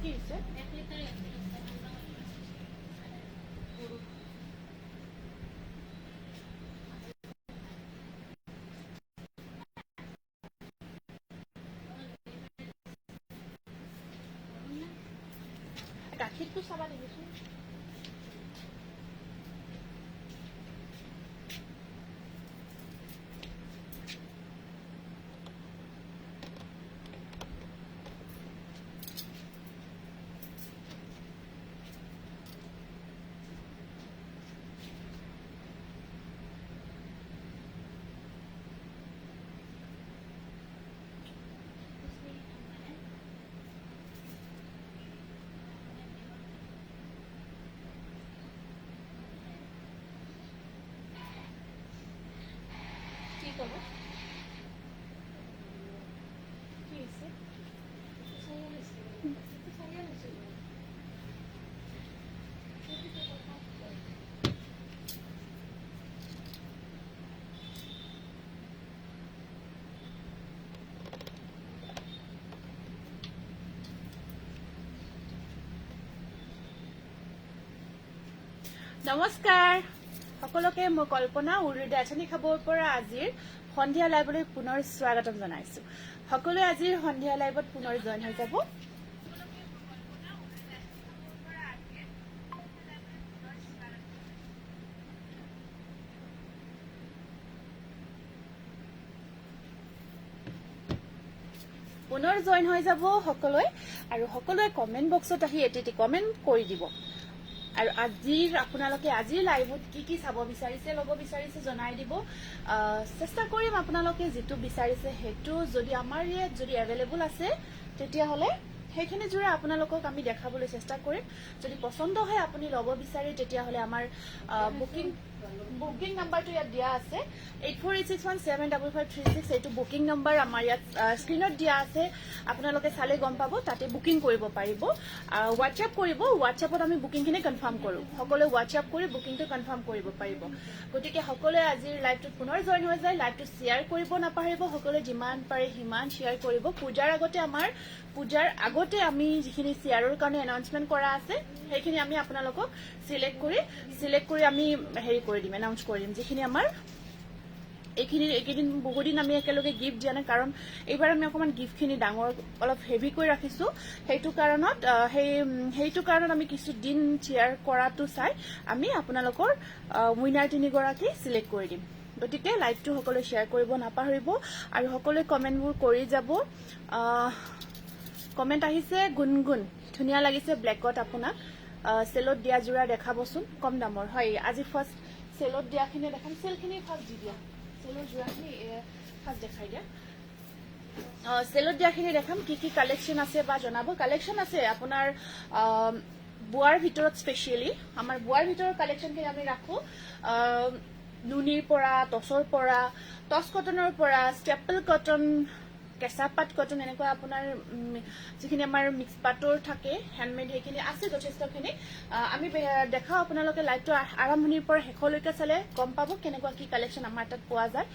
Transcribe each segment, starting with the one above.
কি হৈছে গাখীৰটো চাবা দেখিছোন কি ক'ব কি হৈছে নমস্কাৰ সকলোকে মই কল্পনা উৰুদা আঁচনি খাবৰ পৰা আজিৰ সন্ধিয়া লাইভলৈ পুনৰ স্বাগতম জনাইছো সকলোৱে আজিৰ সন্ধিয়া লাইভত পুনৰ জইন হৈ যাব পুনৰ জইন হৈ যাব সকলোৱে আৰু সকলোৱে কমেন্ট বক্সত আহি এটি কমেন্ট কৰি দিব আৰু আজিৰ আপোনালোকে আজিৰ লাইভত কি চাব বিচাৰিছে লব বিচাৰিছে জনাই দিব চেষ্টা কৰিম আপোনালোকে যেটো বিচাৰিছে হেতু যদি আমাৰ ইয়াত যদি अवेलेबल আছে তেতিয়া হলে সেইখিনি জুৰা আপোনালোকক আমি দেখাবলৈ চেষ্টা কৰিম যদি পছন্দ হয় আপুনি লব বিচাৰে তেতিয়া হলে আমাৰ বুকিং নাম্বাৰটো ইয়াত দিয়া আছে 8486175536 এইটো বুকিং নাম্বাৰ আমাৰ ইয়াত স্ক্ৰিনত দিয়া আছে আপোনালোকে চালে গম পাব তাতে বুকিং কৰিব পাৰিব WhatsApp কৰিব WhatsAppত আমি বুকিংখিনি কনফাৰ্ম কৰো সকলোৱে WhatsApp কৰি বুকিংটো কনফাৰ্ম কৰিব পাৰিব গতিকে সকলোৱে আজিৰ লাইভটোত পুনৰ জইন হৈ যায় লাইভটো শেয়াৰ কৰিব নাপাহৰিব সকলোৱে যিমান পাৰে হিমান শেয়াৰ কৰিব পূজাৰ আগতে আমি যিখিনি শেয়াৰৰ কাৰণে এনাউন্সমেন্ট কৰা আছে সেইখিনি আমি আপোনালোকক সিলেক্ট কৰি আমি হেৰি কৰি দিম এনাউন্স কৰি দিম যিখিনি আমাৰ এইকেইদিন বহুদিন আমি একেলগে গিফ্ট দিয়া নাই কাৰণ এইবাৰ আমি অকমান গিফ্টখিনি ডাঙৰ অলপ হেভি কৰি ৰাখিছো সেইটো কাৰণত আমি কিছু দিন শেয়াৰ কৰাটো চাই আমি আপোনালোকৰ উইনাৰ 3 গৰাকী সিলেক্ট কৰি দিম গতিকে লাইভটো সকলোৱে শেয়াৰ কৰিব নাপাহৰিব আৰু সকলোৱে কমেন্টবোৰ কৰি যাব কমেন্ট আহিছে গুনগুন ধুনিয়া লাগিছে ব্ল্যাকত আপোনাক সেলত দিয়া জোৰা দেখাবচোন কম দামৰ হয় আজি ফাৰ্স্ট সেলত দিয়াখিনি দেখাম সেলখিনি ফাৰ্স্ট দি দিয়া সেলৰ জোৰাখিনি ফাৰ্স্ট দেখাই দিয়া সেলত দিয়াখিনি দেখাম কি কালেকশন আছে বা জনাব কালেকশন আছে আপোনাৰ বুৱাৰ ভিতৰত স্পেশালি আমাৰ বুৱাৰ ভিতৰৰ কালেকশনখিনি আমি ৰাখো নুনিৰ পৰা টছৰ পৰা টছ কটনৰ পৰা ষ্টেপল কটন কেঁচাপাত কটন এনেকুৱা আপোনাৰ যিখিনি আমাৰ মিক্স পাটৰ থাকে হ্যান্ডমেড সেইখিনি আছে যথেষ্টখিনি আমি দেখাও আপোনালোকে লাইভটো আৰম্ভণিৰ পৰা শেষলৈকে চালে গম পাব কেনেকুৱা কি কালেকশন আমাৰ তাত পোৱা যায়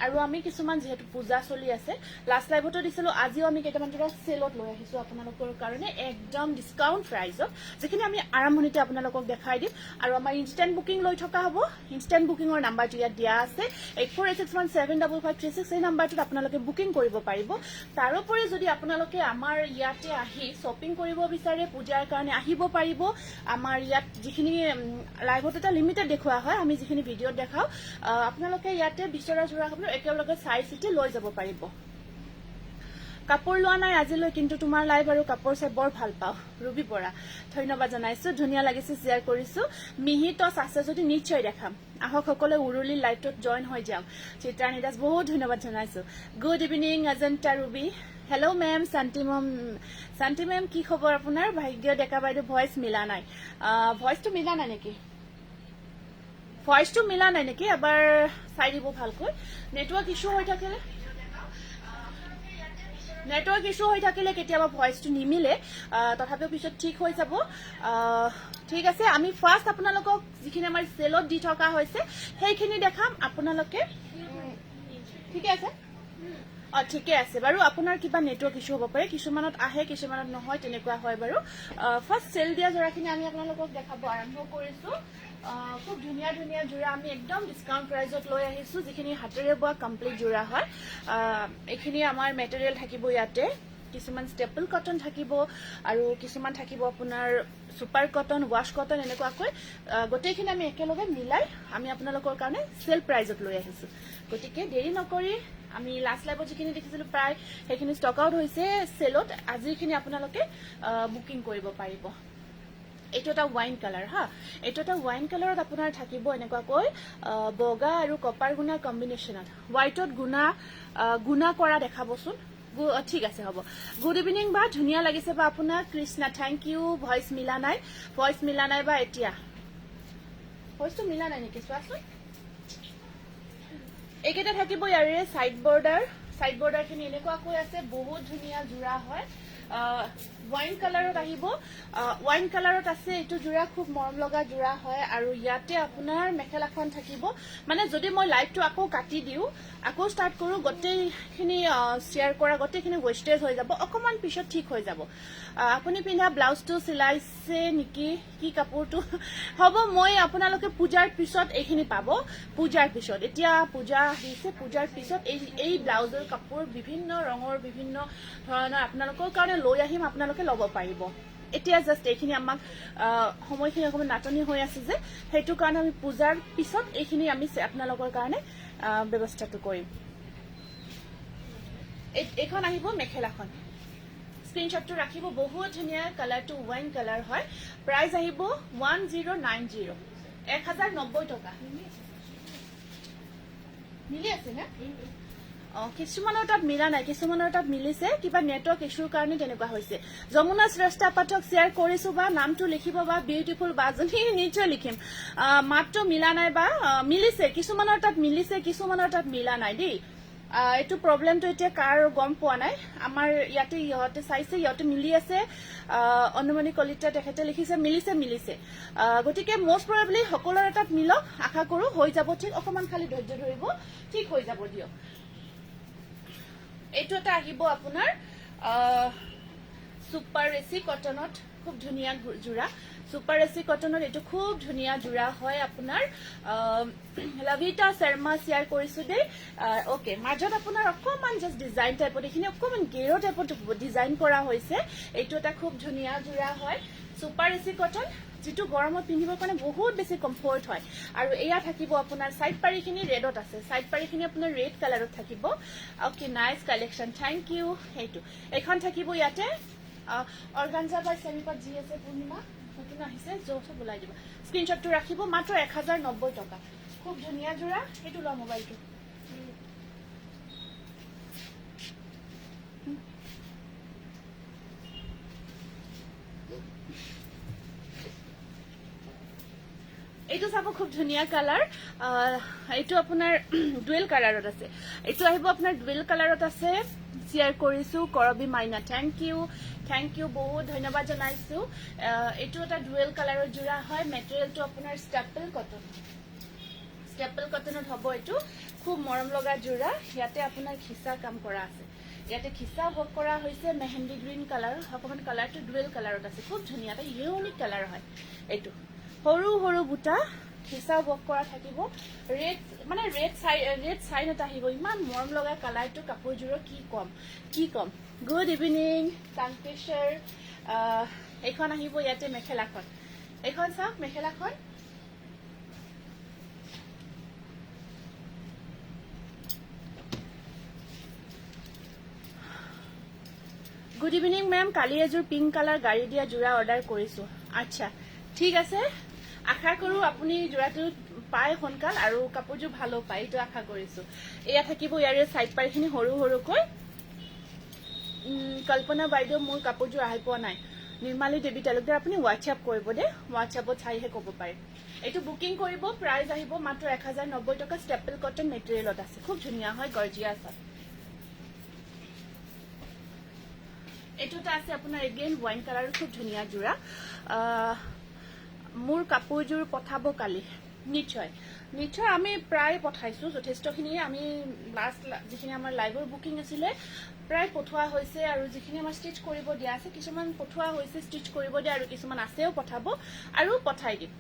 আৰু আমি কিছুমান যেহেতু পূজা চলি আছে লাষ্ট লাইভতো দিছিলো আজিও আমি কেইটামান সেলত লৈ আহিছো আপোনালোকৰ কাৰণে একদম ডিসকাউন্ট প্ৰাইজত যিখিনি আমি আৰম্ভণিতে আপোনালোকক দেখাই দিম আৰু আমাৰ ইনষ্টেন্ট বুকিং লৈ থকা হ'ব ইনষ্টেন্ট বুকিংৰ নাম্বাৰটো ইয়াত দিয়া আছে 8486175536 এই নাম্বাৰটোত আপোনালোকে বুকিং কৰিব পাৰিব তাৰোপৰি যদি আপোনালোকে আমাৰ ইয়াতে আহি শপিং কৰিব বিচাৰে পূজাৰ কাৰণে আহিব পাৰিব আমাৰ ইয়াত যিখিনি লাইভত এটা লিমিটেড দেখুৱা হয় আমি যিখিনি ভিডিঅ দেখাও আপোনালোকে ইয়াতে বিচৰা জোৰা কাপোৰ একেলগে চাই চিটি লৈ যাব পাৰিব কাপোৰ লোৱা নাই আজিলৈ কিন্তু তোমাৰ লাইভ আৰু কাপোৰ চাই বৰ ভাল পাও ৰবি বৰা ধন্যবাদ জনাইছো ধুনিয়া লাগিছে শেয়াৰ কৰিছো মিহি টছ আছে যদি নিশ্চয় দেখাম আহক সকলে উৰুলি লাইভত জয়েন হৈ যাওক চিত্ৰানী দাস বহুত ধন্যবাদ জনাইছো good evening Ajanta Rabi hello' ma'am Shanti ma'am কি খবৰ আপোনাৰ ভাগ্য ডেকা বাইদেউ ভয়েস মিলা নাই ভয়েসটো মিলা নাই নেকি এবাৰ চাই দিব ভালকৈ নেটৱৰ্ক ইস্যু হৈ থাকিলে কেতিয়াবা ভয়েসটো নিমিলে তথাপিও পিছত ঠিক হৈ যাব ঠিক আছে আমি ফাৰ্স্ট আপোনালোকক যিখিনি আমাৰ সেলত দি থকা হৈছে সেইখিনি দেখাম আপোনালোকে ঠিক আছে ঠিকে আছে বাৰু আপোনাৰ কিবা নেটৱৰ্ক ইছ্যু হ'ব পাৰে কিছুমানত আহে কিছুমানত নহয় তেনেকুৱা হয় বাৰু ফাৰ্ষ্ট চেল দিয়া যোৰাখিনি আমি আপোনালোকক দেখাব আৰম্ভ কৰিছো খুব ধুনীয়া ধুনীয়া যোৰা আমি একদম ডিসকাউন্ট প্ৰাইজত লৈ আহিছো যিখিনি হাতেৰে বোৱা কমপ্লিট যোৰা হয় এইখিনি আমাৰ মেটেৰিয়েল থাকিব ইয়াতে কিছুমান ষ্টেপল কটন থাকিব আৰু কিছুমান থাকিব আপোনাৰ সুপাৰ কটন ওয়াশ কটন এনেকুৱাকৈ গোটেইখিনি আমি একেলগে মিলাই আমি আপোনালোকৰ কাৰণে সেল প্ৰাইজত লৈ আহিছো গতিকে দেৰি নকৰি আমি লাষ্ট লাইভত যিখিনি দেখিছিলো প্ৰায় সেইখিনি ষ্টক আউট হৈছে সেলত আজিখিনি আপোনালোকে বুকিং কৰিব পাৰিব এইটো এটা ওয়াইন কালাৰ হা এইটো এটা ওয়াইন কালাৰত আপোনাৰ থাকিব এনেকুৱাকৈ বগা আৰু কপাৰ গুণা কম্বিনেশ্যনত হোৱাইটত গুণা কৰা দেখাবচোন ঠিক আছে হ'ব গুড ইভিনিং বা ধুনীয়া লাগিছে বা আপোনাক কৃষ্ণা থ্যাংক ইউ ভয়েস মিলা নাই বা এতিয়া ভয়েসটো মিলা নাই নেকি চোৱাচোন এইকেইটা থাকিব ইয়াৰে সাইড বৰ্ডাৰ খিনি এনেকুৱাকৈ আছে বহুত ধুনীয়া জোৰা হয় ওয়াইন কালাৰত আহিব ওয়াইন কালাৰত আছে এইটো জোৰা খুব মৰম লগা জোৰা হয় আৰু ইয়াতে আপোনাৰ মেখেলাখন থাকিব মানে যদি মই লাইভটো আকৌ কাটি দিও আকৌ স্টাৰ্ট কৰো গোটেইখিনি শেয়াৰ কৰা গোটেইখিনি ওয়েস্টেজ হৈ যাব অকমান পিছত ঠিক হৈ যাব আপুনি পিন্ধা ব্লাউজটো সিলাইছে নেকি কি কাপোৰটো হ'ব মই আপোনালোকে পূজাৰ পিছত এইখিনি পাব পূজাৰ পিছত এতিয়া পূজা আহিছে পূজাৰ পিছত এই ব্লাউজৰ কাপোৰ বিভিন্ন ৰঙৰ বিভিন্ন ধৰণৰ আপোনালোকৰ কাৰণে লৈ আহিম আপোনালোকে ল'ব পাৰিব এতিয়া জাস্ট এইখিনি আমাক সময়খিনি অকমান নাটনি হৈ আছে যে সেইটো কাৰণে আমি পূজাৰ পিছত এইখিনি আমি আপোনালোকৰ কাৰণে ব্যৱস্থাটো কৰিম এখন আহিব মেখেলাখন স্ক্ৰিনশ্বটটো ৰাখিব বহুত ধুনীয়া কালাৰটো ওয়াইন কালাৰ হয় প্ৰাইস আহিব 1090 1090 টকা মিলি আছে না কিছুমানৰ তাত মিলা নাই কিছুমানৰ তাত মিলিছে কিবা নেটৱৰ্ক ইছ্যুৰ কাৰণে তেনেকুৱা হৈছে যমুনা শ্ৰেষ্ঠ পাঠক শেয়াৰ কৰিছো বা নামটো লিখিব বা বিউটিফুল বাজনী নিশ্চয় লিখিম মাত্ৰ মিলা নাই বা মিলিছে কিছুমানৰ তাত মিলিছে কিছুমানৰ তাত মিলা নাই দেই এইটো প্ৰবলেমটো এতিয়া কাৰ গম পোৱা নাই আমাৰ ইয়াতে ইহতে চাইছে ইহতে মিলি আছে অনুমনি কলিতা তেখেতে লিখিছে মিলিছে গতিকে মোস্ট প্ৰবাবলি সকলোৰে তাত মিলক আশা কৰো হৈ যাব ঠিক অকমান খালি ধৈৰ্য ধৰিব ঠিক হৈ যাব দিয়ক এইটো এটা আহিব আপোনাৰ সুপাৰ এসি কটনত খুব ধুনীয়া জোৰা সুপাৰ এসি কটনত এইটো খুব ধুনীয়া জোৰা হয় আপোনাৰ লভিতা শৰ্মা শেয়াৰ কৰিছো দেই ওকে মাজত আপোনাৰ অকমান জাস্ট ডিজাইন টাইপত এইখিনি অকমান গেৰো টাইপত ডিজাইন কৰা হৈছে এইটো এটা খুব ধুনীয়া জোৰা হয় সুপাৰ এসি কটন যেটো গৰমত পিন্ধিবৰ কাৰণে বহুত বেছি কমফৰ্ট হয় আৰু এয়া থাকিব আপোনাৰ সাইড পাৰিখিনি ৰেডত আছে সাইড পাৰিখিনি আপোনাৰ ৰেড কালাৰত থাকিব okay nice collection thank you হেইটো এখন থাকিব ইয়াতে অৰ্গানজা বাই সেমিপাত জি আছে পূৰ্ণিমা নতুন আহিছে জোসো বুলাই দিব স্ক্ৰিনশ্বটটো ৰাখিব মাত্ৰ 1090 টকা খুব ধুনীয়া জোৰা এইটো ল মোবাইলটো এইটো চাব খুব ধুনীয়া কালাৰ এইটো আপোনাৰ ডুৱেল কালাৰত আছে এইটো আহিব আপোনাৰ ডুৱেল কালাৰত আছে শেয়াৰ কৰিছো কৰবি মাইনা থ্যাংক ইউ বহুত ধন্যবাদ জনাইছো এইটো এটা ডুৱেল কালাৰৰ জোৰা হয় মেটেৰিয়েলটো আপোনাৰ ষ্টেপল কটনত হ'ব এইটো খুব মৰম লগা জোৰা ইয়াতে আপোনাৰ খিচা কাম কৰা আছে ইয়াতে খিচা ৱৰ্ক কৰা হৈছে মেহেন্দি গ্ৰীণ কালাৰ অকমান কালাৰটো ডুৱেল কালাৰত আছে খুব ধুনীয়া এটা ইউনিক কালাৰ হয় এইটো সৰু সৰু বুটা খিচা ৱৰ্ক কৰা থাকিব ৰেড সাইন এটা আহিব ইমান মৰম লগা কালাৰটো কাপোৰযোৰৰ কি কম গুড ইভিনিং কাংকেশ্বৰ এখন আহিব ইয়াতে মেখেলাখন এখন চাওক মেখেলাখন গুড ইভিনিং মেম কালি এযোৰ পিংক কালাৰ গাড়ী দিয়া জোৰা অৰ্ডাৰ কৰিছো আচ্ছা ঠিক আছে আশা কৰো আপুনি জোৰাটো পায় সোনকাল আৰু কাপোৰযোৰ ভালো পায় এইটো আশা কৰিছো এয়া থাকিব ইয়াৰে সাইড পাৰখিনি সৰু সৰুকৈ কল্পনা বাইদেউ মোৰ কাপোৰযোৰ আহি পোৱা নাই নিৰ্মালী দেৱী তালুকদাৰ আপুনি হোৱাটছআপ কৰিব দে হোৱাটছআপত চাইহে ক'ব পাৰে এইটো বুকিং কৰিব প্ৰাইস আহিব মাত্ৰ 1090 টকা ষ্টেপল কটন মেটেৰিয়েলত আছে খুব ধুনীয়া হয় গৰ্জিয়াছ হয় এইটোটা আছে আপোনাৰ এগেইন ওয়াইন কালাৰ খুব ধুনীয়া জোৰা মোৰ কাপোৰযোৰ পঠাব কালি নিশ্চয় নিশ্চয় আমি প্ৰায় পঠাইছোঁ যথেষ্টখিনি আমি লাষ্ট যিখিনি আমাৰ লাইভৰ বুকিং আছিলে প্ৰায় পঠোৱা হৈছে আৰু যিখিনি আমাৰ ষ্টিচ কৰিব দিয়া আছে কিছুমান পঠোৱা হৈছে ষ্টিচ কৰিব দিয়া আৰু কিছুমান আছেও পঠাব আৰু পঠাই দিম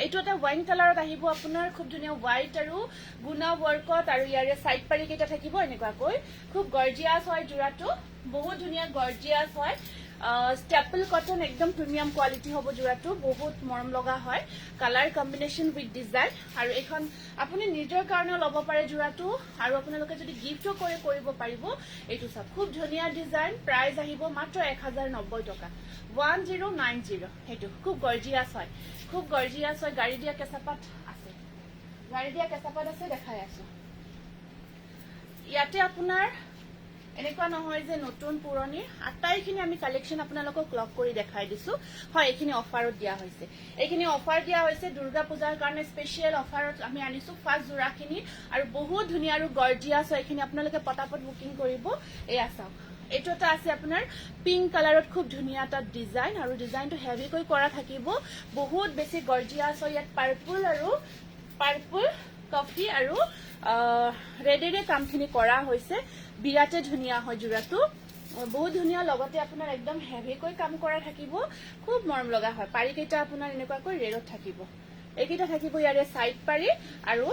এইটো এটা ওয়াইন কালাৰত আহিব আপোনাৰ খুব ধুনীয়া হোৱাইট আৰু গুনা ৱৰ্কত আৰু ইয়াৰে সাইড পাৰি কেইটা থাকিব এনেকুৱাকৈ খুব গৰ্জিয়াছ হয় জোৰাটো বহুত ধুনীয়া গৰ্জিয়াছ হয় স্টেপল কটন একদম প্ৰিমিয়াম কোৱালিটি হ'ব জোৰাটো বহুত মৰম লগা হয় কালাৰ কম্বিনেশ্যন উইথ ডিজাইন আৰু এখন আপুনি নিজৰ কাৰণেও ল'ব পাৰে জোৰাটো আৰু আপোনালোকে যদি গিফ্টও কৰিব পাৰিব এইটো চাওক খুব ধুনীয়া ডিজাইন প্ৰাইস আহিব মাত্ৰ 1090 টকা 1090 সেইটো খুব গৰ্জিয়াছ হয় গাড়ী দিয়া কেঁচাপাত আছে দেখাই আছো ইয়াতে আপোনাৰ এনেকুৱা নহয় যে নতুন পুৰণি আটাইখিনি আমি কালেকশ্যন আপোনালোকক লগ কৰি দেখাই দিছো হয় এইখিনি অফাৰত দিয়া হৈছে দুৰ্গা পূজাৰ কাৰণে স্পেচিয়েল অফাৰত আমি আনিছো ফাৰ্ষ্ট জোৰাখিনি আৰু বহুত ধুনীয়া আৰু গৰ্জিয়াছ হয় এইখিনি আপোনালোকে পটাপট বুকিং কৰিব এয়া চাওক এইটো এটা আছে আপোনাৰ পিংক কালাৰত খুব ধুনীয়া এটা ডিজাইন আৰু ডিজাইনটো হেভিকৈ কৰা থাকিব বহুত বেছি গৰ্জিয়াছ হয় ইয়াত পাৰ্পল কফি আৰু ৰেডেৰে কামখিনি কৰা হৈছে বিৰাটে ধুনীয়া হয় জোৰাটো বহুত ধুনীয়া লগতে আপোনাৰ একদম হেভিকৈ কাম কৰা থাকিব খুব মৰম লগা হয় পাৰি কেইটা আপোনাৰ এনেকুৱাকৈ ৰেডত থাকিব এইকেইটা থাকিব ইয়াৰে সাইড পাৰি আৰু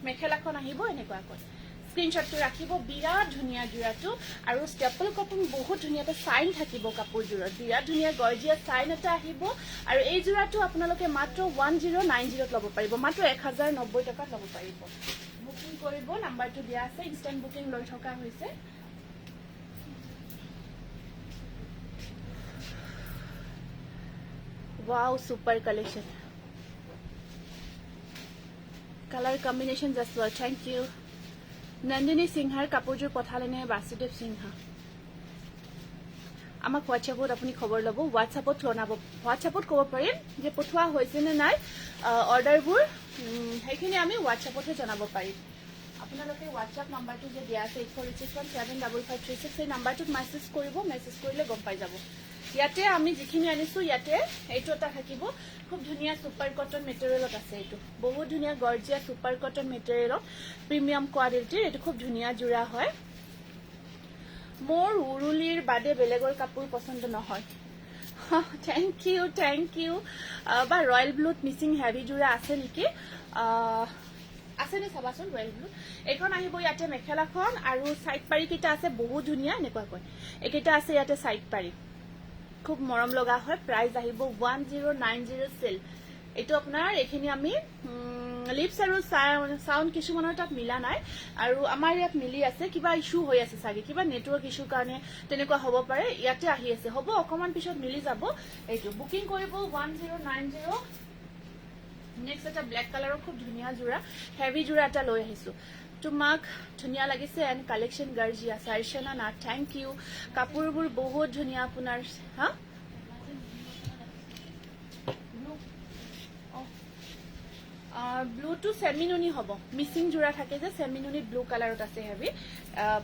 মেখেলাখন আহিব এনেকুৱাকৈ স্ক্ৰিনশ্বটটো ৰাখিব বিৰাট ধুনীয়া জোৰাটো আৰু ষ্টেপল কটন বহুত ধুনীয়া এটা চাইন থাকিব কাপোৰজোৰত বিৰাট ধুনীয়া গৰ্জিয়াছ চাইন এটা আহিব আৰু এই জোৰাটো আপোনালোকে মাত্ৰ 1090ত ল'ব পাৰিব মাত্ৰ 1090 টকাত ল'ব পাৰিব বুকিং কৰিব নাম্বাৰটো দিয়া আছে ইনষ্টেন্ট বুকিং লৈ থকা হৈছে wow super collection colour combination just wow thank you Nandini সিংহাৰ কাপোৰযোৰ পঠালেনে বাসুদেৱ সিংহা আমাক হোৱাটছএপত আপুনি খবৰ ল'ব হোৱাটছএপত ক'ব পাৰিম যে পঠোৱা হৈছে নে নাই অৰ্ডাৰবোৰ সেইখিনি আমি হোৱাটছএপতহে জনাব পাৰিম আপোনালোকে হোৱাটছএপ নাম্বাৰটো যে দিয়া আছে 8461755536 এই নাম্বাৰটোত মেছেজ কৰিলে গম পাই যাব ইয়াতে আমি যিখিনি আনিছো ইয়াতে এইটো এটা থাকিব খুব ধুনীয়া সুপাৰ কটন মেটেৰিয়েলত আছে এইটো বহুত ধুনীয়া গৰ্জিয়া সুপাৰ কটন মেটেৰিয়েলত প্ৰিমিয়াম কোৱালিটিৰ এইটো খুব ধুনীয়া জোৰা হয় মোৰ উৰুলিৰ বাদে বেলেগৰ কাপোৰ পছন্দ নহয় থ্যাংক ইউ বা ৰয়েল ব্লুত মিচিং হেভি জোৰা আছে নেকি আছে নে চাবাচোন ৰয়েল ব্লু এখন আহিব ইয়াতে মেখেলাখন আৰু সাইড পাৰি কেইটা আছে বহুত ধুনীয়া এনেকুৱাকৈ এইকেইটা আছে ইয়াতে সাইড পাৰি খুব মৰম লগা হয় প্ৰাইস আহিব 1090 সেল এইটো আপোনাৰ এইখিনি আমি লিপস আৰু সাউন্ড কিছুমানৰ তাত মিলা নাই আৰু আমাৰ ইয়াত মিলি আছে কিবা ইস্যু হৈ আছে সাগে কিবা নেটৱৰ্ক ইস্যু কাৰণে তেনেকুৱা হ'ব পাৰে ইয়াতে আহি আছে হ'ব অকমান পিছত মিলি যাব এইটো বুকিং কৰিব 1090 নেক্সট এটা ব্ল্যাক কালাৰৰ খুব ধুনীয়া জোৰা হেভি জোৰা এটা লৈ আহিছো তোমাক ধুনীয়া লাগিছে এণ্ড কালেকশ্যন গৰ্জিয়াছ আৰ্চনা না থ্যাংক ইউ কাপোৰবোৰ বহুত ধুনীয়া আপোনাৰ হা ব্লুটো সেমিনুনি হ'ব মিচিং জোৰা থাকে যে সেমিনুনি ব্লু কালাৰত আছে হেভি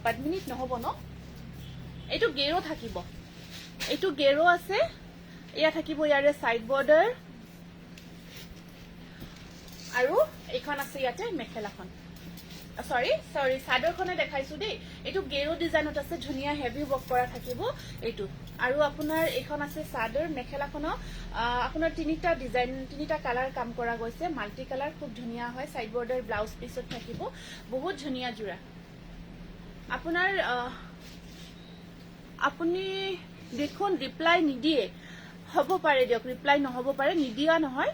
পদ্মিনীত নহব ন এইটো গেৰো থাকিব এইটো গেৰো আছে এয়া থাকিব ইয়াৰে সাইড বৰ্ডাৰ আৰু এইখন আছে ইয়াতে মেখেলাখন সৰি চাদৰখনে দেখাইছো দেই এইটো গেৰো ডিজাইনত আছে ধুনীয়া হেভি ৱৰ্ক কৰা থাকিব এইটো আৰু আপোনাৰ এইখন আছে চাদৰ মেখেলাখন আপোনাৰ তিনিটা কালাৰ কাম কৰা গৈছে মাল্টি কালাৰ খুব ধুনীয়া হয় সাইড বৰ্ডাৰ ব্লাউজ পিছত থাকিব বহুত ধুনীয়া জোৰা আপোনাৰ আপুনি দেখোন ৰিপ্লাই নিদিয়ে হ'ব পাৰে দিয়ক ৰিপ্লাই নহব পাৰে নিদিয়া নহয়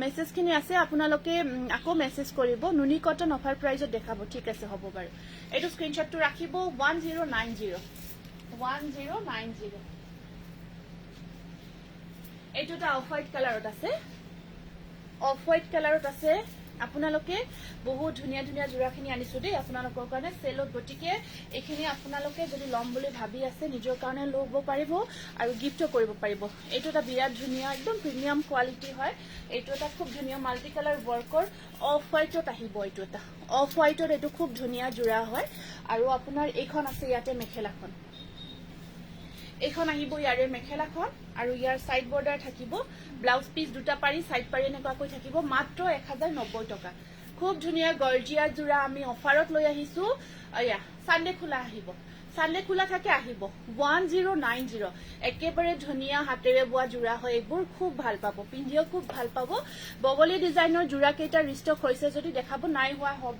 মেছেজখিনি আছে আপোনালোকে আকৌ মেছেজ কৰিব নুনি কটন অফাৰ প্ৰাইজত দেখাব ঠিক আছে হ'ব বাৰু এইটো স্ক্ৰিনশ্বটটো ৰাখিব 1090 এইটো এটা অফ হোৱাইট কালাৰত আছে আপোনালোকে বহুত ধুনীয়া জোৰাখিনি আনিছো দেই আপোনালোকৰ কাৰণে সেলত গতিকে এইখিনি আপোনালোকে যদি ল'ম বুলি ভাবি আছে নিজৰ কাৰণে ল'ব পাৰিব আৰু গিফ্টও কৰিব পাৰিব এইটো এটা বিৰাট ধুনীয়া একদম প্ৰিমিয়াম কোৱালিটি হয় এইটো এটা খুব ধুনীয়া মাল্টি কালাৰ ৱৰ্কৰ অফ হোৱাইটত আহিব এইটো এটা অফ হোৱাইটত এইটো খুব ধুনীয়া জোৰা হয় আৰু আপোনাৰ এইখন আছে ইয়াতে মেখেলাখন এইখন আহিব ইয়াৰে মেখেলাখন আৰু ইয়াৰ সাইড বৰ্ডাৰ থাকিব ব্লাউজ পিস দুটা পাৰি সাইড পাৰি এনেকুৱাকৈ থাকিব মাত্ৰ 1090 টকা খুব ধুনীয়া গৰ্জিয়াস জোৰা আমি অফাৰত লৈ আহিছো আয়া সানডে খোলা আহিব সানডে খোলা থাকে আহিব 1090 একেবাৰে ধুনীয়া হাতেৰে বোৱা জোৰা হয় এইবোৰ খুব ভাল পাব পিন্ধিও খুব ভাল পাব বগলী ডিজাইনৰ জোৰা কেইটা ৰিষ্টক হৈছে যদি দেখাব নাই হোৱা হ'ব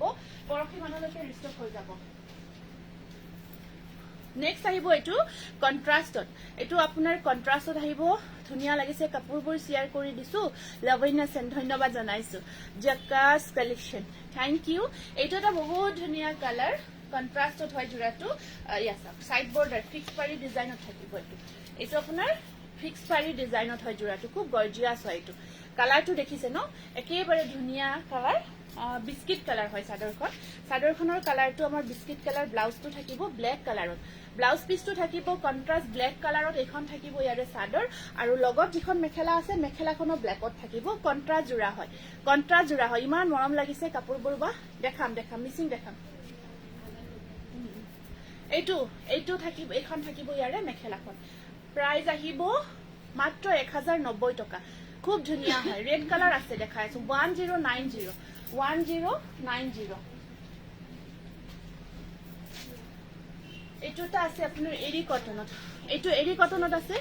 পৰখি মানলৈকে ৰিষ্টক হৈ যাব নেক্সট আহিব এটো কন্ট্ৰাস্টত এটো আপোনাৰ কন্ট্ৰাস্টত আহিব ধুনিয়া লাগিছে কাপোৰবোৰ শেয়াৰ কৰি দিছো লাভইনা সেন ধন্যবাদ জনাইছো জাকাস কালেকশন থ্যাংক ইউ এটো এটা বহুত ধুনিয়া কালাৰ কন্ট্ৰাস্টত হয় জোৰাটো ইয়াস সাইড বৰ্ডাৰ ফিক্স পাৰি ডিজাইনত থাকিব এটো আপোনাৰ ফিক্স পাৰি ডিজাইনত হয় জোৰাটো খুব গৰ্জিয়াস হয় এটো কালাৰটো দেখিছে ন একেবাৰে ধুনিয়া কালাৰ বিস্কিট কালাৰ হয় সাদৰখনৰ কালাৰটো আমাৰ বিস্কিট কালাৰ ব্লাউজটো থাকিব ব্ল্যাক কালাৰত ব্লাউজ পিসটো থাকিব কন্ট্ৰাস্ট ব্ল্যাক কালাৰত এখন থাকিব ইয়াৰে সাদৰ আৰু লগত যিখন মেখেলা আছে মেখেলাখনো ব্ল্যাকত থাকিব কন্ট্ৰাস্ট জোৰা হয় ইমান মৰম লাগিছে কাপোৰবোৰ বা দেখাম মিচিং দেখাম এইটো থাকিব এখন থাকিব ইয়াৰে মেখেলাখন প্ৰাইস আহিব মাত্ৰ 1090 টকা খুব ধুনিয়া হয় ৰেড কালাৰ আছে দেখাইছো 1090 এটোটা আছে আপোনাৰ এৰি কটনত এটো এৰি কটনত আছে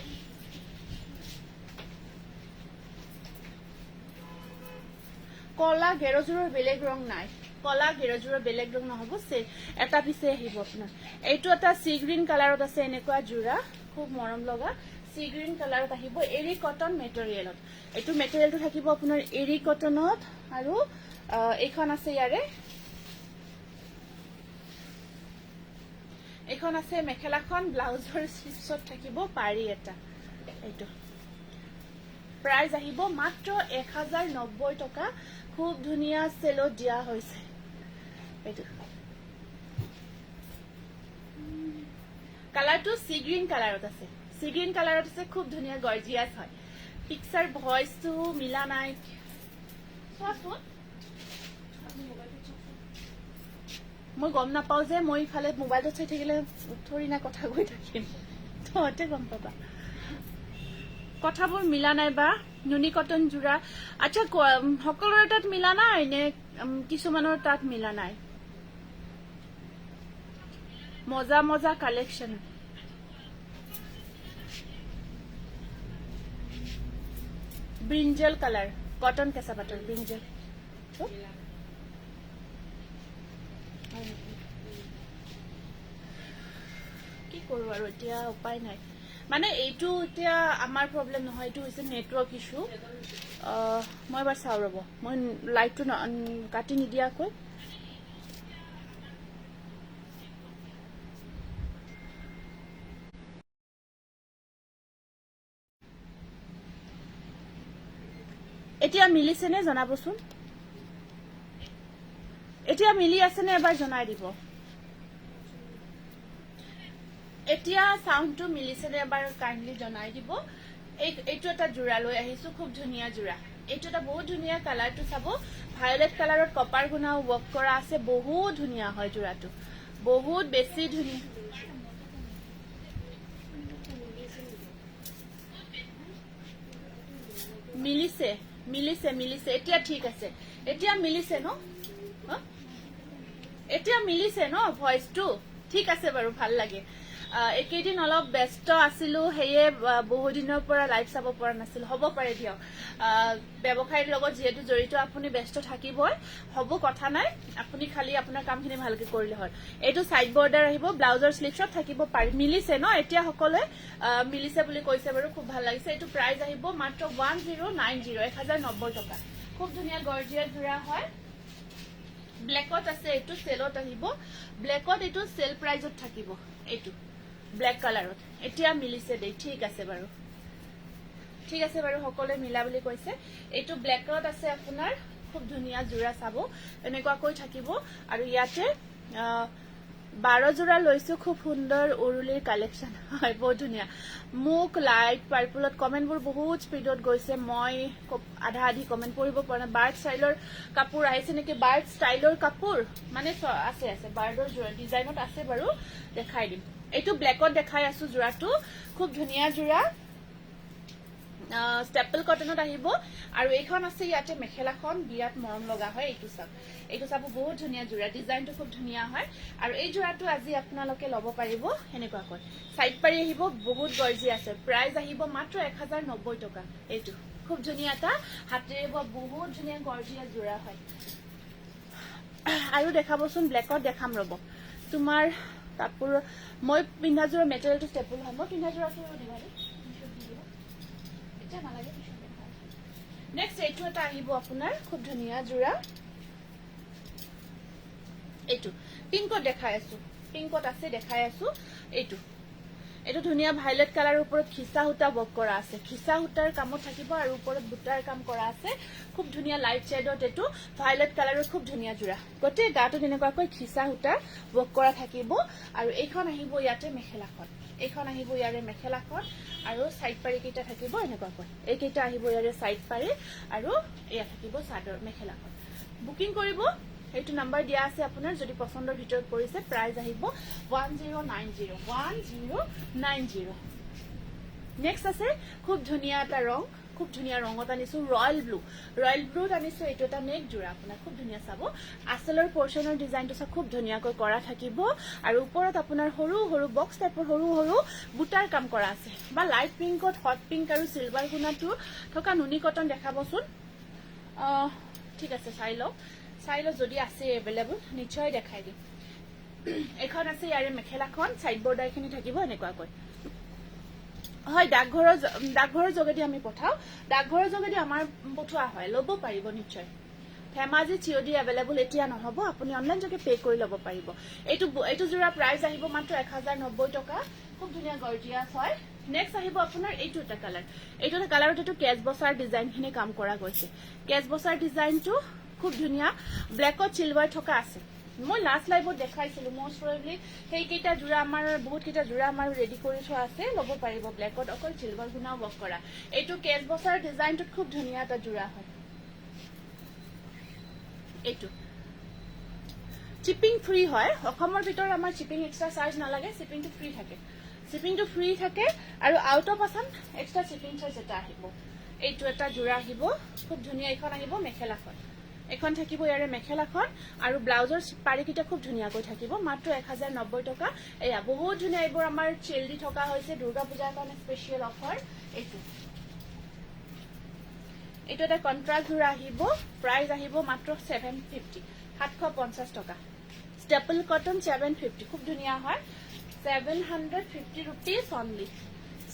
কলা গেৰজুৰৰ বেলেগ ৰং নাই কলা গেৰজুৰৰ বেলেগ ৰং নহব সে এটা পিছে আহিব আপোনাৰ এইটো এটা সি গ্ৰীন কালাৰত আছে এনেকুৱা জোৰা খুব মৰম লগা সি গ্ৰীন কালাৰত আহিব এৰি কটন মেটেৰিয়েলত এটো মেটেৰিয়েলটো থাকিব আপোনাৰ এৰি কটনত আৰু এইখন আছে ইয়াৰে এখন আছে মেখেলাখন ব্লাউজৰ স্লিপছত থাকিব পাৰি এটা এইটো প্ৰাইস আহিব মাত্ৰ 1090 টকা খুব ধুনিয়া সেলত দিয়া হৈছে এইটো কালাৰটো সি গ্ৰীন কালাৰত আছে খুব ধুনিয়া গৰ্জিয়াস হয় পিকচাৰ ভয়েসটো মিলা নাই চোৱাচোন মই গম নাপাও যে মই ইফালে মোবাইলত চাই থাকিলে থৰি না কথা কৈ থাকিম তহঁতে গম পাবা কথাবোৰ মিলা নাই বা নুনি কটন জোৰা আচ্ছা সকলোৰে তাত মিলা নাই নে কিছুমানৰ তাত মিলা নাই মজা কালেকশন ব্ৰিঞ্জল কালাৰ কটন কেঁচা পাটৰ ব্ৰিঞ্জল কি কৰো আৰু এতিয়া উপায় নাই মানে এইটো এতিয়া আমাৰ প্ৰবলেম নহয় এইটো হৈছে নেটৱৰ্ক ইস্যু মই এবাৰ চাও ৰব মই লাইটটো কাটি নিদিয়াকৈ এতিয়া মিলিছে নে জনাবচোন এতিয়া মিলি আছে নে এবাৰ জনাই দিব এতিয়া সাউন্ডটো মিলিছে নে এবাৰ কাইন্ডলি জনাই দিব এইটো এটা জোৰা লৈ আহিছো খুব ধুনিয়া জোৰা এইটো এটা বহুত ধুনিয়া কালাৰটো চাব ভায়োলেট কালাৰত কপাৰ গুনা ওয়াৰ্ক কৰা আছে বহুত ধুনিয়া হয় জোৰাটো বহুত বেছি ধুনিয়া মিলিছে এতিয়া ঠিক আছে এতিয়া মিলিছে ন ভয়েসটো ঠিক আছে বাৰু ভাল লাগে একেদিন অলপ ব্যস্ত আছিলো হেয়ে বহু দিনৰ পৰা লাইভ চাব পৰা নাছিল হ'ব পাৰে দিয়ক ব্যৱসায়ৰ লগত যেহেতু জড়িত আপুনি ব্যস্ত থাকিবই হ'ব কথা নাই আপুনি খালি আপোনাৰ কামখিনি ভালকে কৰিলে হয় এইটো সাইড বৰ্ডাৰ আহিব ব্লাউজৰ স্লিপছত থাকিব পাৰি মিলিছে ন এতিয়া সকলে মিলিছে বুলি কৈছে বাৰু খুব ভাল লাগিছে এইটো প্ৰাইস আহিব মাত্ৰ 1090 টকা খুব ধুনিয়া গৰ্জিয়াস জোৰা হয় ব্ল্যাকত আছে এইটো সেলত আহিব ব্ল্যাকত এইটো সেল প্ৰাইজত থাকিব এইটো ব্ল্যাক কালাৰত এতিয়া মিলিছে দেই ঠিক আছে বাৰু সকলে মিলা বুলি কৈছে এইটো ব্ল্যাকত আছে আপোনাৰ খুব ধুনিয়া জোৰা চাব এনেকুৱাকৈ থাকিব আৰু ইয়াতে 12 জোৰা লৈছো খুব সুন্দৰ উৰুলিৰ কালেকশন হয় বহুত ধুনিয়া মুক লাইট পাৰ্পলত কমেন্টবোৰ বহুত স্পিডত গৈছে মই আধা আধি কমেন্ট পঢ়িব পৰা নাই বাৰ্ড ষ্টাইলৰ কাপোৰ আহিছে নেকি বাৰ্ড ষ্টাইলৰ কাপোৰ মানে আছে বাৰ্ডৰ ডিজাইনত আছে বাৰু দেখাই দিম এইটো ব্ল্যাকত দেখাই আছো জোৰাটো খুব ধুনিয়া জোৰা স্টেপল কটনত আহিব আৰু এইখন আছে ইয়াতে মেখেলাখন বিৰাট মৰম লগা হয় এইটো চাব বহুত ধুনিয়া জোৰা ডিজাইনটো খুব ধুনিয়া হয় আৰু এই জোৰাটো আজি আপোনালোকে ল'ব পাৰিব হেনেকুৱাকৈ সাইড পাৰি আহিব বহুত গৰ্জি আছে প্ৰাইস আহিব মাত্ৰ 1090 টকা এইটো খুব ধুনিয়া এটা হাতেৰে বহুত ধুনিয়া গৰ্জিয়া জোৰা হয় আৰু দেখাবচোন ব্ল্যাকত দেখাম ৰব তোমাৰ কাপোৰ মই পিন্ধা জোৰা মেটেৰিয়েলটো স্টেপল হয় মই পিন্ধা জোৰাটো দিবা এটা নালাগে নেক্সট এইটো এটা আহিব আপোনাৰ খুব ধুনিয়া জোৰা এইটো পিংকত দেখাই আছো পিংকত আছে দেখাই আছো এইটো ধুনিয়া ভায়োলেট কালাৰৰ ওপৰত খিসা হুটা বক কৰা আছে খিসা হুটাৰ কামত থাকিব আৰু ওপৰত বুটাৰ কাম কৰা আছে খুব ধুনিয়া লাইট শেডত এটো ভায়োলেট কালাৰৰ খুব ধুনিয়া জোৰা গতে গাটো তেনেকুৱাকৈ খিসা হুটা বক কৰা থাকিব আৰু এইখন আহিব ইয়াতে মেখেলাখন এইখন আহিব ইয়াৰে মেখেলাখন আৰু সাইড পাৰি কেইটা থাকিব এনেকুৱাকৈ এই কেইটা আহিব ইয়াৰে সাইড পাৰি আৰু এয়া থাকিব সাদৰ মেখেলাখন বুকিং কৰিব এইটো নাম্বাৰ দিয়া আছে আপোনাৰ যদি পছন্দৰ ভিতৰত পৰিছে প্ৰাইস আহিব 1090 নেক্সট আছে খুব ধুনিয়া এটা ৰং খুব ধুনিয়া ৰঙত আনিছো ৰয়্যাল ব্লুত আনিছো এইটো এটা নেক জোৰা আপোনাৰ খুব ধুনিয়া চাব আসলৰ পোৰশনৰ ডিজাইনটো সব খুব ধুনিয়াকৈ কৰা থাকিব আৰু ওপৰত আপোনাৰ সৰু সৰু বক্স টাইপৰ সৰু সৰু বুটাৰ কাম কৰা আছে বা লাইট পিংকত হট পিংক আৰু সিলভাৰ গুণাটো থকা নুনি কটন দেখাবচোন ঠিক আছে চাইলো যদি আছে अवेलेबल নিশ্চয় দেখাই দিম এখন আছে ইয়াৰে মেখেলাখন সাইড বৰ্ডাৰখিনি থাকিব এনেকুৱাকৈ হয় ডাকঘৰৰ যোগেদি আমি পঠাও ডাকঘৰৰ যোগেদি আমাৰ পঠোৱা হয় লব পাৰিব নিশ্চয় ধেমাজি চিঅডি अवेलेबल এতিয়া নহব আপুনি অনলাইন যোগে পে কৰি লব পাৰিব এইটো জোৰা প্ৰাইস আহিব মাত্ৰ 1090 টকা খুব ধুনিয়া গৰ্জিয়াস হয় নেক্সট আহিব আপোনাৰ এইটো এটা কালাৰত এইটো কেজ বসাৰ ডিজাইনখিনি কাম কৰা গৈছে কেজ বসাৰ ডিজাইনটো খুব ধুনিয়া ব্ল্যাকত সিলভাৰ থকা আছে মই লাস্ট লাইভত দেখাইছিলো মোস্ট প্ৰবাবলি সেই কেইটা জোৰা আমাৰ বহুত কেইটা জোৰা আমাৰ ৰেডি কৰি থোৱা আছে লব পাৰিব ব্ল্যাকত অকল সিলভাৰ গুণা ওয়াৰ্ক কৰা এইটো কেজ বসাৰ ডিজাইনটো খুব ধুনিয়া এটা জোৰা হয় এইটো শিপিং ফ্ৰী হয় অসমৰ ভিতৰত আমাৰ শিপিং এক্সট্ৰা চাৰ্জ নালাগে শিপিংটো ফ্ৰী থাকে আৰু out of Assam extra shipping charge এটা আহিব এইটো এটা জোৰা আহিব খুব ধুনিয়া এখন আহিব মেখেলাখন এখন থাকিব ইয়াৰে মেখেলাখন আৰু ব্লাউজৰ পাৰিকিটা খুব ধুনিয়াকৈ থাকিব মাত্ৰ 1090 টকা এয়া বহুত ধুনিয়া এইবোৰ আমাৰ চেল দি থকা হৈছে দুৰ্গা পূজাৰ কাৰণে স্পেশাল অফাৰ এইটো এটা কন্ট্ৰাস্ট জোৰা আহিব প্ৰাইস আহিব মাত্ৰ 750 টকা স্টেপল কটন 750 খুব ধুনিয়া হয় 750 rupees only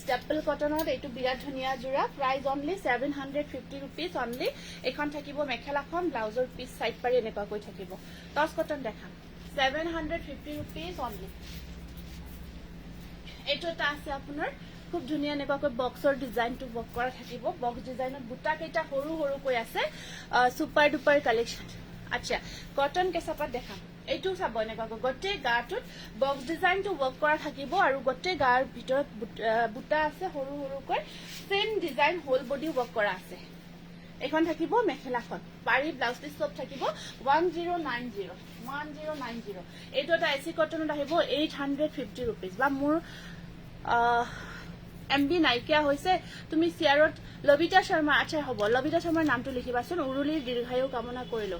স্টেপল কটনত এইটো বিৰাট ধুনিয়া জোৰা প্ৰাইস only 750 rupees only এখন থাকিব মেখেলাখন ব্লাউজৰ পিস সাইড পাৰি এনেকুৱাকৈ থাকিব টস কটন দেখাম 750 rupees only এইটো এটা আছে আপোনাৰ খুব ধুনিয়া এনেকুৱাকৈ বক্সৰ ডিজাইনটো বক কৰা থাকিব বক্স ডিজাইনত বুটা কেইটা সৰু সৰুকৈ আছে সুপাৰ ডুপাৰ কালেকশন আচ্ছা কটন কেঁচাপাত দেখাম এইটো চাব এনেকুৱাকৈ গটে গাটোত বক্স ডিজাইনটো ওয়াৰ্ক কৰা থাকিব আৰু গটে গাৰ ভিতৰত বুটা আছে সৰু সৰুকৈ same design whole body work কৰা আছে এখন থাকিব মেখেলাখন পাৰি ব্লাউজ পিস সব থাকিব 1090 এইটো এটা এসি কটনত আহিব 850 rupees বা মোৰ এমবি নাইকিয়া হৈছে তুমি সিয়াৰত লবিতা শৰ্মা আচ্ছা হ'ব লবিতা শৰ্মাৰ নামটো লিখিবাচোন উৰুলিৰ দীৰ্ঘায়ু কামনা কৰিলো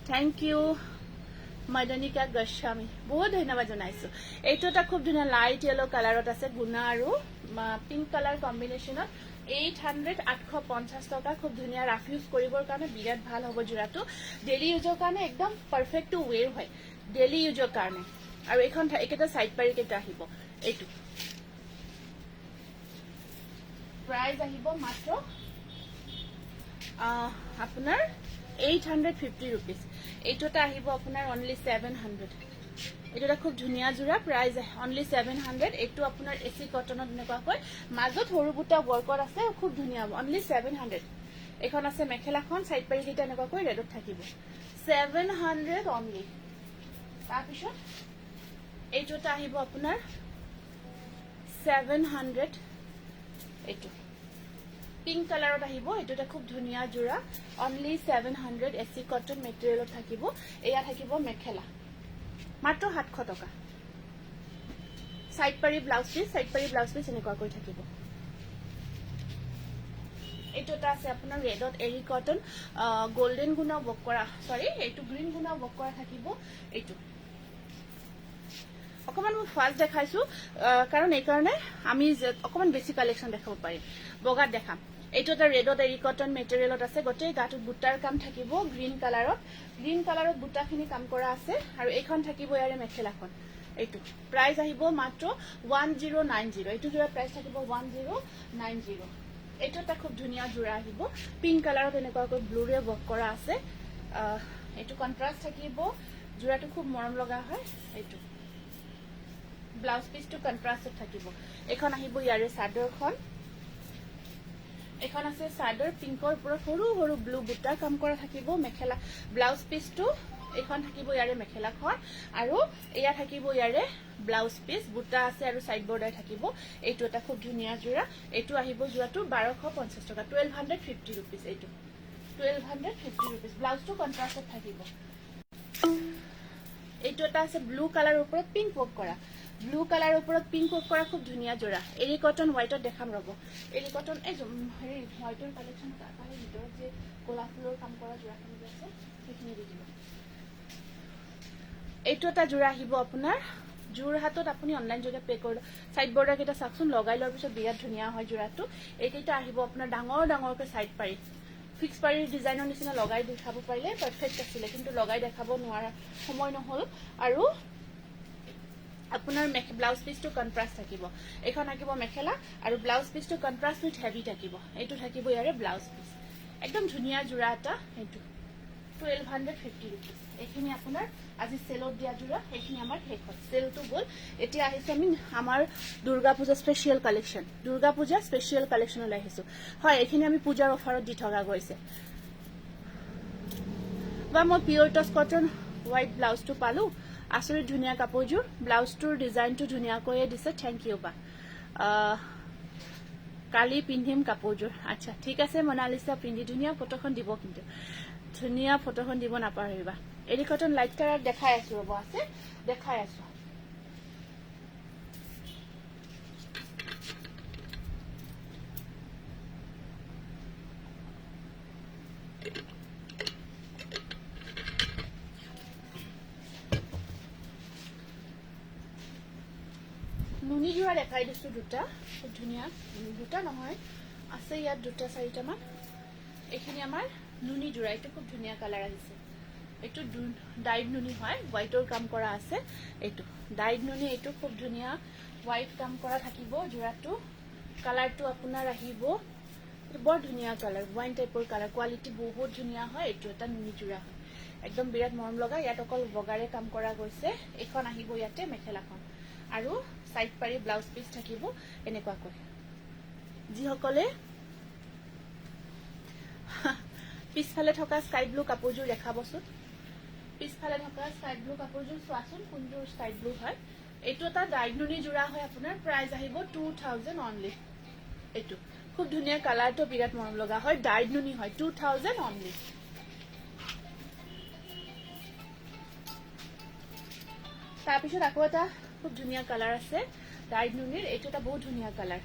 থ্যাংক ইউ মদনিকা গোস্বামী বহুত ধন্যবাদ জনাইছো এইটো এটা খুব ধুনিয়া লাইট ইয়েলো কালাৰত আছে গুণা আৰু পিংক কালাৰ কম্বিনেশনত 850 টকা খুব ধুনিয়া ৰাফ ইউজ কৰিবৰ কাৰণে বিৰাট ভাল হ'ব জোৰাটো ডেইলি ইউজৰ কাৰণে একদম পাৰফেক্ট টু ওয়েৰ হয় ডেইলি ইউজৰ কাৰণে আৰু এখন একেটা সাইড পাৰি কেটা আহিব এইটো প্ৰাইস আহিব মাত্ৰ আপোনাৰ 850 rupees এইটো এটা আহিব আপোনাৰ only 700 এইটো এটা খুব ধুনিয়া জোৰা প্ৰাইস only 700 এইটো আপোনাৰ এসি কটনত এনেকুৱাকৈ মাজত সৰু বুটা ওয়াৰ্কৰ আছে খুব ধুনিয়া only 700 এখন আছে মেখেলাখন সাইড পাৰি কেইটা এনেকুৱাকৈ ৰেডত থাকিব 700 only তাৰপিছত এইটো এটা আহিব আপোনাৰ 700 এইটো পিংক কালাৰত আহিব এইটো এটা খুব ধুনিয়া জোৰা only 700 এসি কটন মেটেৰিয়েলত থাকিব এয়া থাকিব মেখেলা মাত্ৰ 700 টকা সাইড পাৰি ব্লাউজ পিস এনেকুৱাকৈ থাকিব এইটো এটা আছে আপোনাৰ ৰেডত এৰি কটন গোল্ডেন গুণা বক কৰা সৰি এইটো গ্ৰীন গুণা বক কৰা থাকিব এইটো অকমান মই ফাৰ্স্ট দেখাইছো কাৰণ এই কাৰণে আমি অকমান বেছি কালেকশন দেখাব পাৰিম বগাত দেখাম এইটো এটা ৰেডত এৰি কটন মেটেৰিয়েলত আছে গোটেই গাটো বুটাৰ কাম থাকিব গ্ৰীন কালাৰত বুটাখিনি কাম কৰা আছে আৰু এইখন থাকিব ইয়াৰে মেখেলাখন এইটো প্ৰাইস আহিব মাত্ৰ 1090 এইটো জোৰা প্ৰাইস থাকিব 1090 এইটো এটা খুব ধুনিয়া জোৰা আহিব পিংক কালাৰত এনেকুৱাকৈ ব্লুৰে বক কৰা আছে এইটো কন্ট্ৰাস্ট থাকিব জোৰাটো খুব মৰম লগা হয় এইটো ব্লাউজ পিসটো কন্ট্ৰাস্টত থাকিব এখন আহিব ইয়াৰে চাদৰখন এখন আছে চাদৰ পিংকৰ ওপৰত সৰু সৰু ব্লু বুটা কাম কৰা থাকিব মেখেলা ব্লাউজ পিসটো এখন থাকিব ইয়াৰে মেখেলাখন আৰু এয়া থাকিব ইয়াৰে ব্লাউজ পিস বুটা আছে আৰু সাইড বৰ্ডাৰ থাকিব এইটো এটা খুব ধুনিয়া জোৰা এইটো আহিব জোৰাটো 1250 টকা 1250 रुपीस এইটো 1250 रुपीस ব্লাউজটো কন্ট্ৰাস্টত থাকিব এইটো এটা আছে ব্লু কালাৰৰ ওপৰত পিংক ৱৰ্ক কৰা ব্লু কালাৰৰ ওপৰত পিংক ৱৰ্ক কৰা খুব ধুনিয়া জোৰা এৰি কটন হোৱাইটত দেখাম ৰব এৰি কটন এই হেৰি হোৱাইটৰ কালেকচন তাৰে ভিতৰত যে কোলা ফুলৰ কাম কৰা জোৰাখিনি আছে সেইখিনি দি দিব এইটো এটা জোৰা আহিব আপোনাৰ জোৰহাটত আপুনি অনলাইন যোগে পে কৰি সাইড বৰ্ডাৰ কেটা সাকচোন লগাই লোৱাৰ পিছত বিৰাট ধুনিয়া হয় জোৰাটো এইকেইটা আহিব আপোনাৰ ডাঙৰ ডাঙৰকৈ সাইড পাৰি ফিক্স পাৰি ডিজাইনৰ নিচিনা লগাই দেখাব পাৰিলে পাৰফেক্ট আছিল কিন্তু লগাই দেখাব নোৱাৰা সময় নহল আৰু আপোনাৰ ব্লাউজ পিসটো কন্ট্ৰাস্ট থাকিব এখন থাকিব মেখেলা আৰু ব্লাউজ পিসটো কন্ট্ৰাস্ট উইথ হেভি থাকিব এইটো থাকিব ইয়াৰে ব্লাউজ পিস একদম ধুনিয়া জোৰা এটা এইটো 1250 रुपीस এইখিনি আপোনাৰ আজি সেলত দিয়া জোৰা এইখিনি আমাৰ শেষ হ'ল সেলটো গল এতিয়া আহিছে আমি আমাৰ দুৰ্গা পূজা স্পেশাল কালেকশন লৈ আহিছো হয় এইখিনি আমি পূজাৰ অফাৰত দি থকা গৈছে বা মই পিওৰ টচ কটন হোৱাইট ব্লাউজটো পালো আসৰি ধুনিয়া কাপোৰজোৰ ব্লাউজটোৰ ডিজাইনটো ধুনিয়াকৈ দিছে থ্যাংক ইউ বা কালি পিন্ধিম কাপোৰজোৰ আচ্ছা ঠিক আছে মনালিসা পিন্ধি ধুনিয়া ফটোখন দিব কিন্তু ধুনিয়া ফটোখন দিব নাপাহৰিবা এৰি কটন লাইট কালাৰ দেখাই আছো ৰব আছে দেখাই আছো নুনি জোৰা দেখাই দিছো দুটা খুব ধুনিয়া দুটা নহয় আছে ইয়াত দুটা চাৰিটা মান এইখিনি আমাৰ নুনি জোৰা এইটো খুব ধুনিয়া কালাৰ আহিছে এইটো ডাইড নুনি হয় হোৱাইটৰ কাম কৰা আছে এইটো ডাইড নুনি এইটো খুব ধুনিয়া হোৱাইট কাম কৰা থাকিব জোৰাটো কালাৰটো আপোনাৰ আহিব বৰ ধুনিয়া কালাৰ ওয়াইন টাইপৰ কালাৰ কোৱালিটি বহুত ধুনিয়া হয় এইটো এটা নুনি জোৰা হয় একদম বিৰাট মৰম লগা ইয়াত অকল বগাৰে কাম কৰা গৈছে এখন আহিব ইয়াতে মেখেলাখন আৰু সাইড পাৰি ব্লাউজ পিস থাকিব এনেকুৱাকৈ যিসকলে পিছফালে থকা স্কাই ব্লু কাপোৰজোৰ দেখাবচোন পিছফালে থকা স্কাই ব্লু কাপোৰজোৰ চোৱাচোন কোনটো স্কাই ব্লু হয় এইটো এটা ডাইগনুনি জোৰা হয় আপোনাৰ প্ৰাইস আহিব 2000 অনলি এইটো খুব ধুনিয়া কালাৰটো বিৰাট মৰম লগা হয় ডাইগনুনি হয় 2000 অনলি তাৰ পিছত আকৌ এটা খুব ধুনিয়া কালাৰ আছে ডাইগনুনিৰ এইটো এটা বহুত ধুনিয়া কালাৰ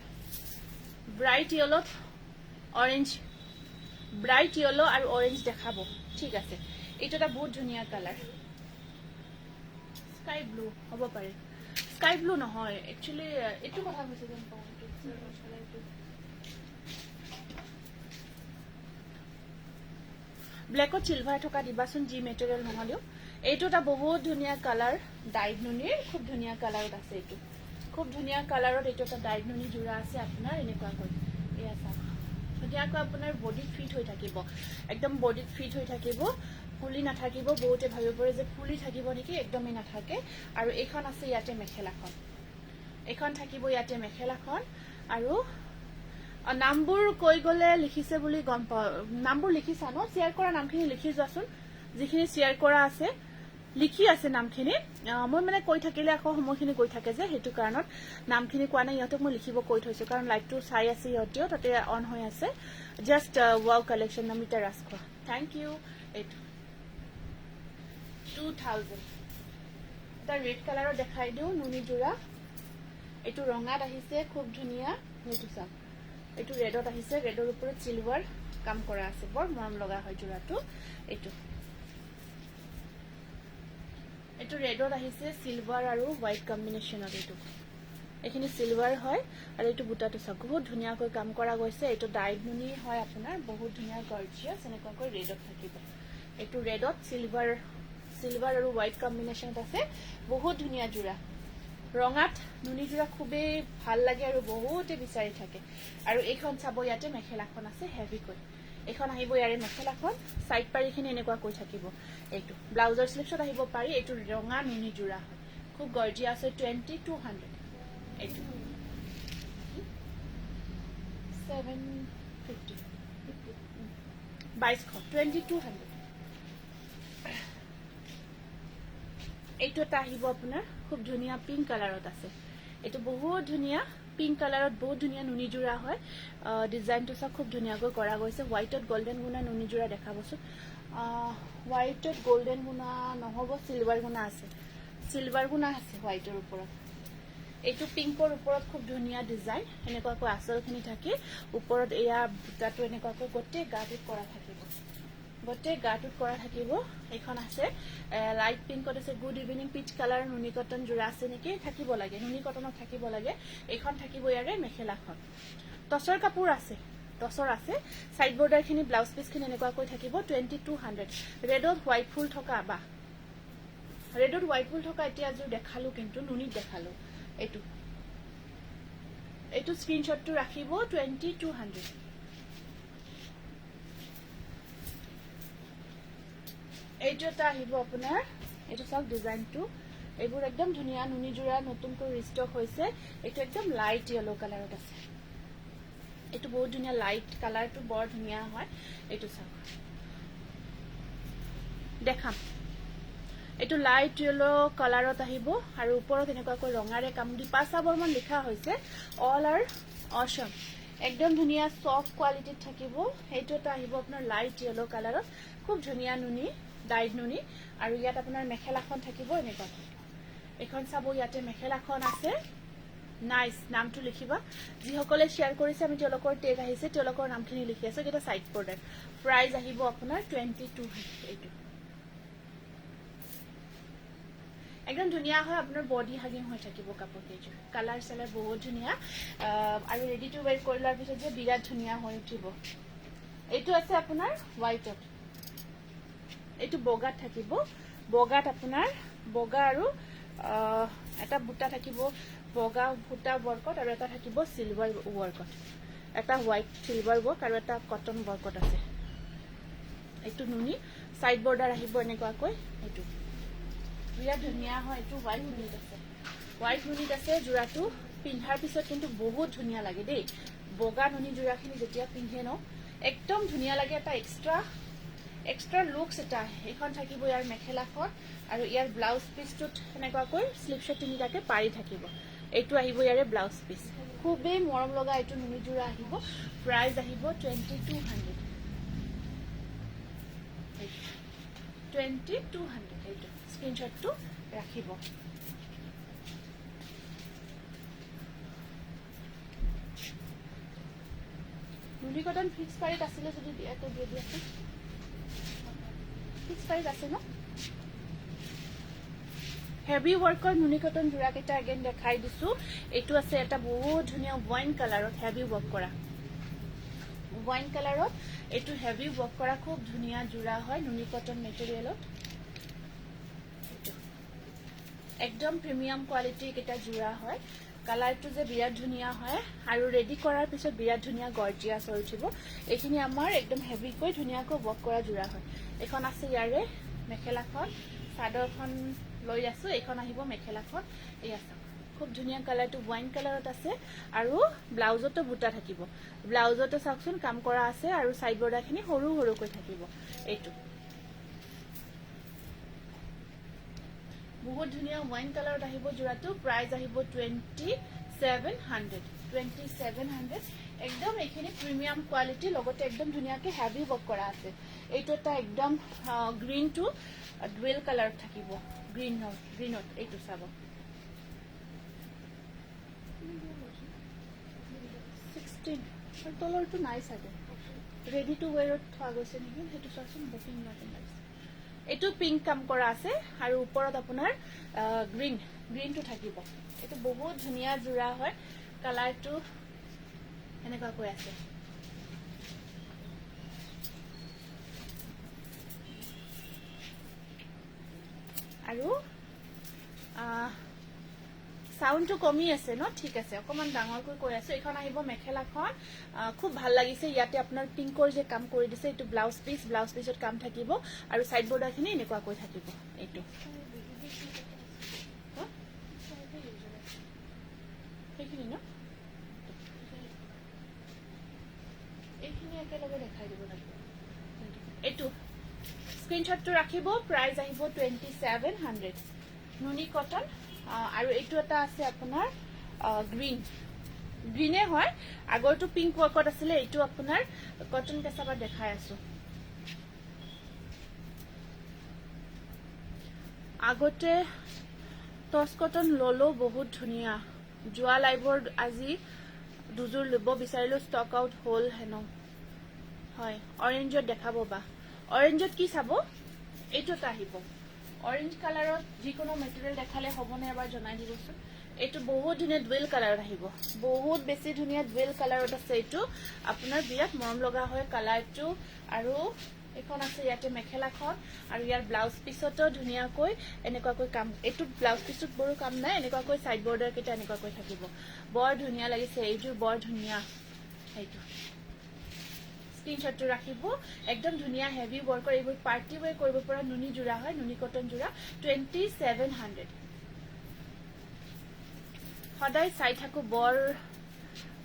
ব্ৰাইট ইয়েলো আৰু অৰেঞ্জ দেখাব ঠিক আছে এইটো এটা বহুত ধুনিয়া কালাৰ স্কাই ব্লু হ'ব পাৰে স্কাই ব্লু নহয় একচুয়ালি এইটো কথা কৈছে যেন পাওঁ ব্ল্যাকত সিলভাৰ থকা দিবাচোন জি মেটেৰিয়েল নহলেও এইটো এটা বহুত ধুনিয়া কালাৰ ডাইগনুনিৰ খুব ধুনিয়া কালাৰত আছে এইটো খুব ধুনিয়া কালাৰত এইটো এটা ডাইগনুনি জোৰা আছে আপোনাৰ এনেকুৱাকৈ এয়া চাওক ধুনিয়াকৈ আপোনাৰ বডিত ফিট হৈ থাকিব একদম বডিত ফিট হৈ থাকিব ফুলি নাথাকিব বহুতে ভাবিব পাৰে যে ফুলি থাকিব নেকি একদমই নাথাকে আৰু এইখন আছে ইয়াতে মেখেলাখন এইখন থাকিব ইয়াতে মেখেলাখন আৰু নামবোৰ কৈ গলে লিখিছে বুলি গম পাও নামবোৰ লিখিছা ন শেয়াৰ কৰা নামখিনি লিখি যোৱাচোন যিখিনি শেয়াৰ কৰা আছে লিখি আছে নামখিনি মই মানে কৈ থাকিলে আকৌ সময়খিনি কৈ থাকে যে হেতু কাৰণত নামখিনি কোৱা নাই ইহঁতক মই লিখিব কৈ থৈছো কাৰণ লাইটটো চাই আছে ইহঁতেও তাতে অন হৈ আছে just wow collection Namita Rajkhowa thank you 2000 এটা ৰেড কালাৰৰ দেখাই দিও নুনি জোৰা এইটো ৰঙাত আহিছে খুব ধুনীয়া এইটো চাওক এইটো ৰেডত আহিছে ৰেডৰ ওপৰত সিলভাৰ কাম কৰা আছে বৰ মৰম লগা হয় জোৰাটো এইটো ৰেডত আহিছে সিলভাৰ আৰু হোৱাইট কম্বিনেশ্যনত এইটো এখিনি সিলভাৰ হয় আৰু এইটো বুটাটো চাওক বহুত ধুনীয়াকৈ কাম কৰা গৈছে এইটো ডাইড নুনি হয় আপোনাৰ বহুত ধুনীয়া গৰ্জিয়াছ এনেকুৱাকৈ ৰেডত থাকিব এইটো ৰেডত সিলভাৰ আৰু হোৱাইট কম্বিনেশ্যনত আছে বহুত ধুনীয়া জোৰা ৰঙাত নুনি জোৰা খুবেই ভাল লাগে আৰু বহুতে বিচাৰি থাকে আৰু এইখন চাব ইয়াতে মেখেলাখন আছে হেভিকৈ এখন আহিব ইয়াৰে মেখেলাখন সাইড পাৰিখিনি এনেকুৱা কৈ থাকিব এইটো ব্লাউজৰ স্লিভছত আহিব পাৰি এইটো ৰঙা নুনি জোৰা হয় খুব গৰ্জিয়াছ আছে 2200 এইটো 750 2200 এইটো এটা আহিব আপোনাৰ খুব ধুনীয়া পিংক কালাৰত আছে এইটো বহুত ধুনীয়া পিংক কালাৰত বহুত ধুনীয়া নুনি জোৰা হয় ডিজাইনটো সব খুব ধুনীয়াকৈ কৰা গৈছে হোৱাইটত গোল্ডেন গুণা নুনি জোৰা দেখাবচোন হোৱাইটত গোল্ডেন গুণা নহ'ব সিলভাৰ গুণা আছে হোৱাইটৰ ওপৰত এইটো পিংকৰ ওপৰত খুব ধুনীয়া ডিজাইন এনেকুৱাকৈ আঁচলখিনি থাকে ওপৰত এয়া বুটাটো এনেকুৱাকৈ গোটেই গাটোত কৰা থাকিব এইখন আছে লাইট পিংকত আছে গুড ইভিনিং পিচ কালাৰ নুনি কটন জোৰা আছে নেকি থাকিব লাগে নুনি কটনত থাকিব লাগে এইখন থাকিব ইয়াৰে মেখেলাখন টছৰ কাপোৰ আছে সাইড বৰ্ডাৰখিনি ব্লাউজ পিচখিনি এনেকুৱাকৈ থাকিব 2200 ৰেডত হোৱাইট ফুল থকা এতিয়া জোৰ দেখালো কিন্তু নুনিত দেখালো এইটো স্ক্ৰীনশ্বটটো ৰাখিব 2200 এইটো এটা আহিব আপোনাৰ এইটো চাওক ডিজাইনটো এইবোৰ একদম ধুনীয়া নুনি জোৰা নতুনকৈ ৰিষ্টক হৈছে এইটো একদম লাইট ইয়েলো কালাৰত আছে এইটো বহুত ধুনীয়া লাইট কালাৰটো বৰ ধুনীয়া হয় এইটো চাওক দেখাম এইটো লাইট ইয়েলো কালাৰত আহিব আৰু ওপৰত এনেকুৱাকৈ ৰঙাৰে কাম দীপাশা বৰ্মন লিখা হৈছে অল আৰ অসম একদম ধুনীয়া সফট কোৱালিটিত থাকিব এইটো এটা আহিব আপোনাৰ লাইট ইয়েলো কালাৰত খুব ধুনীয়া নুনি ডাইড নুনি আৰু ইয়াত আপোনাৰ মেখেলাখন থাকিব এনেকুৱা এখন চাব ইয়াতে মেখেলাখন আছে নাইস নামটো লিখিবা যিসকলে শেয়াৰ কৰিছে আমি তেওঁলোকৰ টেগ আহিছে তেওঁলোকৰ নামখিনি লিখি আছে এটা সাইড বৰ্ডাৰ প্ৰাইস আহিব আপোনাৰ 2200 এইটো একদম ধুনীয়া হয় আপোনাৰ বডি হাগিং হৈ থাকিব কাপোৰ কেইযোৰ কালাৰ সালাৰ বহুত ধুনীয়া আৰু ৰেডি টু ওয়্যাৰ কৰিলাৰ পিছত যে বিৰাট ধুনীয়া হৈ উঠিব এইটো আছে আপোনাৰ হোৱাইটত এইটো বগাত থাকিব বগাত আপোনাৰ বগা আৰু এটা বুটা থাকিব বগা বুটা ওয়াৰ্কত আৰু এটা থাকিব সিলভাৰ ওয়াৰ্কত এটা হোৱাইট সিলভাৰ ওয়াৰ্ক আৰু এটা কটন ওয়াৰ্কত আছে এইটো নুনি সাইড বৰ্ডাৰ আহিব এনেকুৱাকৈ এইটো বিৰাট ধুনীয়া হয় এইটো হোৱাইট নুনিত আছে জোৰাটো পিন্ধাৰ পিছত কিন্তু বহুত ধুনীয়া লাগে দেই বগা নুনি জোৰাখিনি যেতিয়া পিন্ধে ন একদম ধুনীয়া লাগে এটা এক্সট্ৰা লুকস এটা এখন থাকিব ইয়াৰ মেখেলাখন আৰু ইয়াৰ ব্লাউজ পিচটোত এনেকুৱাকৈ স্লিভছত তিনিটাকে পাৰি থাকিব এইটো আহিব ইয়াৰে ব্লাউজ পিচ খুবেই মৰম লগা এইটো নুনি জোৰা আহিব প্ৰাইস আহিব 2200 এইটো স্ক্ৰীনশ্বটটো ৰাখিব নুনি কটন ফিক্স প্ৰাইস আছিলে যদি দিয়াটো দিয়ে দিয়াচোন ফিক্স প্ৰাইস আছে ন হেভি ওয়াৰ্কৰ নুনি কটন জোৰা কেইটা again দেখাই দিছো এইটো আছে এটা বহুত ধুনীয়া ওয়াইন কালাৰত হেভি ওয়াৰ্ক কৰা এইটো হেভি ওয়াৰ্ক কৰা খুব ধুনীয়া জোৰা হয় নুনি কটন মেটেৰিয়েলত একদম প্ৰিমিয়াম কোৱালিটি কেইটা জোৰা হয় কালাৰটো যে বিৰাট ধুনীয়া হয় আৰু ৰেডি কৰাৰ পিছত বিৰাট ধুনীয়া গৰ্জিয়াছ হৈ উঠিব এইখিনি আমাৰ একদম হেভিকৈ ধুনীয়াকৈ ওয়াৰ্ক কৰা জোৰা হয় এখন আছে ইয়াৰে মেখেলাখন চাদৰখন লৈ আছো এইখন আহিব মেখেলাখন এই আছে খুব ধুনীয়া কালাৰটো ওয়াইন কালাৰত আছে আৰু ব্লাউজতো বুটা থাকিব ব্লাউজতো চাওকচোন কাম কৰা আছে আৰু সাইড বৰ্ডাৰখিনি সৰু সৰুকৈ থাকিব এইটো বহুত ধুনীয়া ওয়াইন কালাৰত আহিব জোৰাটো প্ৰাইস আহিব 2700 একদম এইখিনি প্ৰিমিয়াম কোৱালিটি লগতে একদম ধুনীয়াকে হেভি ওয়াৰ্ক কৰা আছে এইটো এটা একদম গ্ৰীন টু ডুৱেল কালাৰত থাকিব গ্ৰীনত এইটো চাব 16 আৰু তলৰটো নাই চাগে ৰেডি টু ৱেৰত থোৱা গৈছে নেকি সেইটো চোৱাচোন বুকিং নতুন লাগিছে এইটো পিংক কাম কৰা আছে আৰু ওপৰত আপোনাৰ গ্ৰীণটো থাকিব এইটো বহুত ধুনীয়া জোৰা হয় কালাৰটো এনেকুৱাকৈ আছে আৰু সাউন্ডটো কমি আছে ন ঠিক আছে অকমান ডাঙৰকৈ কৈ আছো এখন আহিব মেখেলাখন খুব ভাল লাগিছে ইয়াতে আপোনাৰ পিংকৰ যে কাম কৰি দিছে এইটো ব্লাউজ পিছত কাম থাকিব আৰু সাইড বৰ্ডাৰখিনি এনেকুৱাকৈ থাকিব এইটো সেইখিনি ন এইখিনি একেলগে দেখাই দিব লাগিব এইটো স্ক্ৰীনশ্বটটো ৰাখিব প্ৰাইস আহিব 2700 নুনি কটন আৰু এইটো এটা আছে আপোনাৰ গ্ৰীনে হয় আগৰটো পিংক ৱৰ্কত আছিলে এইটো আপোনাৰ কটন কেঁচাপাত দেখাই আছো আগতে টচ কটন ললো বহুত ধুনীয়া জোৱা লাইভৰ আজি দুজোৰ লব বিচাৰিলো ষ্টক আউট হল হেনো হয় অৰেঞ্জত দেখাব বা অৰেঞ্জত কি চাব এইটোত আহিব অৰেঞ্জ কালাৰত যিকোনো মেটেৰিয়েল দেখালে হ'বনে এবাৰ জনাই দিবচোন এইটো বহুত ধুনীয়া ডুৱেল কালাৰত আহিব বহুত বেছি ধুনীয়া ডুৱেল কালাৰত আছে এইটো আপোনাৰ বিৰাট মৰম লগা হয় কালাৰটো আৰু এখন আছে ইয়াতে মেখেলাখন আৰু ইয়াৰ ব্লাউজ পিছতো ধুনীয়াকৈ এনেকুৱাকৈ কাম এইটো ব্লাউজ পিছত বড় কাম নাই এনেকুৱাকৈ সাইড বৰ্ডাৰ কেইটা এনেকুৱাকৈ থাকিব বৰ ধুনীয়া লাগিছে এইযোৰ বৰ ধুনীয়া এইটো স্ক্ৰীনশ্বটটো ৰাখিব একদম ধুনীয়া হেভি ৱৰ্কৰ এইবোৰ পাৰ্টি ৱেৰ কৰিব পৰা নুনি জোৰা হয় নুনি কটন জোৰা 2700 সদায় চাই থাকো বৰ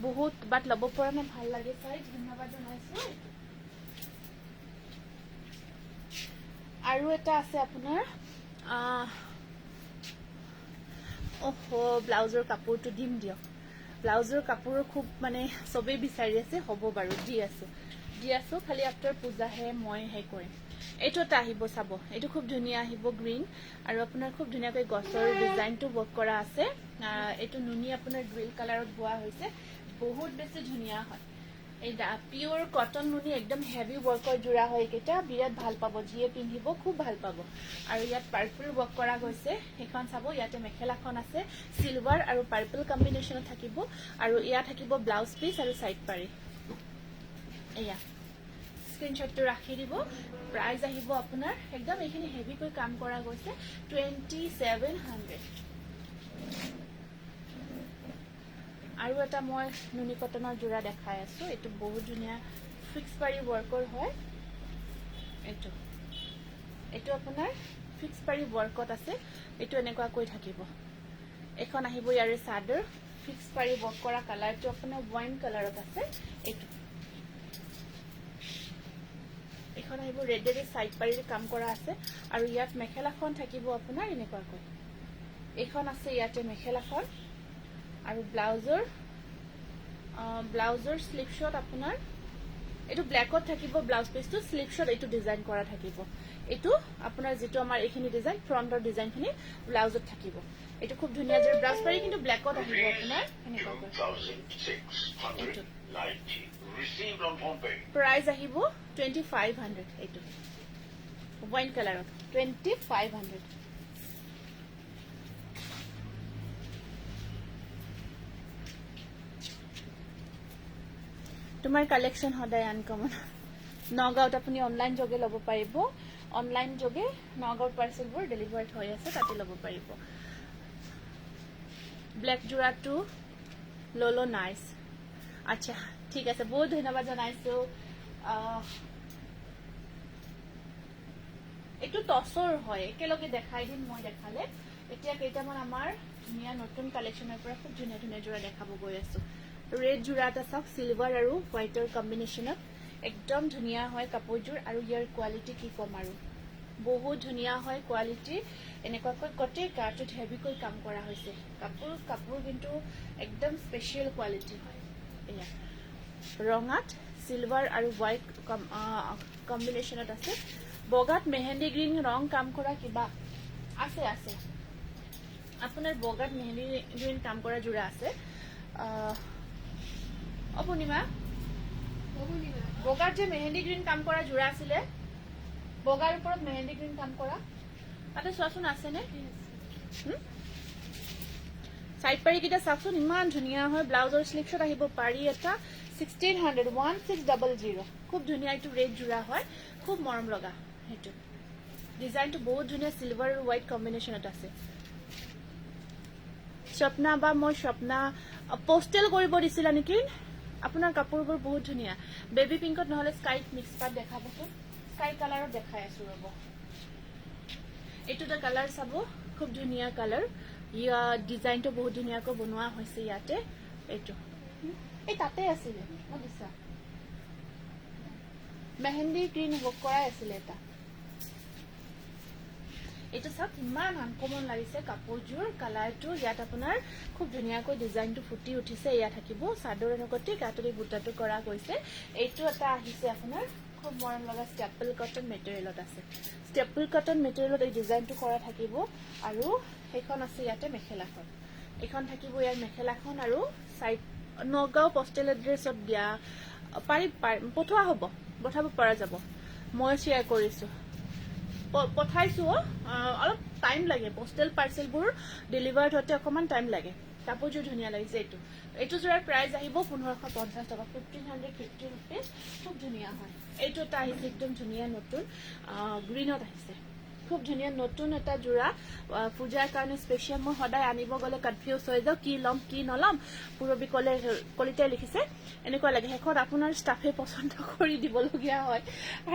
বহুত বাট লব পৰা নাই ভাল লাগে চাই ধন্যবাদ জনাইছো আৰু এটা আছে আপোনাৰ ওহো ব্লাউজৰ কাপোৰটো দিম দিয়ক ব্লাউজৰ কাপোৰ খুব মানে সবেই বিচাৰি আছে হ'ব বাৰু দি আছো খালি আফটাৰ পূজাহে মই হে কৰিম এইটো এটা আহিব চাব এইটো খুব ধুনীয়া আহিব গ্ৰীণ আৰু আপোনাৰ খুব ধুনীয়াকৈ গছৰ ডিজাইনটো ৱৰ্ক কৰা আছে এইটো নুনি আপোনাৰ গ্ৰীণ কালাৰত বোৱা হৈছে বহুত বেছি ধুনীয়া হয় এই পিওৰ কটন নুনি একদম হেভি ৱৰ্কৰ জোৰা হয় এইকেইটা বিৰাট ভাল পাব যিয়ে পিন্ধিব খুব ভাল পাব আৰু ইয়াত পাৰ্পল ৱৰ্ক কৰা গৈছে সেইখন চাব ইয়াতে মেখেলাখন আছে সিলভাৰ আৰু পাৰ্পল কম্বিনেশ্যনত থাকিব আৰু ইয়াত থাকিব ব্লাউজ পিচ আৰু সাইড পাৰি এয়া স্ক্ৰীনশ্বটটো ৰাখি দিব প্ৰাইস আহিব আপোনাৰ একদম এইখিনি হেভিকৈ কাম কৰা গৈছে 2700 আৰু এটা মই নুনি কটনৰ জোৰা দেখাই আছো এইটো বহুত ধুনীয়া ফিক্স পাৰি ৱৰ্কৰ হয় এইটো আপোনাৰ ফিক্স পাৰি ৱৰ্কত আছে এইটো এনেকুৱাকৈ থাকিব এখন আহিব ইয়াৰে চাদৰ ফিক্স পাৰি ৱৰ্ক কৰা কালাৰটো আপোনাৰ ওয়াইন কালাৰত আছে এইটো এখন আহিব ৰেডেৰে সাইড পাৰিৰে কাম কৰা আছে আৰু ইয়াত মেখেলাখন থাকিব আপোনাৰ এনেকুৱাকৈ এখন আছে ইয়াতে মেখেলাখন আৰু ব্লাউজৰ স্লিপ শট আপোনাৰ এইটো ব্ল্যাকত থাকিব ব্লাউজ পিসটো স্লিপ শট এইটো ডিজাইন কৰা থাকিব এইটো আপোনাৰ যেটো আমাৰ এইখিনি ডিজাইন ফ্ৰন্টৰ ডিজাইনখিনি ব্লাউজত থাকিব এইটো খুব ধুনীয়া যে ব্লাউজ পাৰি কিন্তু ব্ল্যাকত আহিব আপোনাৰ এনেকুৱাকৈ 2690 received on phone pay price আহিব 2500 এইটো ওয়াইন কালাৰত 2500 তোমাৰ কালেকশন সদায় আনকমন নগাঁৱত আপুনি অনলাইন যোগে ল'ব পাৰিব অনলাইন যোগে নগাঁৱৰ পাৰ্সেলবোৰ ডেলিভাৰ্ড হৈ আছে তাতে ল'ব পাৰিব ব্ল্যাক জোৰাটো ললো নাইস আচ্ছা ঠিক আছে বহুত ধন্যবাদ জনাইছো এইটো টসৰ হয় একেলগে দেখাই দিম মই দেখালে এতিয়া কেইটামান আমাৰ ধুনীয়া নতুন কালেকশনৰ পৰা খুব ধুনীয়া ধুনীয়া জোৰা দেখাব গৈ আছো ৰেড জোৰা এটা চাওক সিলভাৰ আৰু হোৱাইটৰ কম্বিনেশ্যনত একদম ধুনীয়া হয় কাপোৰযোৰ আৰু ইয়াৰ কোৱালিটি কি কম আৰু বহুত ধুনীয়া হয় কোৱালিটি এনেকুৱাকৈ গোটেই কাৰ্টুত হেভিকৈ কাম কৰা হৈছে কাপোৰ কিন্তু একদম স্পেশাল কোৱালিটি হয় এয়া ৰঙাত সিলভাৰ আৰু হোৱাইট কম্বিনেশ্যনত আছে বগাত মেহেন্দি গ্ৰীণ ৰং কাম কৰা কিবা আছে আপোনাৰ বগাত মেহেন্দি গ্ৰীণ কাম কৰা জোৰা আছে অপূৰ্ণিমা বগাৰ যে মেহেন্দি গ্ৰীণ কাম কৰা যোৰা আছিলে বগাৰ ওপৰত মেহেন্দি গ্ৰীণ কাম কৰা তাতে চোৱাচোন আছেনে সাইড পাৰি কিটা চাওকচোন ইমান ধুনীয়া হয় ব্লাউজৰ স্লিপছত আহিব পাৰি এটা 1600 1600 খুব ধুনীয়া এইটো ৰেড যোৰা হয় খুব মৰম লগা সেইটো ডিজাইনটো বহুত ধুনীয়া সিলভাৰ আৰু হোৱাইট কম্বিনেশ্যনত আছে স্বপ্না বা মই স্বপ্না পোষ্টেল কৰিব দিছিলা নেকি আপোনাৰ কাপোৰবোৰ বহুত ধুনীয়া বেবি পিংকত নহলে স্কাই মিক্স পাত দেখাবচোন স্কাই কালাৰত দেখাই আছো ৰব এইটোটা কালাৰ চাব খুব ধুনীয়া কালাৰ ইয়া ডিজাইনটো বহুত ধুনীয়াকৈ বনোৱা হৈছে ইয়াতে এইটো এই তাতে আছিলে মই দিছা মেহেন্দি গ্ৰীণ ৱৰ্ক কৰাই আছিলে এটা এইটো চাওক ইমান আনকমন লাগিছে কাপোৰযোৰ কালাৰটো ইয়াত আপোনাৰ খুব ধুনীয়াকৈ ডিজাইনটো ফুটি উঠিছে ইয়াত থাকিব চাদৰ এনেকুৱাতে কাটৰি বুটাটো কৰা গৈছে এইটো এটা আহিছে আপোনাৰ খুব মৰম লগা ষ্টেপল কটন মেটেৰিয়েলত আছে ষ্টেপল কটন মেটেৰিয়েলত এই ডিজাইনটো কৰা থাকিব আৰু সেইখন আছে ইয়াতে মেখেলাখন এইখন থাকিব ইয়াৰ মেখেলাখন আৰু সাইড নগাঁও পোষ্টেল এড্ৰেছত দিয়া পাৰি পঠোৱা হ'ব পঠাব পৰা যাব মই শ্বেয়াৰ কৰিছো পঠাইছো অলপ টাইম লাগে পোষ্টেল পাৰ্সেলবোৰ ডেলিভাৰ্ড হতে অকমান টাইম লাগে কাপোৰযোৰ ধুনীয়া লাগিছে এইটো এইটো যোৱাৰ প্ৰাইস আহিব 1550 টকা 1550 रुपीस খুব ধুনীয়া হয় এইটো এটা আহিছে একদম ধুনীয়া নতুন গ্ৰীনত আহিছে খুব ধুনীয়া নতুন এটা জোৰা পূজাৰ কাৰণে স্পেশাল মই সদায় আনিব গলে কনফিউজ হৈ যাও কি লম কি নলম পুৰবি কলিতে লিখিছে এনেকুৱা লাগে হেকত আপোনাৰ ষ্টাফে পছন্দ কৰি দিবলগীয়া হয়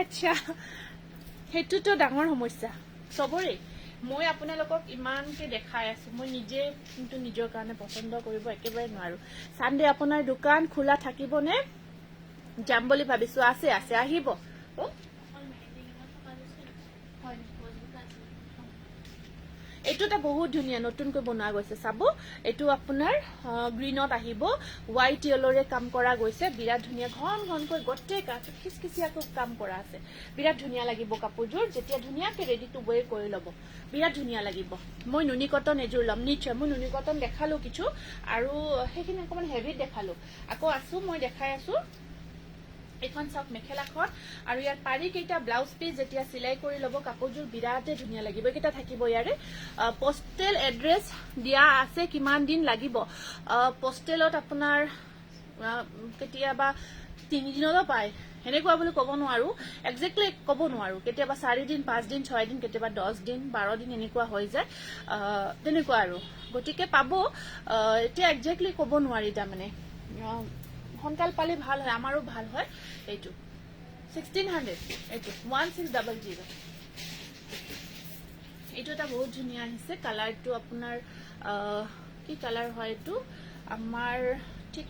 আচ্ছা হেতুটো ডাঙৰ সমস্যা সবৰে মই আপোনালোকক ইমানকে দেখাই আছো মই নিজে কিন্তু নিজৰ কাৰণে পছন্দ কৰিব একেবাৰে নোৱাৰো সানডে আপোনাৰ দোকান খোলা থাকিব নে যাম বুলি ভাবিছো আছে আছে আহিব এইটো এটা বহুত ধুনীয়া নতুনকৈ বনোৱা গৈছে চাব এইটো আপোনাৰ গ্ৰীনত আহিব হোৱাইট ইয়েলোৰে কাম কৰা গৈছে বিৰাট ধুনীয়া ঘন ঘনকৈ গটে কাট খিচখিচিয়াকৈ কাম কৰা আছে বিৰাট ধুনীয়া লাগিব কাপোৰযোৰ যেতিয়া ধুনীয়াকৈ ৰেডি টু ৱেৰ কৰি ল'ব বিৰাট ধুনীয়া লাগিব মই নুনি কটন এযোৰ ল'ম নিশ্চয় মই নুনি কটন দেখালো কিছু আৰু সেইখিনি অকমান হেভি দেখালো আকৌ আছো মই দেখাই আছো এখন চাওক মেখেলাখন আৰু ইয়াৰ পাৰি কেইটা ব্লাউজ পিস যেতিয়া সিলাই কৰি লব কাপোৰযোৰ বিৰাটে ধুনীয়া লাগিব কেইটা থাকিব ইয়াৰে পোষ্টেল এড্ৰেছ দিয়া আছে কিমান দিন লাগিব পোষ্টেলত আপোনাৰ কেতিয়াবা 3 দিনলৈ পায় হেনেকুৱা বুলি ক'ব নোৱাৰো এক্স্যাক্টলি ক'ব নোৱাৰো কেতিয়াবা 4 দিন 5 দিন 6 দিন কেতিয়াবা 10 দিন 12 দিন এনেকুৱা হৈ যায় তেনেকুৱা আৰু গতিকে পাব এতিয়া এক্স্যাক্টলি ক'ব নোৱাৰি তা মানে হনকাল পালে ভাল হয় আমাৰো ভাল হয় এইটো 1600 এইটো 1600 এইটো এটা বহুত ধুনীয়া আহিছে কালাৰটো আপোনাৰ কি কালাৰ হয় এইটো আমাৰ ঠিক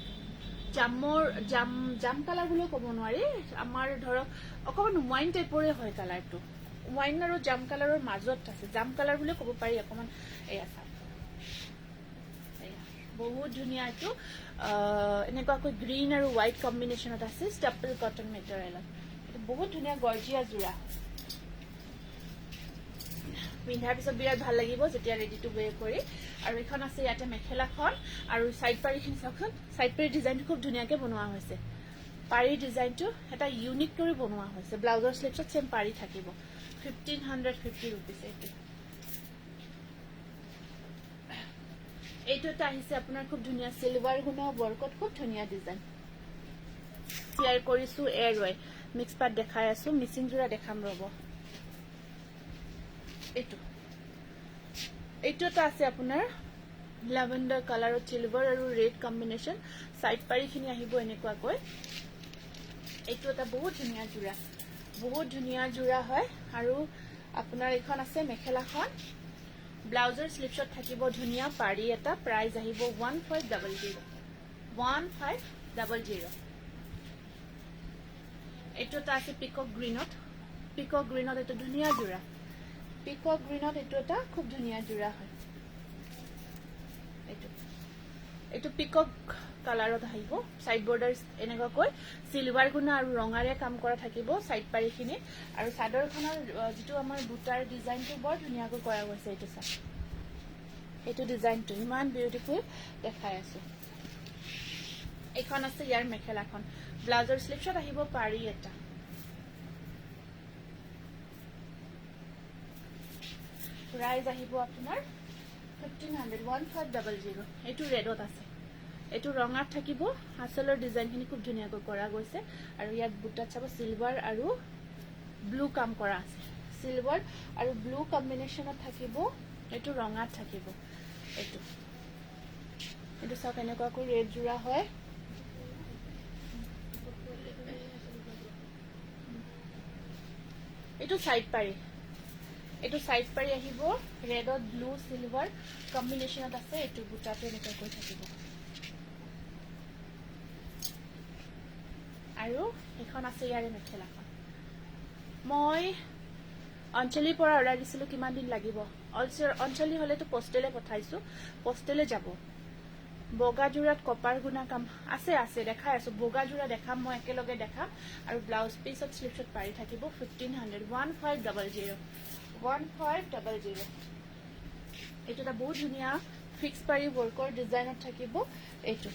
জাম কালাৰ বুলি ক'ব নোৱাৰি আমাৰ ধৰক অকমান ওয়াইন টাইপৰে হয় কালাৰটো ওয়াইন আৰু জাম কালাৰৰ মাজত আছে জাম কালাৰ বুলি ক'ব পাৰি অকমান এয়া চাওক বহুত ধুনীয়া এইটো এনেকুৱাকৈ গ্ৰীন আৰু হোৱাইট কম্বিনেশ্যনত আছে ষ্টেপল কটন মেটেৰিয়েলত এইটো বহুত ধুনীয়া গৰ্জিয়া জোৰা পিন্ধাৰ পিছত বিৰাট ভাল লাগিব যেতিয়া ৰেডি টু ৱেৰ কৰি আৰু এখন আছে ইয়াতে মেখেলাখন আৰু সাইড পাৰিখিনি চাওকচোন সাইড পাৰি ডিজাইনটো খুব ধুনীয়াকৈ বনোৱা হৈছে পাৰি ডিজাইনটো এটা ইউনিক কৰি বনোৱা হৈছে ব্লাউজৰ স্লিপছত সেম পাৰি থাকিব 1550 रुपीस এইটো এটা আহিছে আপোনাৰ খুব ধুনীয়া সিলভাৰ গুণা বৰকত খুব ধুনীয়া ডিজাইন শ্বেয়াৰ কৰিছো এৰৱে মিক্স পাট দেখাই আছো মিচিং জোৰা দেখাম ৰব এইটো এটা আছে আপোনাৰ ল্যাভেণ্ডাৰ কালাৰত সিলভাৰ আৰু ৰেড কম্বিনেশ্যন সাইড পাৰিখিনি আহিব এনেকুৱাকৈ এইটো এটা বহুত ধুনীয়া জোৰা হয় আৰু আপোনাৰ এইখন আছে মেখেলাখন ব্লাউজৰ স্লিপছত থাকিব ধুনীয়া পাৰি এটা প্ৰাইস আহিব 1500 এইটো এটা আছে পিকক গ্ৰীনত এইটো ধুনীয়া জোৰা পিকক গ্ৰীনত এইটো এটা খুব ধুনীয়া জোৰা হয় এইটো পিকক কালাৰত আহিব সাইড বৰ্ডাৰ এনেকুৱাকৈ সিলভাৰ গুণা আৰু ৰঙাৰে কাম কৰা থাকিব সাইড পাৰিখিনি আৰু চাদৰখনৰ যেটো আমাৰ বুটাৰ ডিজাইনটো বৰ ধুনীয়াকৈ কৰা গৈছে এইটো চাওক এইটো ডিজাইনটো ইমান বিউটিফুল দেখাই আছো এইখন আছে ইয়াৰ মেখেলাখন ব্লাউজৰ স্লিপছত আহিব পাৰি এটা প্ৰাইস আহিব আপোনাৰ 1500 এইটো ৰেডত আছে এইটো ৰঙাত থাকিব হাসলৰ ডিজাইনখিনি খুব ধুনীয়াকৈ কৰা গৈছে আৰু ইয়াত বুটাত চাব সিলভাৰ আৰু ব্লু কাম কৰা আছে সিলভাৰ আৰু ব্লু কম্বিনেশনত থাকিব এইটো ৰঙাত থাকিব এইটো চাওক এনেকুৱাকৈ ৰেড জোৰা হয় এইটো সাইড পাৰি আহিব ৰেডত ব্লু সিলভাৰ কম্বিনেশনত আছে এইটো বুটাটো এনেকুৱাকৈ থাকিব আৰু এখন আছে ইয়াৰে মেখেলাখন মই অঞ্চলিৰ পৰা অৰ্ডাৰ দিছিলো কিমান দিন লাগিব অঞ্চলি হলেতো পোষ্টেলে পঠাইছো পোষ্টেলে যাব বগা জোৰাত কপাৰ গুণা কাম আছে দেখাই আছো বগা জোৰা দেখাম মই একেলগে দেখাম আৰু ব্লাউজ পিছত স্লিপছত পাৰি থাকিব 1500 1500 এইটো এটা বহুত ধুনীয়া ফিক্স পাৰি ৱৰ্কৰ ডিজাইনত থাকিব এইটো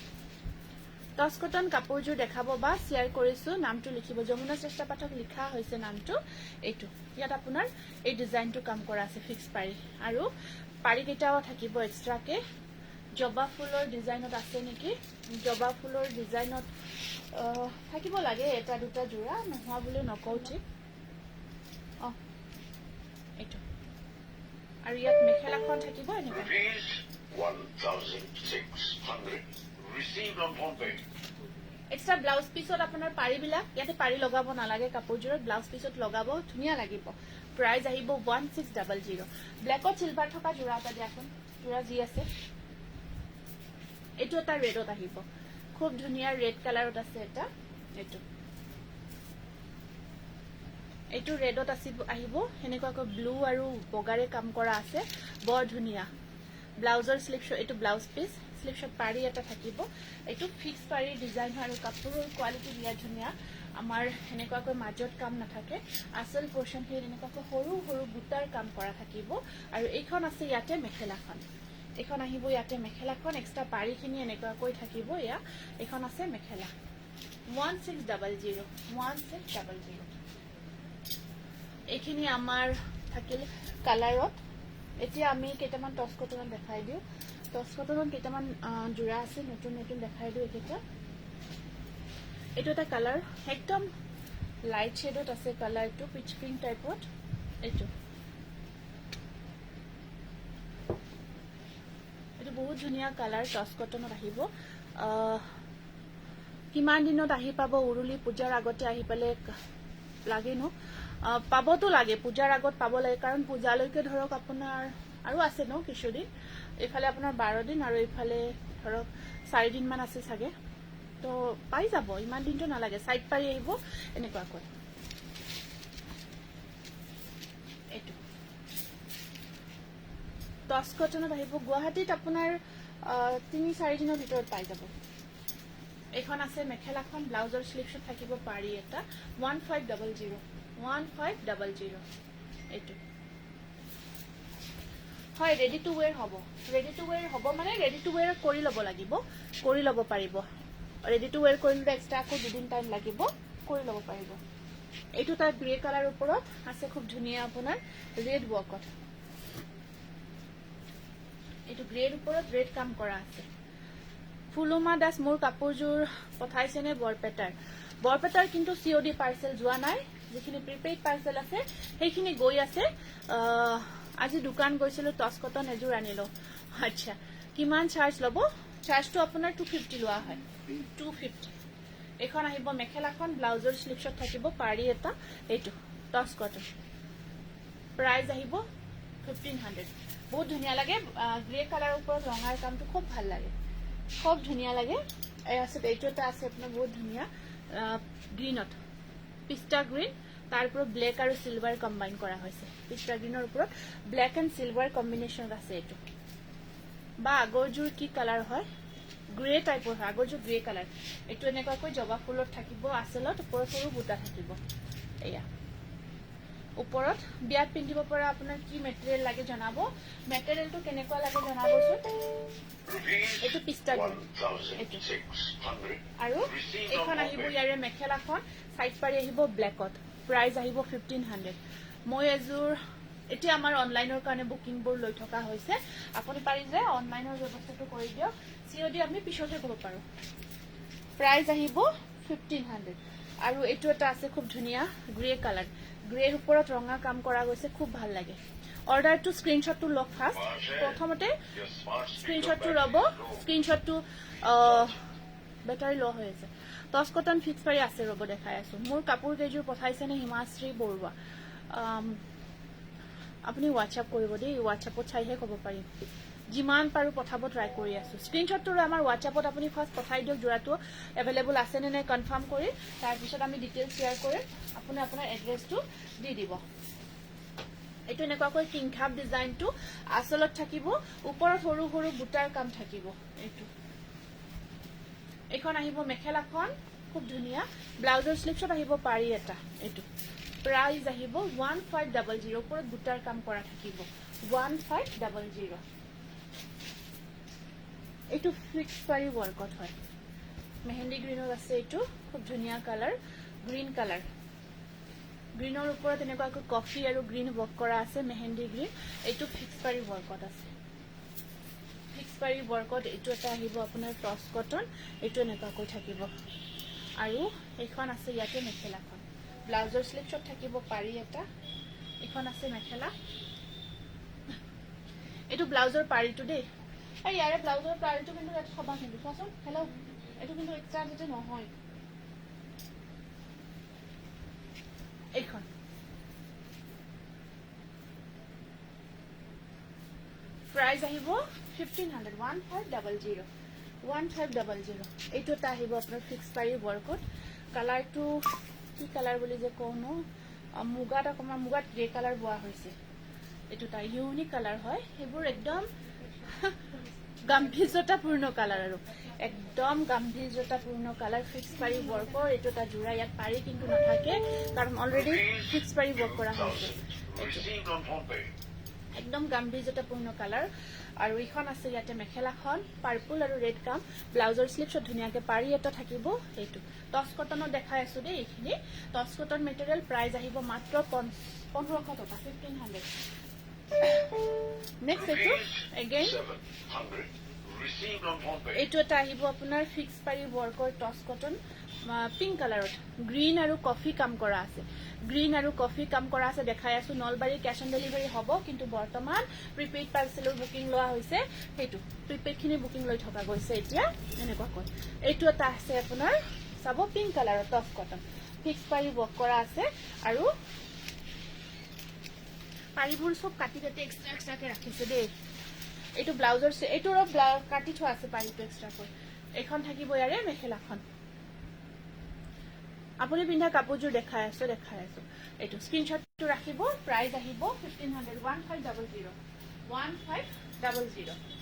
টস কটন কাপোৰজোৰ দেখাব বা শেয়াৰ কৰিছো নামটো লিখিব যমুনা চেষ্টা পাঠক লিখা হৈছে নামটো এইটো ইয়াত আপোনাৰ এই ডিজাইনটো কাম কৰা আছে ফিক্স পাৰি আৰু পাৰি কেইটাও থাকিব এক্সট্ৰাকে জবা ফুলৰ ডিজাইনত আছে নেকি জবা ফুলৰ ডিজাইনত থাকিব লাগে এটা দুটা জোৰা নোহোৱা বুলি নকও ঠিক এইটো আৰু ইয়াত মেখেলাখন থাকিব এনেকুৱা Rupees 1,600. Received on PhonePe. Extra blouse পিছত আপোনাৰ পাৰিবিলাক ইয়াতে পাৰি লগাব নালাগে কাপোৰজোৰত ব্লাউজ পিছত লগাব ধুনীয়া লাগিব প্ৰাইস আহিব 1600 ব্ল্যাকত সিলভাৰ থকা জোৰা এটা দিয়াখন জোৰা যি আছে এইটো এটা ৰেডত আহিব খুব ধুনীয়া ৰেড কালাৰত আছে এটা এইটো ৰেডত আহিব এনেকুৱাকৈ ব্লু আৰু বগাৰে কাম কৰা আছে বৰ ধুনীয়া ব্লাউজৰ স্লিপছ এইটো ব্লাউজ পিস স্লিপছত পাৰি এটা থাকিব এইটো ফিক্স পাৰি ডিজাইন আৰু কাপোৰৰ কোৱালিটি বিয়া ধুনীয়া আমাৰ এনেকুৱাকৈ মাজত কাম নাথাকে আসল পোৰ্শন হে এনেকুৱাকৈ সৰু সৰু বুটাৰ কাম কৰা থাকিব আৰু এইখন আছে ইয়াতে মেখেলাখন এইখন আহিব ইয়াতে মেখেলাখন এক্সট্ৰা পাৰিখিনি এনেকুৱাকৈ থাকিব ইয়া এইখন আছে মেখেলা 1600 এইখিনি আমাৰ থাকিল কালাৰত এতিয়া আমি কেইটামান টস কটনত দেখাই দিও টস কটনত কেইটামান জোৰা আছে নতুন নতুন দেখাই দিও এটা এইটো এটা কালাৰ একদম লাইট শেডত আছে কালাৰটো পিচ পিংক টাইপত এইটো বহুত ধুনীয়া কালাৰ টস কটনত আহিব কিমান দিনত আহি পাব উৰুলি পূজাৰ আগতে আহি পালে লাগে ন পাবতো লাগে পূজাৰ আগত পাব লাগে কাৰণ পূজালৈকে ধৰক আপোনাৰ আৰু আছে ন কিশোৰদিন এইফালে আপোনাৰ 12 দিন আৰু এইফালে ধৰক 4 দিন মান আছে সাগে তো পাই যাব ইমান দিনটো নালাগে সাইড পাৰি আহিব এনেকুৱাকৈ এইটো টস কটনত আহিব গুৱাহাটীত আপোনাৰ 3-4 দিনৰ ভিতৰত পাই যাব এখন আছে মেখেলাখন ব্লাউজৰ স্লিপছত থাকিব পাৰি এটা 1500 এইটো হয় ৰেডি টু ওয়্যাৰ হ'ব মানে ৰেডি টু ওয়্যাৰ কৰি ল'ব লাগিব কৰি ল'ব পাৰিব ৰেডি টু ওয়্যাৰ কৰিলে এক্সট্ৰা আকৌ দুদিন টাইম লাগিব কৰি ল'ব পাৰিব এইটো তাৰ গ্ৰে কালাৰ ওপৰত আছে খুব ধুনীয়া আপোনাৰ ৰেড ওয়াৰ্কত এইটো গ্ৰেৰ ওপৰত ৰেড কাম কৰা আছে ফুলুমা দাস মোৰ কাপোৰজোৰ পঠাইছেনে বৰপেটাৰ কিন্তু সিওডি পাৰ্সেল যোৱা নাই যিখিনি প্ৰিপেইড পাৰ্সেল আছে সেইখিনি গৈ আছে আজি দোকান গৈছিলো টস কটন এজোৰ আনিলো আচ্ছা কিমান চাৰ্জ লব চাৰ্জটো আপোনাৰ 250 লোৱা হয় 250 এখন আহিব মেখেলাখন ব্লাউজৰ স্লিপছত থাকিব পাৰি এটা এইটো টস কটন প্ৰাইস আহিব 1500 বহুত ধুনীয়া লাগে গ্ৰে কালাৰ ওপৰত ৰঙাৰ কামটো খুব ভাল লাগে খুব ধুনীয়া লাগে এই আছে এইটো এটা আছে আপোনাৰ বহুত ধুনীয়া গ্ৰীনত পিস্তা গ্ৰীন তাৰ ওপৰত ব্ল্যাক আৰু সিলভাৰ কম্বাইন কৰা হৈছে পিস্তা গ্ৰীনৰ ওপৰত ব্ল্যাক এণ্ড সিলভাৰ কম্বিনেশন আছে এইটো বা আগৰজোৰ কি কালাৰ হয় গ্ৰে টাইপৰ হয় আগৰজোৰ গ্ৰে কালাৰ এইটো এনেকুৱাকৈ জবা ফুলত থাকিব আসলত ওপৰত সৰু বুটা থাকিব এয়া ওপৰত বিয়াত পিন্ধিব পৰা আপোনাৰ কি মেটেৰিয়েল লাগে জনাব মেটেৰিয়েলটো কেনেকুৱা লাগে জনাবচোন Rupees এইটো পিষ্টা গ্ৰীণ 1,600. আৰু এখন আহিব ইয়াৰে মেখেলাখন সাইড পাৰি আহিব ব্ল্যাকত প্ৰাইস আহিব 1500 মই এজোৰ এতিয়া আমাৰ অনলাইনৰ কাৰণে বুকিংবোৰ লৈ থকা হৈছে আপুনি পাৰি যে অনলাইনৰ ব্যৱস্থাটো কৰি দিয়ক সিওডি আমি পিছতে কৰিব পাৰো প্ৰাইস আহিব 1500 আৰু এইটো এটা আছে খুব ধুনিয়া গ্ৰে কালাৰ গ্ৰেৰ ওপৰত ৰঙা কাম কৰা গৈছে খুব ভাল লাগে অৰ্ডাৰটো স্ক্ৰিনশ্বটটো লক ফাষ্ট প্ৰথমতে Your smart speaker স্ক্ৰিনশ্বটটো battery ৰব is low. স্ক্ৰিনশ্বটটো বেটাৰী ল হৈ আছে টস কটন ফিক্স পাৰি আছে ৰব দেখাই আছো মোৰ কাপোৰ কেইযোৰ পঠাইছে নে হিমাশ্ৰী বৰুৱা আপুনি হোৱাটসঅ্যাপ কৰিব দেই হোৱাটসঅ্যাপত চাইহে ক'ব পাৰিম যিমান পাৰো পঠাব ট্ৰাই কৰি আছো স্ক্ৰিনশ্বটটো আমাৰ হোৱাটসঅ্যাপত আপুনি ফাৰ্স্ট পঠাই দিয়ক জোৰাটো এভেইলেবল আছে নে নাই কনফাৰ্ম কৰি তাৰ পিছত আমি ডিটেইলছ শেয়াৰ কৰিম আপুনি আপোনাৰ এড্ৰেছটো দি দিব এইটো এনেকুৱাকৈ কিংখাপ ডিজাইনটো আসলত থাকিব ওপৰত সৰু সৰু বুটাৰ কাম থাকিব এইটো এখন আহিব মেখেলাখন খুব ধুনিয়া ব্লাউজৰ স্লিপছত আহিব পাৰি এটা এইটো প্ৰাইস আহিব 1500 ওপৰত বুটাৰ কাম কৰা থাকিব 1500 এইটো ফিক্স পাৰি ওয়াৰ্কত হয় মেহেন্দি গ্ৰীনৰ আছে এইটো খুব ধুনিয়া কালাৰ গ্ৰীন কালাৰ গ্ৰীনৰ ওপৰত এনেকুৱাকৈ কফি আৰু গ্ৰীন ওয়াৰ্ক কৰা আছে মেহেন্দি গ্ৰীন এইটো ফিক্স পাৰি ওয়াৰ্কত আছে ফিক্স পাৰি ওয়াৰ্কত এইটো এটা আহিব আপোনাৰ টস কটন এইটো এনেকুৱাকৈ থাকিব আৰু এইখন আছে ইয়াতে মেখেলাখন ব্লাউজৰ স্লিপছত থাকিব পাৰি এটা এখন আছে মেখেলা এইটো ব্লাউজৰ পাৰিটো দেই এই ইয়াৰে ব্লাউজৰ পাৰিটো কিন্তু এটা সবা কিন্তু চোৱাচোন হেল্ল এইটো কিন্তু এক্সট্ৰা যেতে নহয় এইখন প্ৰাইস আহিব 1500 1500 এইটো এটা আহিব আপোনাৰ ফিক্স পাৰি ওয়াৰ্কত কালাৰটো কি কালাৰ বুলি যে কোনো মুগাত অকমান মুগাত গ্ৰে কালাৰ বোৱা হৈছে এইটো এটা ইউনিক কালাৰ হয় হেবোৰ একদম গাম্ভীৰ্যতাপূৰ্ণ কালাৰ আৰু একদম গাম্ভীৰ্যতাপূৰ্ণ কালাৰ ফিক্স পাৰি ওয়াৰ্কৰ এইটো এটা জোৰা ইয়াত পাৰি কিন্তু নাথাকে কাৰণ অলৰেডি ফিক্স পাৰি ওয়াৰ্ক কৰা হৈছে Received on PhonePe. একদম গাম্ভীৰ্যতাপূৰ্ণ কালাৰ আৰু ইখন আছে ইয়াতে মেখেলাখন পাৰ্পল আৰু ৰেড কাম ব্লাউজৰ স্লিপছত ধুনিয়াকে পাৰি এটা থাকিব এইটো টস কটনত দেখাই আছো দেই এইখিনি টস কটন মেটেৰিয়েল প্ৰাইস আহিব মাত্ৰ 1500 টকা 1500 নেক্সট এইটো এগেইন 700. Received on PhonePe. এইটো এটা আহিব আপোনাৰ ফিক্স পাৰি ওয়াৰ্কৰ টস কটন পিংক কালাৰত গ্ৰীন আৰু কফি কাম কৰা আছে গ্ৰীন আৰু কফি কাম কৰা আছে দেখাই আছো নলবাৰী ক্যাশ অন ডেলিভাৰী হ'ব কিন্তু বৰ্তমান প্ৰিপেইড পাৰ্সেলৰ বুকিং লোৱা হৈছে হেতু প্ৰিপেইড খিনি বুকিং লৈ থকা গৈছে এতিয়া এনেকুৱা কৈ এইটো এটা আছে আপোনাৰ চাব পিংক কালাৰৰ টস কটন ফিক্স পাৰি ওয়াৰ্ক কৰা আছে আৰু পাৰিবোৰ সব কাটি কাটি এক্সট্ৰাকে ৰাখিছে দেই এইটো ব্লাউজৰ এইটো কাটি থোৱা আছে পাৰিটো এক্সট্ৰাকৈ এখন থাকিব ইয়াৰে মেখেলাখন আপুনি পিন্ধা কাপোৰযোৰ দেখাই আছো এইটো স্ক্ৰিনশ্বটটো ৰাখিব প্ৰাইস আহিব 1500 1500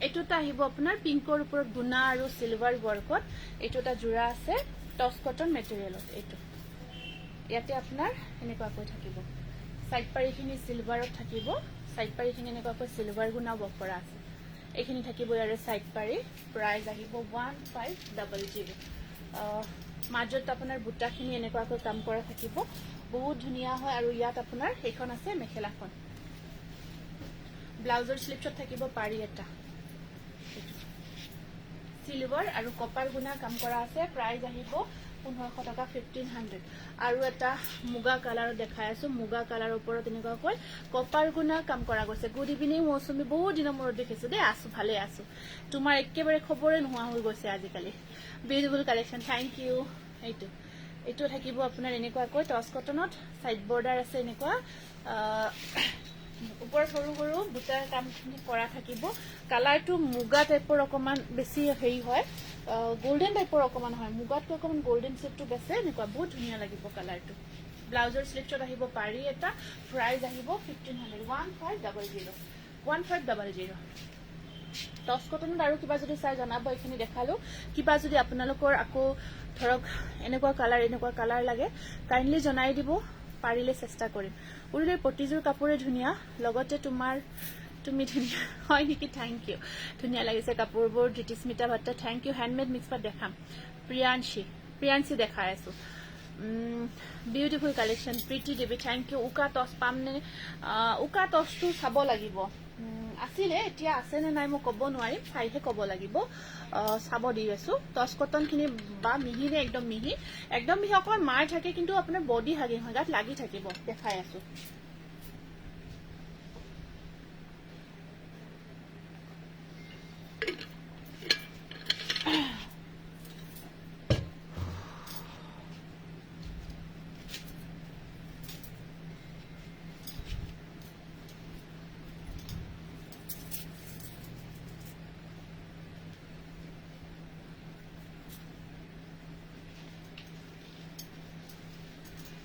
এইটোটা আহিব আপোনাৰ পিংকৰ ওপৰত গুনা আৰু সিলভাৰ ওয়াৰ্কত এইটোটা জোৰা আছে টস কটন মেটেৰিয়েলত এইটো ইয়াতে আপোনাৰ এনেকুৱাকৈ থাকিব সাইড পাৰিখিনি সিলভাৰত থাকিব সাইড পাৰিখিনি এনেকুৱাকৈ সিলভাৰ গুনা ওয়াৰ্ক কৰা আছে এইখিনি থাকিব ইয়াৰে সাইড পাৰি প্ৰাইস আহিব 1500 মাজত আপোনাৰ বুটাখিনি এনেকুৱাকৈ কাম কৰা থাকিব বহুত ধুনিয়া হয় আৰু ইয়াত আপোনাৰ এইখন আছে মেখেলাখন ব্লাউজৰ স্লিপছত থাকিব পাৰি এটা সিলভাৰ আৰু কপাৰ গুনা কাম কৰা আছে প্ৰাইস আহিব 1500 টকা 1500 আৰু এটা মুগা কালাৰ দেখাই আছো মুগা কালাৰৰ ওপৰত এনেকুৱাকৈ কপাৰ গুনা কাম কৰা গৈছে গুড ইভিনিং মৌসুমী বহুত দিনৰ মূৰত দেখিছো দেই আছো ভালে আছো তোমাৰ একেবাৰে খবৰে নোহোৱা হৈ গৈছে আজিকালি বিউটিফুল কালেকশন থ্যাংক ইউ এইটো থাকিব আপোনাৰ এনেকুৱাকৈ টস কটনত সাইড বৰ্ডাৰ আছে এনেকুৱা ওপৰ সৰু সৰু বুটাৰ কামখিনি কৰা থাকিব কালাৰটো মুগা টাইপৰ অকমান বেছি হেই হয় গোল্ডেন টাইপৰ অকমান হয় মুগাটো অকমান গোল্ডেন শেডটো বেছে এনেকুৱা বহুত ধুনিয়া লাগিব কালাৰটো ব্লাউজৰ স্লিপছত আহিব পাৰি এটা প্ৰাইস আহিব 1500 1500 টচ কটনত আৰু কিবা যদি চাই জনাব এইখিনি দেখালো কিবা যদি আপোনালোকৰ আকৌ ধৰক এনেকুৱা কালাৰ লাগে কাইণ্ডলি জনাই দিব পাৰিলে চেষ্টা কৰিম উৰিলে প্ৰতিযোৰ কাপোৰে ধুনীয়া লগতে তুমি ধুনীয়া হয় নেকি থ্যাংক ইউ ধুনীয়া লাগিছে কাপোৰবোৰ Dhritismita Bhatta thank you handmade mix পাত দেখাম প্ৰিয়াংশী দেখাই আছো beautiful collection Priti Devi thank you উকা টচ পাম নে উকা টচটো চাব লাগিব আছিলে এতিয়া আছে নে নাই মই ক'ব নোৱাৰিম চাইহে ক'ব লাগিব চাব দি আছো টচ কটনখিনি বা মিহিৰে একদম মিহি অকণমান মাৰ থাকে কিন্তু আপোনাৰ বডি হাগিং হয় গাত লাগি থাকিব দেখাই আছো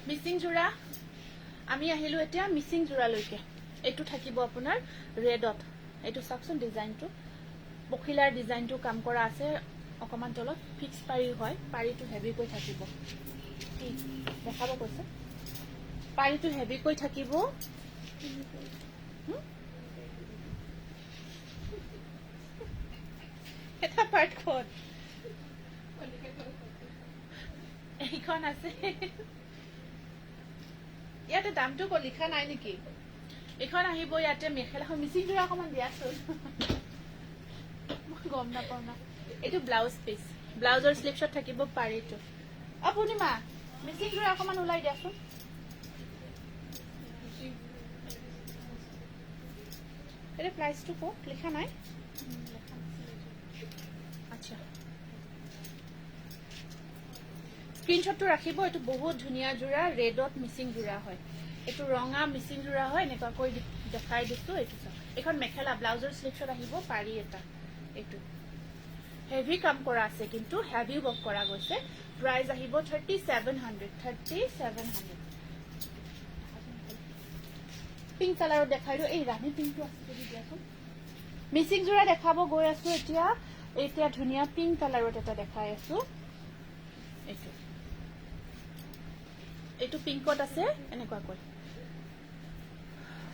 মিচিং জোৰা আমি আহিলো এতিয়া মিচিং জোৰালৈকে এইটো থাকিব আপোনাৰ ৰেডত এইটো চাওকচোন ডিজাইনটো পখিলাৰ ডিজাইনটো কাম কৰা আছে অকমান তলত ফিক্স পাৰি হয় পাৰিটো হেভি কৈ থাকিব কি দেখাব কৈছে পাৰিটো হেভি কৈ থাকিব এটা পাৰ্ট ক'ত এইখন আছে ইয়াতে দামটো ক'ত লিখা নাই নেকি এইখন আহিব ইয়াতে মেখেলাখন মিচিং জোৰা অকণমান দিয়াচোন মই গম নাপাওঁ না এইটো ব্লাউজ পিচ ব্লাউজৰ স্লিপছত থাকিব পাৰিটো পূৰ্ণিমা মিচিং জোৰা অকণমান ওলাই দিয়াচোন এইটো প্ৰাইচটো ক'ত লিখা নাই আচ্ছা স্ক্ৰীনশ্বটটো ৰাখিব এইটো বহুত ধুনীয়া জোৰা ৰেডত মিচিং জোৰা হয় এইটো ৰঙা মিচিং জোৰা হয় এনেকুৱাকৈ দেখাই দিছো এইটো চাওক এইখন মেখেলা ব্লাউজৰ স্লিপছত আহিব পাৰি এটা এইটো হেভি কাম কৰা আছে কিন্তু হেভি ৱৰ্ক কৰা গৈছে প্ৰাইস আহিব 3700 পিংক কালাৰত দেখাই দিও এই ৰাণী পিংকটো আছে যদি দিয়াচোন মিচিং জোৰা দেখাব গৈ আছো এতিয়া ধুনীয়া পিংক কালাৰত এটা দেখাই আছো এইটো পিংকত আছে এনেকুৱাকৈ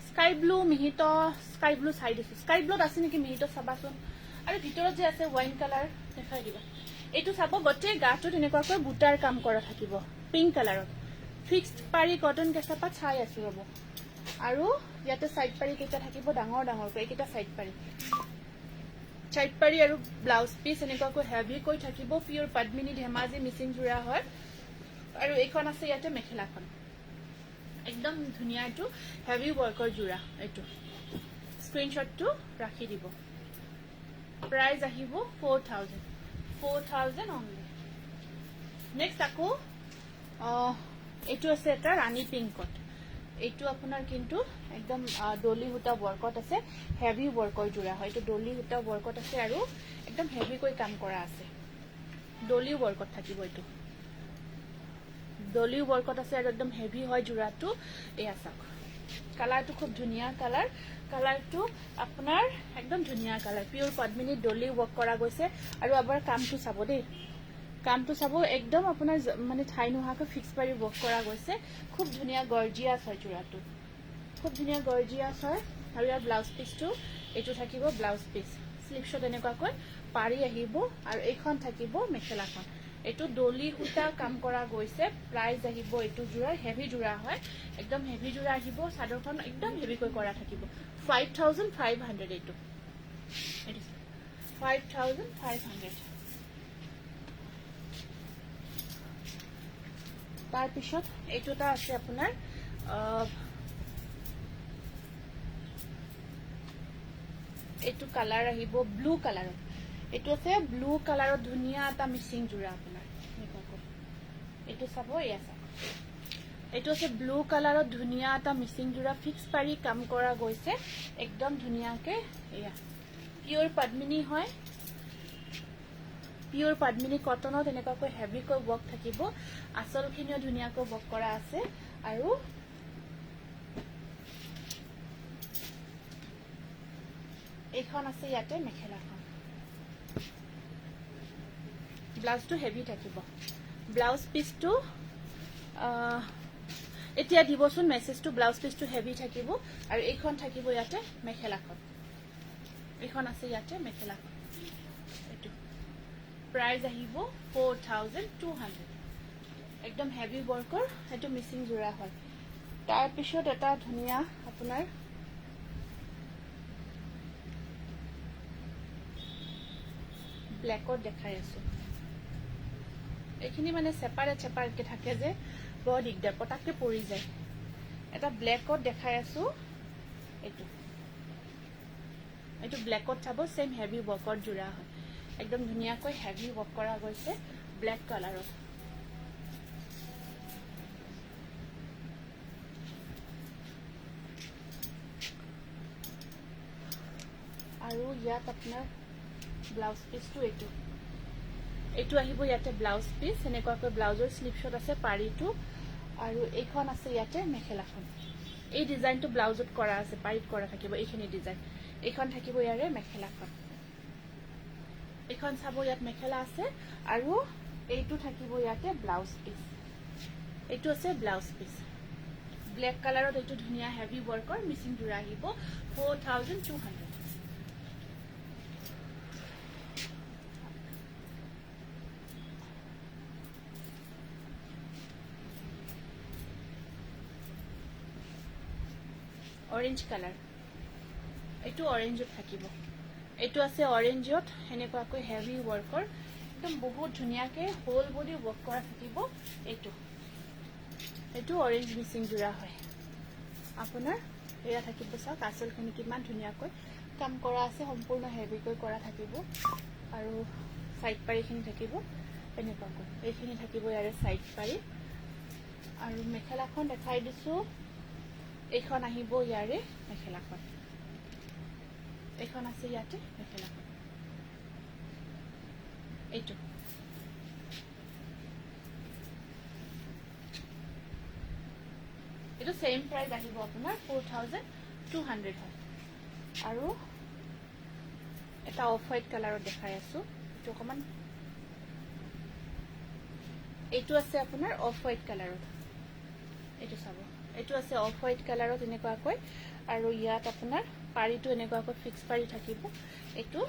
স্কাই ব্লু মিহিত স্কাই ব্লু চাই দিছো স্কাই ব্লুত আছে নেকি মিহিত চাবাচোন আৰু ভিতৰত যে আছে ওয়াইন কালাৰ দেখাই দিবা এইটো চাব গোটেই গাটোত এনেকুৱাকৈ বুটাৰ কাম কৰা থাকিব পিংক কালাৰত ফিক্সড পাৰি কটন কেঁচাপাত চাই আছো ৰব আৰু ইয়াতে সাইড পাৰি কেইটা থাকিব ডাঙৰ এইকেইটা সাইড পাৰি আৰু ব্লাউজ পিচ এনেকুৱাকৈ হেভি কৈ থাকিব পিওৰ পদ্মিনী ধেমাজি মিচিং জোৰা হয় আৰু এইখন আছে ইয়াতে মেখেলাখন একদম ধুনীয়া এইটো হেভি ৱৰ্কৰ জোৰা এইটো স্ক্ৰীনশ্বটটো ৰাখি দিব প্ৰাইস আহিব 4000 অনলি নেক্সট আকৌ এইটো আছে এটা ৰাণী পিংকত এইটো আপোনাৰ কিন্তু একদম ডলি হুটা ৱৰ্কত আছে হেভি ৱৰ্কৰ জোৰা হয় এইটো ডলি হুটা ৱৰ্কত আছে আৰু একদম হেভি কৈ কাম কৰা আছে ডলি ৱৰ্কত থাকিব এইটো ডলি ৱৰ্কত আছে আৰু একদম হেভি হয় জোৰাটো এয়া চাওক কালাৰটো খুব ধুনীয়া কালাৰটো আপোনাৰ একদম ধুনীয়া কালাৰ পিওৰ পদ্মিনী ডলি ৱৰ্ক কৰা গৈছে আৰু আবাৰ কামটো চাব দেই কামটো চাব একদম আপোনাৰ মানে ঠাই নোহাকৈ ফিক্স পাৰি ৱৰ্ক কৰা গৈছে খুব ধুনীয়া গৰ্জিয়াছ হয় জোৰাটো খুব ধুনীয়া গৰ্জিয়াছ হয় আৰু ইয়াৰ ব্লাউজ পিচটো এইটো থাকিব ব্লাউজ পিচ স্লিপছত এনেকুৱাকৈ পাৰি আহিব আৰু এইখন থাকিব মেখেলাখন এইটো ডলি হুটা কাম কৰা গৈছে প্ৰাইস আহিব এইটো জোৰা হেভি জোৰা হয় একদম হেভি জোৰা আহিব সাদৰখন একদম হেভি কৈ কৰা থাকিব 5500 এইটো 5500 তাৰ পিছত এইটোটা আছে আপোনাৰ এইটো কালাৰ আহিব ব্লু কালাৰত এইটো আছে ব্লু কালাৰত ধুনীয়া এটা মিচিং জোৰা আপোনাৰ এইটো চাব এয়া চাব এইটো আছে ব্লু কালাৰত ধুনীয়া এটা মিচিং জোৰা ফিক্স পাৰি কাম কৰা গৈছে একদম ধুনীয়াকে এয়া পিওৰ পদ্মিনী হয় পিওৰ পদ্মিনী কটনত এনেকুৱাকৈ হেভি কৈ ৱৰ্ক থাকিব আচলখিনিও ধুনীয়াকৈ ৱৰ্ক কৰা আছে আৰু এইখন আছে ইয়াতে মেখেলাখন ব্লাউজটো হেভি থাকিব ব্লাউজ পিসটো এতিয়া দিবচোন মেছেজটো ব্লাউজ পিসটো হেভি থাকিব আৰু এইখন থাকিব ইয়াতে মেখেলাখন এইখন আছে ইয়াতে মেখেলাখন এইটো প্ৰাইস আহিব 4200 একদম হেভি ওয়াৰ্কৰ এটো মিসিং জোৰা হয় তাৰ পিছত এটা ধুনিয়া আপোনাৰ ব্ল্যাকত দেখাই আছো এখিনি মানে সেপাৰেট কে থাকে যে বৰ দিগদাৰ পটাককে পৰি যায় এটা ব্ল্যাকত দেখাই আছো এইটো ব্ল্যাকত চাব সেম হেভি ওয়াৰ্কৰ জোৰা হয় একদম ধুনিয়াকৈ হেভি ওয়াৰ্ক কৰা গৈছে ব্ল্যাক কালাৰত আৰু ইয়াত আপোনাৰ ব্লাউজ পিসটো এইটো আহিব ইয়াতে ব্লাউজ পিস এনেকুৱাকৈ ব্লাউজৰ স্লিপ শট আছে পাৰিটো আৰু এইখন আছে ইয়াতে মেখেলাখন এই ডিজাইনটো ব্লাউজত কৰা আছে পাৰিত কৰা থাকিব এইখিনি ডিজাইন এইখন থাকিব ইয়াৰে মেখেলাখন এইখন চাব ইয়াত মেখেলা আছে আৰু এইটো থাকিব ইয়াতে ব্লাউজ পিস এইটো আছে ব্লাউজ পিস ব্ল্যাক কালাৰত এইটো ধুনিয়া হেভি ওয়াৰ্কৰ মিসিং জোৰা আহিব 4200 অৰেঞ্জ কালাৰ এইটো অৰেঞ্জত থাকিব এইটো আছে অৰেঞ্জত এনেকুৱাকৈ হেভি ওয়াৰ্কৰ একদম বহুত ধুনিয়াকে হোল বডি ওয়াৰ্ক কৰা থাকিব এইটো অৰেঞ্জ মিসিং জোৰা হয় আপোনাৰ এয়া থাকিব চাওক আঁচলখিনি কিমান ধুনিয়াকৈ কাম কৰা আছে সম্পূৰ্ণ হেভিকৈ কৰা থাকিব আৰু সাইড পাৰিখিনি থাকিব এনেকুৱাকৈ এইখিনি থাকিব ইয়াৰে সাইড পাৰি আৰু মেখেলাখন দেখাই দিছো এইখন আহিব ইয়াৰে মেখেলাখন এইখন আছে ইয়াতে মেখেলাখন এইটো এটো সেম প্ৰাইস আহিব আপোনাৰ 4200 হয় আৰু এটা অফ হোয়াইট কালাৰত দেখাই আছো এটো অকমান এইটো আছে আপোনাৰ অফ হোয়াইট কালাৰত এইটো চাব এইটো আছে অফ হোয়াইট কালাৰত এনেকুৱাকৈ আৰু ইয়াত আপোনাৰ পাৰিটো এনেকুৱাকৈ ফিক্স পাৰি থাকিব এইটো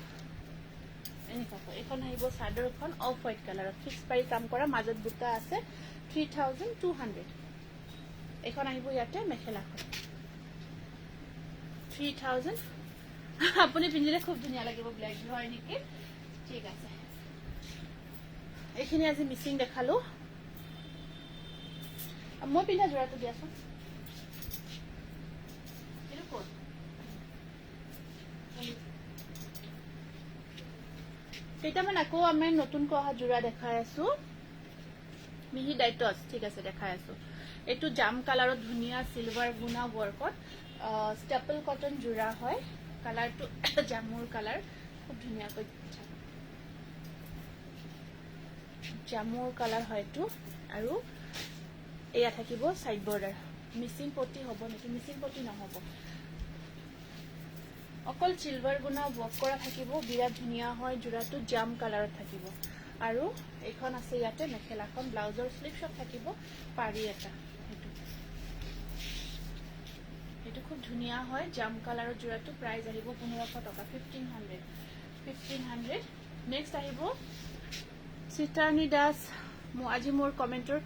এনেকুৱাকৈ এখন আহিব চাদৰখন অফ হোয়াইট কালাৰত ফিক্স পাৰি কাম কৰা মাজত বুটা আছে 3200 এখন আহিব ইয়াতে মেখেলাখন 3000 আপুনি পিন্ধিলে খুব ধুনিয়া লাগিব ব্ল্যাক হয় নেকি ঠিক আছে এইখিনি আজি মিসিং দেখালো মই পিন্ধা জোৰাটো দিয়াছোন এটো কোড কেইটামান আকৌ আমি নতুন কোৱা জোৰা দেখাই আছো মিহি ডাইটস ঠিক আছে দেখাই আছো এটো জাম কালাৰত ধুনিয়া সিলভাৰ গুনা ওয়াৰ্কত স্টেপল কটন জোৰা হয় কালাৰটো জামুৰ কালাৰ খুব ধুনিয়াকৈ জামুৰ কালাৰ হয়টো আৰু এয়া থাকিব সাইড বৰ্ডাৰ মিসিং পটি হ'ব নেকি মিসিং পটি নহব অকল সিলভাৰ গুনা ওয়াৰ্ক কৰা থাকিব বিৰাট ধুনিয়া হয় জোৰাটো জাম কালাৰত থাকিব আৰু এইখন আছে ইয়াতে মেখেলাখন ব্লাউজৰ স্লিপ শট থাকিব পাৰি এটা এটো খুব ধুনিয়া হয় জাম কালাৰৰ জোৰাটো প্ৰাইস আহিব 1500 টকা 1500 নেক্সট আহিব সিতানি দাস আজি মোৰ কমেন্টৰ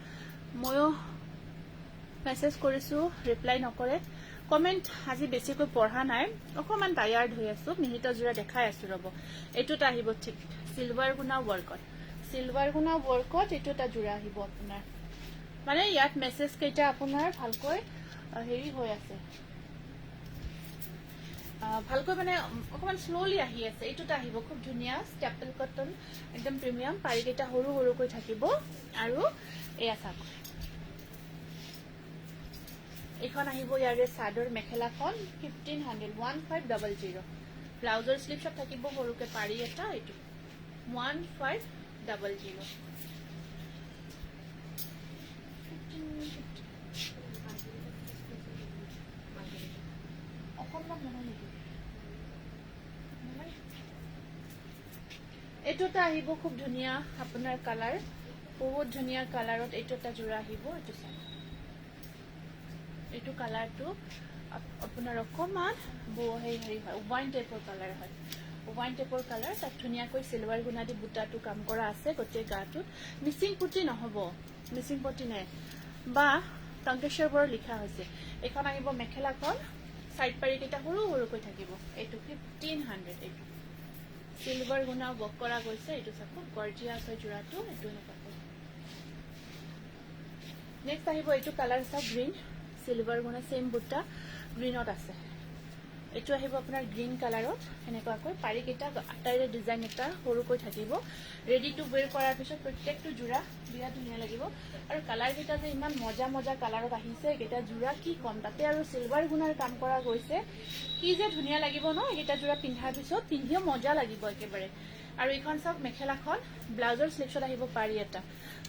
ময়ো মেসেজ কৰিছো ৰিপ্লাই নকৰে কমেন্ট আজি বেছিকৈ পঢ়া নাই অকমান টায়াৰ্ড হৈ আছো মিহিত জোৰা দেখাই আছো ৰব এটোটা আহিব ঠিক সিলভাৰ গুনা ওয়াৰ্কত এটোটা জোৰা আহিব আপোনাৰ মানে ইয়াত মেসেজ কেইটা আপোনাৰ ভালকৈ হেৰি হৈ আছে ভালকৈ মানে অকমান স্লোলি আহি আছে এটোটা আহিব খুব ধুনিয়া স্টেপল কটন একদম প্ৰিমিয়াম পাৰিকেইটা হৰু হৰুকৈ থাকিব আৰু এয়া চাক এখন আহিব ইয়াৰে সাদৰ মেখেলাখন 1500 ব্লাউজৰ স্লিপ শট থাকিব হৰুকে পাৰি এটা এটো 1500 অকমান নহয় নেকি এইটোটা আহিব খুব ধুনীয়া আপোনাৰ কালাৰ বহুত ধুনীয়া কালাৰত এইটো এটা জোৰা আহিব এইটো চাই এইটো কালাৰটো আপোনাৰ অকমান হেৰি হয় ওৱাইন টাইপৰ কালাৰ হয় ওৱাইন টাইপৰ কালাৰ তাত ধুনীয়াকৈ চিলভাৰ গুণা দি বুটাটো কাম কৰা আছে গোটেই গাটোত মিচিং পুটি নহ'ব মিচিং পুটি নাই বা টংকেশ্বৰ বড়ো লিখা হৈছে এখন আহিব মেখেলাখন সাইড পাৰি কেইটা সৰু সৰুকৈ থাকিব এইটো 1500 এইটো সিলভাৰ গুণা বক কৰা গৈছে এইটো চাব গৰ্জিয়াছ হয় জোৰাটো এইটো এনেকুৱা নেক্সট আহিব এইটো কালাৰ চাব গ্ৰীণ সিলভাৰ গুণা সেম বুটা গ্ৰীণত আছে এইটো আহিব আপোনাৰ গ্ৰীণ কালাৰত এনেকুৱাকৈ পাৰি কেইটা আটাইৰে ডিজাইন এটা সৰুকৈ থাকিব ৰেডি টু ওৱেৰ কৰাৰ পিছত প্ৰত্যেকটো জোৰা বিৰাট ধুনীয়া লাগিব আৰু কালাৰ কেইটা যে ইমান মজা মজা কালাৰত আহিছে এইকেইটা জোৰা কি কম তাতে আৰু সিলভাৰ গুণাৰ কাম কৰা গৈছে কি যে ধুনীয়া লাগিব ন এইকেইটা জোৰা পিন্ধাৰ পিছত পিন্ধিও মজা লাগিব একেবাৰে আৰু এইখন চাওক মেখেলাখন ব্লাউজৰ স্লিভছত আহিব পাৰি এটা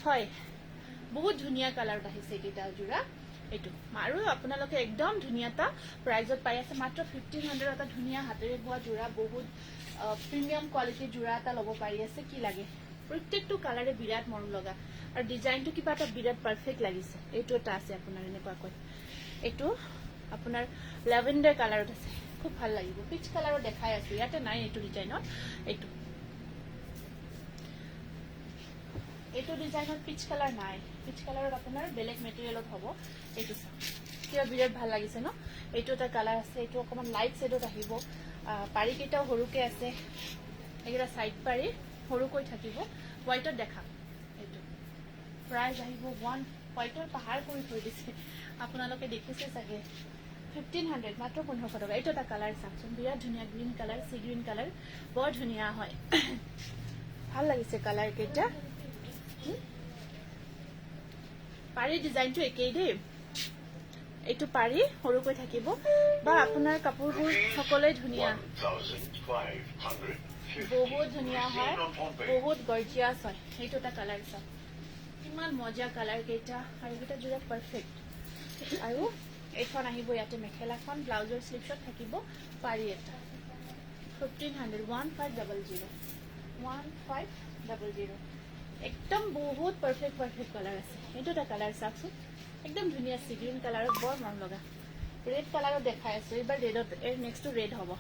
হয় বহুত ধুনীয়া কালাৰত আহিছে এইকেইটা জোৰা এইটো আৰু আপোনালোকে একদম ধুনীয়াটা প্ৰাইজত পাই আছে মাত্ৰ 1500 এটা ধুনীয়া হাতেৰে বোৱা জোৰা বহুত প্ৰিমিয়াম কোৱালিটিৰ জোৰা এটা ল'ব পাৰি আছে কি লাগে প্ৰত্যেকটো কালাৰে বিৰাট মৰম লগা আৰু ডিজাইনটো কিবা এটা বিৰাট পাৰফেক্ট লাগিছে এইটো এটা আছে আপোনাৰ এনেকুৱাকৈ এইটো আপোনাৰ লেভেণ্ডাৰ কালাৰত আছে খুব ভাল লাগিব পিচ কালাৰত দেখাই আছো ইয়াতে নাই এইটো ডিজাইনত এইটো ডিজাইনত পিচ কালাৰ নাই পিচ কালাৰত আপোনাৰ বেলেগ মেটেৰিয়েলত হ'ব এইটো চাওক কিবা বিৰাট ভাল লাগিছে ন এইটো এটা কালাৰ আছে এইটো অকমান লাইট শেডত আহিব পাৰি কেইটাও সৰুকে আছে এইকেইটা সাইড পাৰি সৰুকৈ থাকিব হোৱাইটত দেখাম এইটো প্ৰাইস আহিব 1 হোৱাইটৰ পাহাৰ কৰি থৈ দিছে আপোনালোকে দেখিছে চাগে 1500 মাত্ৰ 1500 টকা এইটো এটা কালাৰ চাওকচোন বিৰাট ধুনীয়া গ্ৰীণ কালাৰ সি গ্ৰীণ কালাৰ বৰ ধুনীয়া হয় ভাল লাগিছে কালাৰ কেইটা পাৰি ডিজাইনটো একেই দেই এইটো পাৰি সৰুকৈ থাকিব বা আপোনাৰ কাপোৰবোৰ সকলোৱে ধুনীয়া 1,500. বহুত ধুনীয়া হয় বহুত গৰ্জিয়াছ হয় এইটো এটা কালাৰ চাওক কিমান মজা কালাৰ কেইটা আৰু এইকেইটা জোৰা পাৰফেক্ট আৰু এইখন আহিব ইয়াতে মেখেলাখন ব্লাউজৰ স্লিভছত থাকিব পাৰি এটা 1500 1500 একদম বহুত পাৰফেক্ট কালাৰ আছে এইটো এটা কালাৰ চাওকচোন একদম ধুনীয়া সি গ্ৰীণ কালাৰত বৰ মৰম লগা ৰেড কালাৰত দেখাই আছো এইবাৰ ৰেডত নেক্সটটো ৰেড হ'ব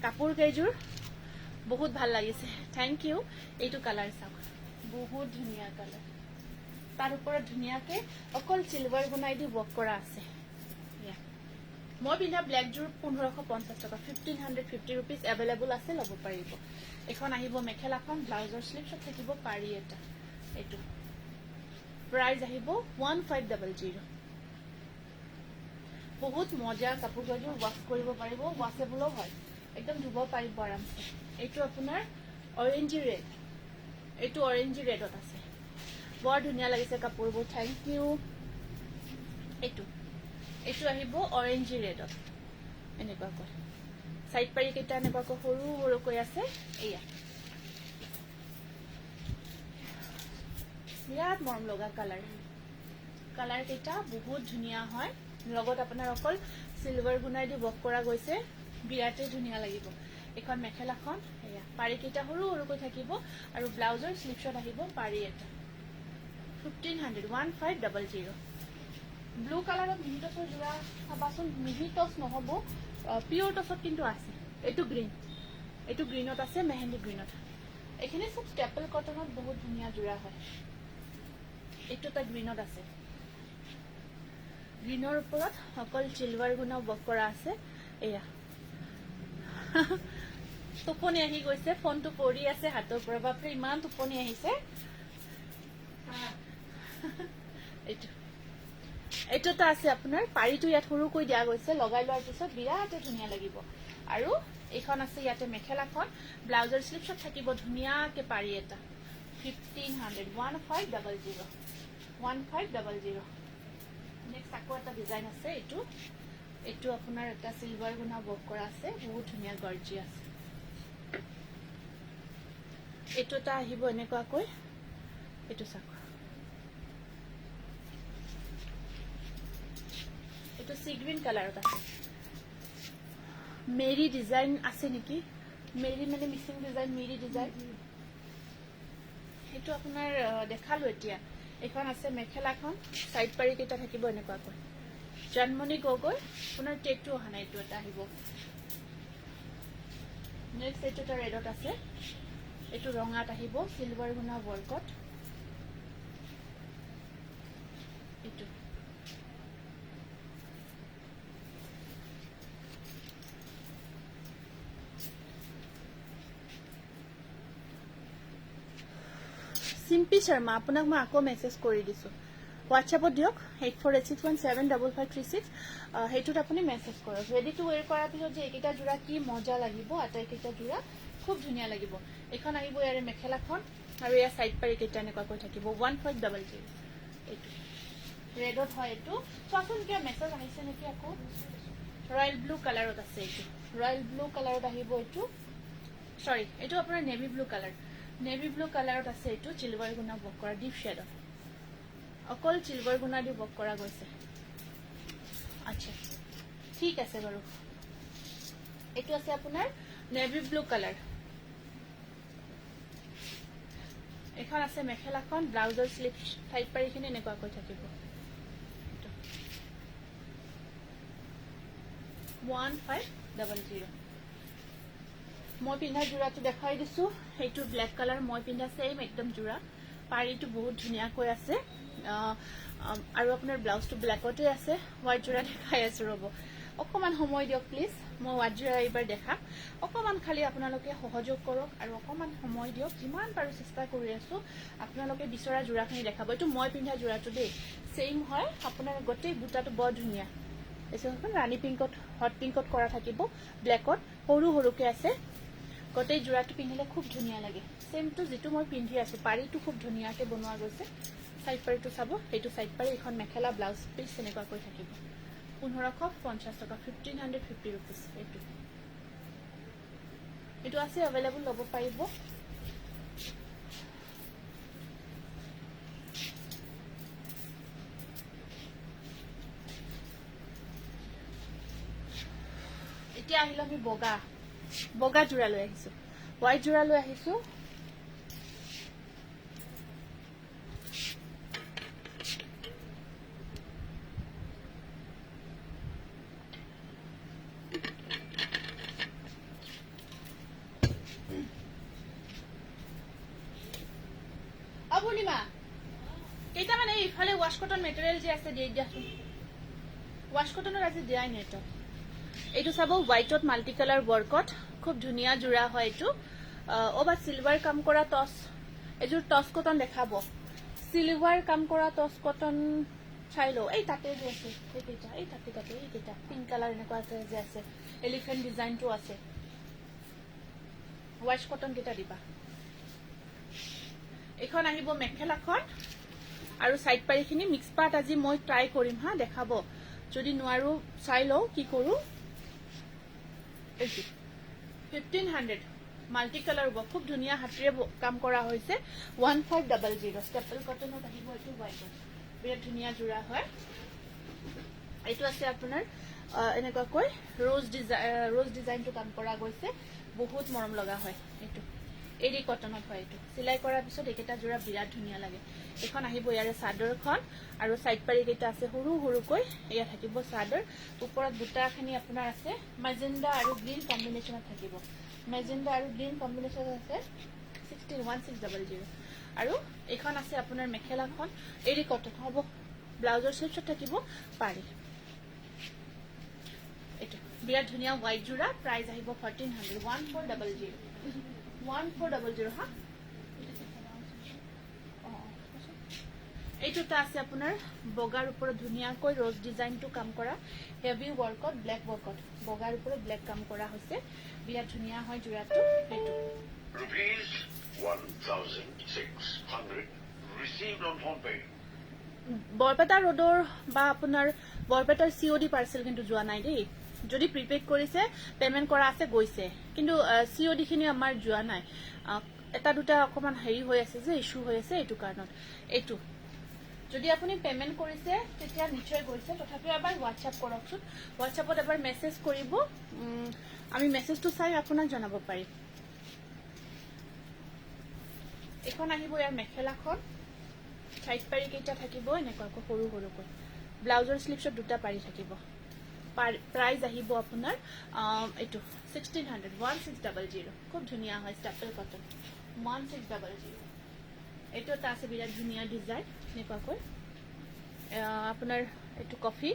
কাপোৰ কেইযোৰ বহুত ভাল লাগিছে থেংক ইউ এইটো কালাৰ চাওক বহুত ধুনীয়া কালাৰ তাৰ ওপৰত ধুনীয়াকে অকল সিলভাৰ গুণাই দি ৱৰ্ক কৰা আছে মই পিন্ধা ব্লেক জোৰ 1550 টকা 1550 ৰুপিজ এভেইলেবল আছে ল'ব পাৰিব এখন আহিব মেখেলাখন ব্লাউজৰ স্লিভছত থাকিব পাৰি এটা এইটো প্ৰাইস আহিব 1500 বহুত মজা কাপোৰ কেইযোৰ ৱাশ কৰিব পাৰিব ৱাশেবলো হয় একদম ধুব পাৰিব আৰামছে এইটো আপোনাৰ অৰেঞ্জ ৰেড এইটো অৰেঞ্জ ৰেডত আছে বৰ ধুনীয়া লাগিছে কাপোৰবোৰ থেংক ইউ এইটো আহিব অৰেঞ্জ ৰেডত এনেকুৱাকৈ সাইড পাৰি কেইটা এনেকুৱাকৈ সৰু সৰুকৈ আছে এয়া বিৰাট মৰম লগা কালাৰ কেইটা বহুত ধুনীয়া হয় লগত আপোনাৰ অকল সিলভাৰ গুণাই দি ৱৰ্ক কৰা গৈছে বিৰাটেই ধুনীয়া লাগিব এখন মেখেলাখন এয়া পাৰি কেইটা সৰু সৰুকৈ থাকিব আৰু ব্লাউজৰ স্লিভছত আহিব পাৰি এটা 1500 ব্লু কালাৰত মিহি টছৰ জোৰা চাবাচোন মিহি টছ নহ'ব পিয়ৰ টছত কিন্তু আছে এইটো গ্ৰীণত আছে মেহেন্দি গ্ৰীণত এইখিনি সব ষ্টেপল কটনত বহুত ধুনীয়া জোৰা হয় এইটো এটা গ্ৰীণত আছে গ্ৰীণৰ ওপৰত অকল সিলভাৰ গুণা ৱৰ্ক কৰা আছে এয়া টোপনি আহি গৈছে ফোনটো পৰি আছে হাতৰ পৰা বাপৰে ইমান টোপনি আহিছে এইটো এটা আছে আপোনাৰ পাৰিটো ইয়াত সৰুকৈ দিয়া গৈছে লগাই লোৱাৰ পিছত বিৰাট ধুনীয়া লাগিব আৰু এইখন আছে ইয়াতে মেখেলাখন ব্লাউজৰ স্লিভছত থাকিব ধুনীয়াকে পাৰি এটা 1500 1500 নেক্সট আকৌ এটা ডিজাইন আছে এইটো আপোনাৰ এটা সিলভাৰ গুণা ৱৰ্ক কৰা আছে বহুত ধুনীয়া গৰ্জিয়াছ এইটো এটা আহিব এনেকুৱাকৈ এইটো চাওক এইটো সি গ্ৰীণ কালাৰত আছে মেৰি ডিজাইন আছে নেকি মেৰি মানে মিচিং ডিজাইন মেৰি ডিজাইন এইটো আপোনাৰ দেখালো এতিয়া এখন আছে মেখেলাখন সাইড পাৰি কেইটা থাকিব এনেকুৱাকৈ জানমণি গগৈ আপোনাৰ টেকটো অহা নাই এইটো এটা আহিব নেক্সট এইটো এটা ৰেডত আছে এইটো ৰঙাত আহিব সিলভাৰ গুণা ৱৰ্কত এইটো সিম্পি শৰ্মা আপোনাক মই আকৌ মেছেজ কৰি দিছো হোৱাটছএপত দিয়ক 8486175536 সেইটোত আপুনি মেছেজ কৰক ৰেডি টু ৱেৰ কৰাৰ পিছত যে এইকেইটা জোৰা কি মজা লাগিব আটাইকেইটা জোৰা খুব ধুনীয়া লাগিব এখন আহিব ইয়াৰে মেখেলাখন আৰু ইয়াৰ সাইড পাৰি কেইটা এনেকুৱাকৈ থাকিব 1500 এইটো ৰেডত হয় এইটো চোৱাচোন কিয় মেছেজ আহিছে নেকি আকৌ ৰয়েল ব্লু কালাৰত আছে এইটো ৰয়েল ব্লু কালাৰত আহিব এইটো সৰি এইটো আপোনাৰ navy blue colour navy blue কালাৰত আছে এইটো চিলভাৰ গুণা বক কৰা ডিপ শ্বেডত অকল চিলভাৰ গুণা দি বক কৰা গৈছে আচ্ছা ঠিক আছে বাৰু এইটো আছে আপোনাৰ নেভি ব্লু কালাৰ এখন আছে মেখেলাখন ব্লাউজৰ স্লিপ সাইড পাৰিখিনি এনেকুৱাকৈ থাকিব 1500 মই পিন্ধা জোৰাটো দেখাই দিছো এইটো ব্লেক কালাৰ মই পিন্ধা সেম একদম জোৰা পাৰিটো বহুত ধুনীয়াকৈ আছে আৰু আপোনাৰ ব্লাউজটো ব্লেকতে আছে হোৱাইট জোৰা দেখাই আছো ৰব অকমান সময় দিয়ক প্লিজ মই হোৱাইট জোৰা এইবাৰ দেখা অকমান খালি আপোনালোকে সহযোগ কৰক আৰু অকমান সময় দিয়ক যিমান পাৰো চেষ্টা কৰি আছো আপোনালোকে বিচৰা জোৰাখিনি দেখাব এইটো মই পিন্ধা জোৰাটো দেই সেম হয় আপোনাৰ গোটেই বুটাটো বৰ ধুনীয়া এইখন ৰাণী পিংকত হট পিংকত কৰা থাকিব ব্লেকত সৰু সৰুকে আছে গোটেই জোৰাটো পিন্ধিলে খুব ধুনীয়া লাগে সেমটো যেটো মই পিন্ধি আছো পাৰিটো খুব ধুনীয়াকে বনোৱা গৈছে সাইড পাৰিটো চাব এইটো সাইড পাৰি এখন মেখেলা ব্লাউজ পিস এনেকুৱাকৈ থাকিব 1550 টকা 1550 rupees এইটো আছে अवेलेबल ল'ব পাৰিব এতিয়া আহিলো আমি বগা জোৰা লৈ আহিছো হোৱাইট জোৰা লৈ আহিছো আপুনিমা কেইটা মানে ইফালে ওয়াশ কটন মেটেৰিয়েল যে আছে দিয়ে দিয়াচোন ওয়াশ কটনৰ আজি দিয়াই নাই তো এইটো চাব হোৱাইটত মাল্টি কালাৰ ৱৰ্কত খুব ধুনীয়া জোৰা হয় এইটো ওবা সিলভাৰ কাম কৰা টস এজোৰ টস কটন দেখাব সিলভাৰ কাম কৰা টস কটন চাই লো এই তাতে যে আছে এই তাতে পিংক কালাৰ এনেকুৱা আছে যে আছে এলিফেন্ট ডিজাইনটো আছে ওয়াশ কটন কেইটা দিবা এখন আহিব মেখেলাখন আৰু সাইড পাৰিখিনি মিক্স পাৰ্ট আজি মই ট্ৰাই কৰিম হা দেখাব যদি নোৱাৰো চাই লও কি কৰো 1500 মাল্টি কালাৰ খুব ধুনীয়া হাতেৰে কাম কৰা হৈছে 1500 ষ্টেপল কটনত আহিব এইটো হোৱাইটত বিৰাট ধুনীয়া জোৰা হয় এইটো আছে আপোনাৰ এনেকুৱাকৈ ৰোজ ডিজাইনটো কাম কৰা গৈছে বহুত মৰম লগা হয় এইটো এৰি কটনত হয় এইটো সিলাই কৰাৰ পিছত এইকেইটা জোৰা বিৰাট ধুনীয়া লাগে এখন আহিব ইয়াৰে চাদৰখন আৰু সাইড পাৰি কেইটা আছে সৰু সৰুকৈ এয়া থাকিব চাদৰ ওপৰত বুটাখিনি আপোনাৰ আছে মেজেণ্ডা আৰু গ্ৰীণ কম্বিনেশ্যনত থাকিব মেজেণ্ডা আৰু গ্ৰীণ কম্বিনেশ্যন আছে 161600 আৰু এখন আছে আপোনাৰ মেখেলাখন এৰি কটন হ'ব ব্লাউজৰ স্লিপছত থাকিব পাৰি এইটো বিৰাট ধুনীয়া হোৱাইট জোৰা প্ৰাইস আহিব 1400 1400 হা এইটোটা আছে আপোনাৰ বগাৰ ওপৰত ধুনীয়াকৈ ৰোজ ডিজাইনটো কাম কৰা হেভি ৱৰ্কত ব্লেক ৱৰ্কত বগাৰ ওপৰত ব্লেক কাম কৰা হৈছে বিৰাট ধুনীয়া হয় জোৰাটো এইটো Rupees 1,600 received on phone pay. Barpeta ৰোডৰ বা আপোনাৰ বৰপেটাৰ COD পাৰ্সেল কিন্তু যোৱা নাই দেই যদি প্ৰিপেড কৰিছে পেমেন্ট কৰা আছে গৈছে কিন্তু COD খিনি আমাৰ যোৱা নাই এটা দুটা অকমান হেৰি হৈ আছে যে ইস্যু হৈ আছে এইটো কাৰণত এইটো যদি আপুনি পেমেন্ট কৰিছে তেতিয়া নিশ্চয় গৈছে তথাপিও এবাৰ হোৱাটছআপ কৰকচোন হোৱাটছআপত এবাৰ মেছেজ কৰিব আমি মেছেজটো চাই আপোনাক জনাব পাৰিম এখন আহিব ইয়াৰ মেখেলাখন সাইড পাৰি কেইটা থাকিব এনেকুৱাকৈ সৰু সৰুকৈ ব্লাউজৰ স্লিভছত দুটা পাৰি থাকিব প্ৰাইস আহিব আপোনাৰ এইটো 1600 1600 খুব ধুনীয়া হয় ষ্টাপল কটন 1600 এইটো এটা আছে বিৰাট ধুনীয়া ডিজাইন এনেকুৱাকৈ আপোনাৰ এইটো কফি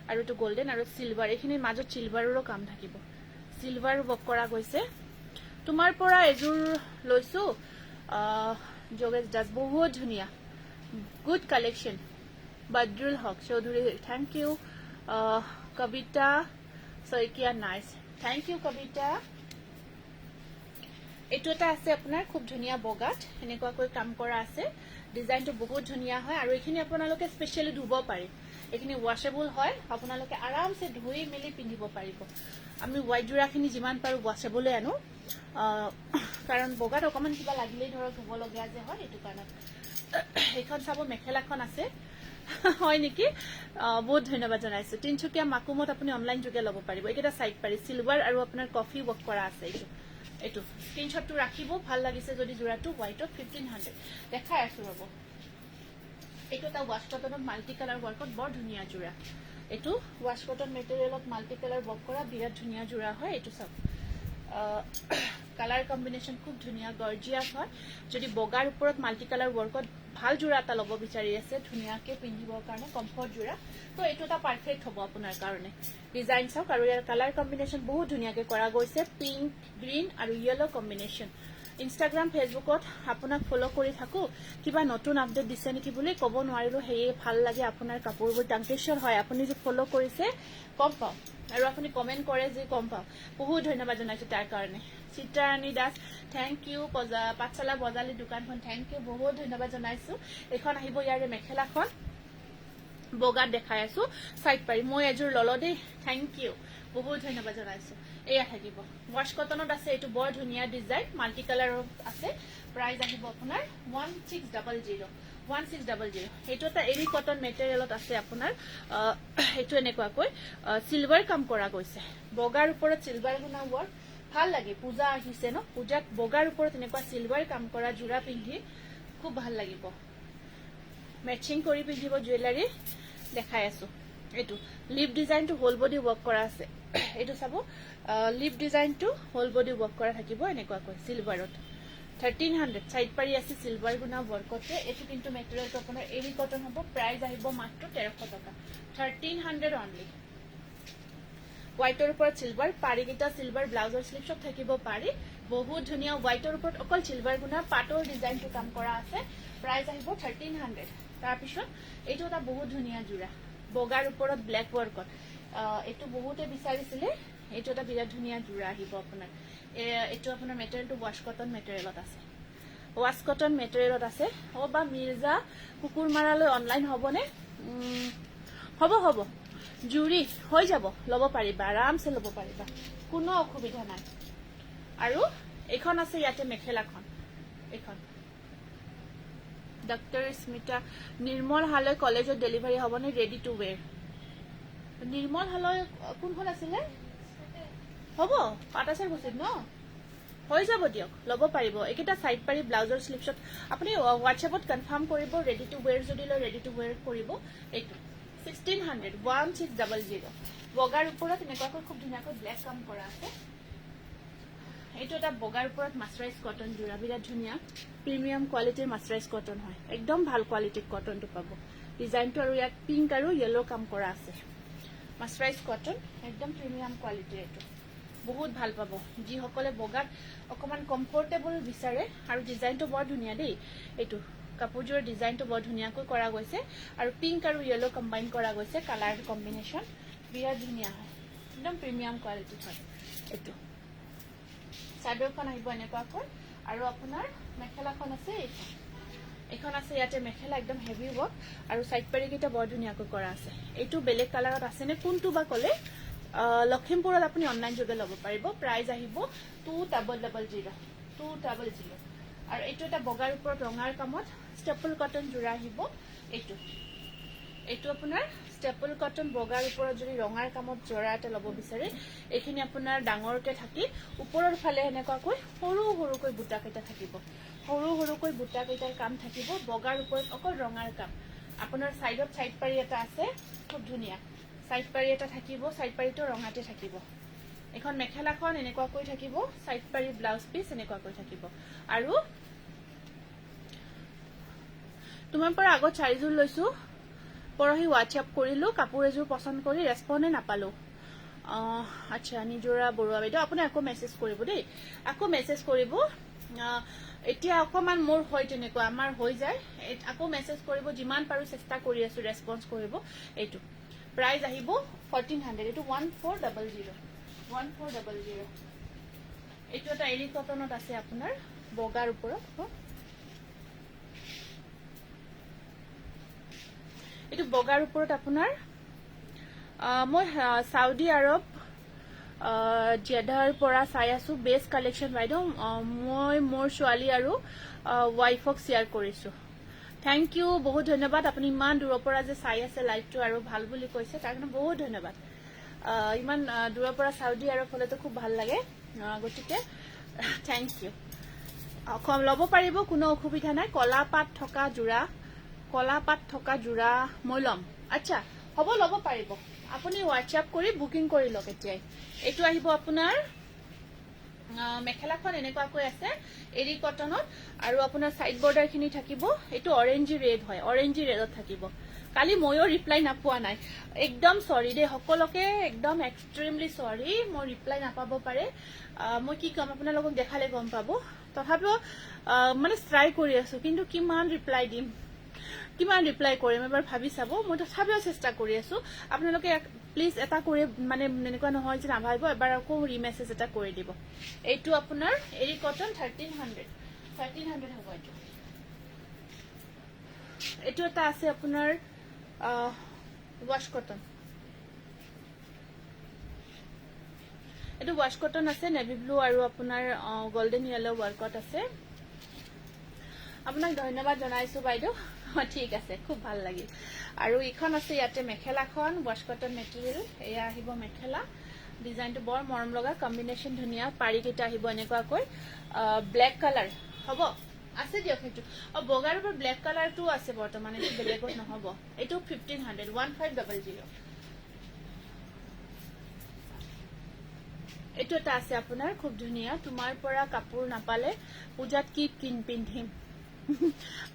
আৰু এইটো গোল্ডেন আৰু সিলভাৰ এইখিনিৰ মাজত সিলভাৰৰো কাম থাকিব সিলভাৰ বক কৰা গৈছে তোমাৰ পৰা এজোৰ লৈছো যোগেশ দাস বহুত ধুনীয়া গুড কালেকশন বদৰুল হক চৌধুৰী থ্যাংক ইউ কবিতা শইকীয়া নাইস থ্যাংক ইউ কবিতা এইটো এটা আছে আপোনাৰ খুব ধুনীয়া বগাত এনেকুৱাকৈ কাম কৰা আছে ডিজাইনটো বহুত ধুনীয়া হয় আৰু এইখিনি আপোনালোকে স্পেশালি ধুব পাৰে এইখিনি ওয়াশেবল হয় আপোনালোকে আৰামসে ধুই মেলি পিন্ধিব পাৰিব আমি হোৱাইট জোৰাখিনি যিমান পাৰো ওয়াশেবলে আনো কাৰণ বগাত অকমান কিবা লাগিলেই ধৰক ধুব লগা যে হয় এইটো কাৰণে এইখন চাব মেখেলাখন আছে হয় নেকি বহুত ধন্যবাদ জনাইছো তিনচুকীয়া মাকুমত আপুনি অনলাইন যোগে ল'ব পাৰিব এইকেইটা সাইড পাৰি সিলভাৰ আৰু আপোনাৰ কফি ওয়াৰ্ক কৰা আছে এইটো স্ক্ৰিনশটটো ৰাখিব ভাল লাগিছে যদি জোৰাটো হোৱাইটত 1500 দেখাই আছো ৰব এইটো এটা ওয়াশ কটনত মাল্টি কালাৰ ওয়াৰ্কত বৰ ধুনীয়া জোৰা এইটো ওয়াশ কটন মেটেৰিয়েলত মাল্টি কালাৰ ওয়াৰ্ক কৰা বিৰাট ধুনীয়া জোৰা হয় এইটো সব কালাৰ কম্বিনেশন খুব ধুনীয়া গৰ্জিয়াস হয় যদি বগাৰ ওপৰত মাল্টি কালাৰ ওয়াৰ্কত ভাল জোৰা এটা ল'ব বিচাৰি আছে ধুনীয়াকে পিন্ধিবৰ কাৰণে কমফৰ্ট জোৰা তো এইটো এটা পাৰফেক্ট হ'ব আপোনাৰ কাৰণে ডিজাইন চাওক আৰু ইয়াৰ কালাৰ কম্বিনেশন বহুত ধুনীয়াকে কৰা গৈছে পিংক গ্ৰীন আৰু ইয়েলো কম্বিনেশন ইনষ্টাগ্ৰাম ফেসবুকত আপোনাক ফলো কৰি থাকো কিবা নতুন আপডেট দিছে নেকি বুলি ক'ব নোৱাৰিলো হেয়ে ভাল লাগে আপোনাৰ কাপোৰবোৰ টাংকেশ্বৰ হয় আপুনি যে ফলো কৰিছে কম পাও আৰু আপুনি কমেন্ট কৰে যে কম পাও বহুত ধন্যবাদ জনাইছো তাৰ কাৰণে চিত্ৰাৰাণী দাস থ্যাংক ইউ পাঠশালা বজালি দোকানখন থ্যাংক ইউ বহুত ধন্যবাদ জনাইছো এখন আহিব ইয়াৰে মেখেলাখন বগাত দেখাই আছো সাইড পাৰি মই এজোৰ ললো দেই থ্যাংক ইউ বহুত ধন্যবাদ জনাইছো এয়া থাকিব ওয়াশ কটনত আছে এইটো বৰ ধুনীয়া ডিজাইন মাল্টি কালাৰৰ আছে প্ৰাইস আহিব আপোনাৰ 1600 এইটো এটা এৰি কটন মেটেৰিয়েলত আছে আপোনাৰ এইটো এনেকুৱাকৈ সিলভাৰ কাম কৰা গৈছে বগাৰ ওপৰত সিলভাৰ গুণা ওয়াৰ্ক ভাল লাগে পূজা আহিছে ন পূজাত বগাৰ ওপৰত এনেকুৱা সিলভাৰ কাম কৰা জোৰা পিন্ধি খুব ভাল লাগিব ম্যাচিং কৰি পিন্ধিব জুৱেলাৰী দেখাই আছো এইটো লিপ ডিজাইনটো হোল বডি ওয়াৰ্ক কৰা আছে এইটো চাব লিপ ডিজাইনটো হোল বডি ওয়াৰ্ক কৰা থাকিব এনেকুৱাকৈ সিলভাৰত 1300 সাইড পাৰি আছে সিলভাৰ গুণা ওয়াৰ্কতে এটো কিন্তু মেটেৰিয়েলটো আপোনাৰ এৰি কটন হ'ব প্ৰাইস আহিব মাত্ৰ 1300 টকা 1300 অনলি হোয়াইটৰ ওপৰত সিলভাৰ পাৰি কিটা সিলভাৰ ব্লাউজৰ স্লিভছত থাকিব পাৰি বহুত ধুনীয়া হোয়াইটৰ ওপৰত অকল সিলভাৰ গুণা পাটৰ ডিজাইনটো কাম কৰা আছে প্ৰাইস আহিব 1300 তাৰ পিছত এইটো এটা বহুত ধুনীয়া জোৰা বগাৰ ওপৰত ব্ল্যাক ওয়াৰ্কত এটো বহুতে বিচাৰিছিলে এইটো এটা বিৰাট ধুনীয়া জোৰা আহিব আপোনাৰ এইটো আপোনাৰ মেটেৰিয়েলটো ওয়াশ কটন মেটেৰিয়েলত আছে ওয়াশ কটন মেটেৰিয়েলত আছে ও বা মিৰ্জা কুকুৰ মাৰালৈ অনলাইন হ'বনে হ'ব জুৰি হৈ যাব ল'ব পাৰিবা আৰামছে ল'ব পাৰিবা কোনো অসুবিধা নাই আৰু এখন আছে ইয়াতে মেখেলাখন এখন ডক্টৰ স্মিতা নিৰ্মল হালৈ কলেজত ডেলিভাৰী হ'বনে ৰেডি টু ওৱেৰ নিৰ্মল হালৈ কোনখন আছিলে হ'ব পাটাছাৰ বস্তিত ন হৈ যাব দিয়ক ল'ব পাৰিব একেটা সাইড পাৰি ব্লাউজৰ স্লিভছত আপুনি হোৱাটছএপত কনফাৰ্ম কৰিব ৰেডি টু ওৱেৰ যদি লৈ ৰেডি টু ওৱেৰ কৰিব এইটো 1600 বগাৰ ওপৰত এনেকুৱাকৈ খুব ধুনীয়াকৈ ব্ল্যাক কাম কৰা আছে এইটো এটা বগাৰ ওপৰত মাছৰাইজ কটন জোৰা বিৰাট ধুনীয়া প্ৰিমিয়াম কোৱালিটিৰ মাছৰাইজ কটন হয় একদম ভাল কোৱালিটিৰ কটনটো পাব ডিজাইনটো আৰু ইয়াত পিংক আৰু ইয়েলো কাম কৰা আছে মাছৰাইজ কটন একদম প্ৰিমিয়াম কোৱালিটিৰ এইটো বহুত ভাল পাব যি সকলে বগাত অকমান কমফৰ্টেবল বিচাৰে আৰু ডিজাইনটো বৰ ধুনীয়া দেই এইটো কাপোৰজোৰ ডিজাইনটো বৰ ধুনীয়াকৈ কৰা গৈছে আৰু পিংক আৰু ইয়েলো কম্বাইন কৰা গৈছে কালাৰ কম্বিনেশন বিৰাট ধুনীয়া হয় একদম প্ৰিমিয়াম কোৱালিটি হয় এইটো চাদৰখন আহিব এনেকুৱাকৈ আৰু আপোনাৰ মেখেলাখন আছে এইখন আছে ইয়াতে মেখেলা একদম হেভি ওয়াৰ্ক আৰু সাইড পাৰি কিটা বৰ ধুনীয়াকৈ কৰা আছে এইটো বেলেগ কালাৰত আছে নে কোনটো বা কলে লখিমপুৰত আপুনি অনলাইন যোগে ল'ব পাৰিব প্ৰাইস আহিব 2000 আৰু এইটো এটা বগাৰ ওপৰত ৰঙাৰ কামত ষ্টেপল কটন জোৰা আহিব এইটো আপোনাৰ ষ্টেপল কটন বগাৰ ওপৰত যদি ৰঙাৰ কামত জোৰা এটা ল'ব বিচাৰে এইখিনি আপোনাৰ ডাঙৰকে থাকি ওপৰৰ ফালে এনেকুৱাকৈ সৰু সৰুকৈ বুটা কেইটা থাকিব সৰু সৰুকৈ বুটা কেইটাৰ কাম থাকিব বগাৰ ওপৰত অকল ৰঙাৰ কাম আপোনাৰ সাইডত সাইড পাৰি এটা আছে খুব ধুনিয়া সাইড পাৰি এটা থাকিব সাইড পাৰিটো ৰঙাতে থাকিব এখন মেখেলাখন এনেকুৱাকৈ থাকিব সাইড পাৰি ব্লাউজ পিস এনেকুৱাকৈ থাকিব আৰু তোমাৰ পৰা আগত চাৰিযোৰ লৈছো পৰহি WhatsApp কৰিলো কাপোৰ এযোৰ পছন্দ কৰি ৰেসপন্ডে নাপালো আচ্ছা নিজৰা বৰুৱা বাইদেউ আপুনি আকৌ মেছেজ কৰিব দেই আকৌ মেছেজ কৰিব এতিয়া অকমান মোৰ হয় তেনেকুৱা আমাৰ হৈ যায় আকৌ মেছেজ কৰিব যিমান পাৰো চেষ্টা কৰি আছো ৰেসপন্স কৰিব এইটো প্ৰাইস আহিব 1400 এইটো 1400 1400 এইটো এটা এৰি কটনত আছে আপোনাৰ বগাৰ ওপৰত এইটো বগাৰ ওপৰত আপোনাৰ মই সাউদি আৰব জেডাৰ পৰা চাই আছো বেস্ট কালেকশন বাইদেউ মই মোৰ ছোৱালী আৰু ওয়াইফক শেয়াৰ কৰিছো থ্যাংক ইউ বহুত ধন্যবাদ আপুনি ইমান দূৰৰ পৰা যে চাই আছে লাইভটো আৰু ভাল বুলি কৈছে তাৰ কাৰণে বহুত ধন্যবাদ ইমান দূৰৰ পৰা সাউদি আৰব হলেতো খুব ভাল লাগে গতিকে থ্যাংক ইউ কম লব পাৰিব কোনো অসুবিধা নাই কলা পাত থকা জোৰা মই লম আচ্ছা হ'ব লব পাৰিব আপুনি WhatsApp কৰি বুকিং কৰি লওক এতিয়াই এইটো আহিব আপোনাৰ মেখেলাখন এনেকুৱাকৈ আছে এৰি কটনত আৰু আপোনাৰ সাইড বৰ্ডাৰ খিনি থাকিব এইটো অৰেঞ্জি ৰেড হয় অৰেঞ্জি ৰেডত থাকিব কালি ময়ো ৰিপ্লাই নাপোৱা নাই একদম সৰি দে সকলোকে একদম এক্সট্ৰিমলি সৰি মই ৰিপ্লাই নাপাব পাৰে মই কি কম আপোনালোকক দেখালে গম পাব তথাপিও মানে ট্ৰাই কৰি আছো কিন্তু কিমান ৰিপ্লাই দিম কিমান ৰিপ্লাই কৰিম এবাৰ ভাবি চাব মই তথাপিও চেষ্টা কৰি আছো আপোনালোকে প্লিজ এটা কৰি মানে এনেকুৱা নহয় যে নাভাবিব এবাৰ আকৌ ৰিমেছেজ এটা কৰি দিব এইটো আপোনাৰ এৰি কটন 1300 হ'ব এইটো এটা আছে আপোনাৰ ওয়াশ কটন এইটো ওয়াশ কটন আছে নেভি ব্লু আৰু আপোনাৰ গোল্ডেন ইয়েলো ওয়ার্কত আছে আপোনাক ধন্যবাদ জনাইছো বাইদেউ ঠিক আছে খুব ভাল লাগিল আৰু ইখন আছে ইয়াতে মেখেলাখন ওয়াশ কটন মেটেৰিয়েল এয়া আহিব মেখেলা ডিজাইনটো বৰ মৰম লগা কম্বিনেশন ধুনিয়া পাৰি কেটা আহিব এনেকুৱাকৈ ব্ল্যাক কালাৰ হ'ব আছে দিয়ক সেইটো বগাৰ ওপৰ ব্ল্যাক কালাৰটো আছে বৰ্তমান এইটো বেলেগত নহব এইটো 1500 1500 এইটো এটা আছে আপোনাৰ খুব ধুনিয়া তোমাৰ পৰা কাপোৰ নাপালে পূজাত কি পিন্ধিম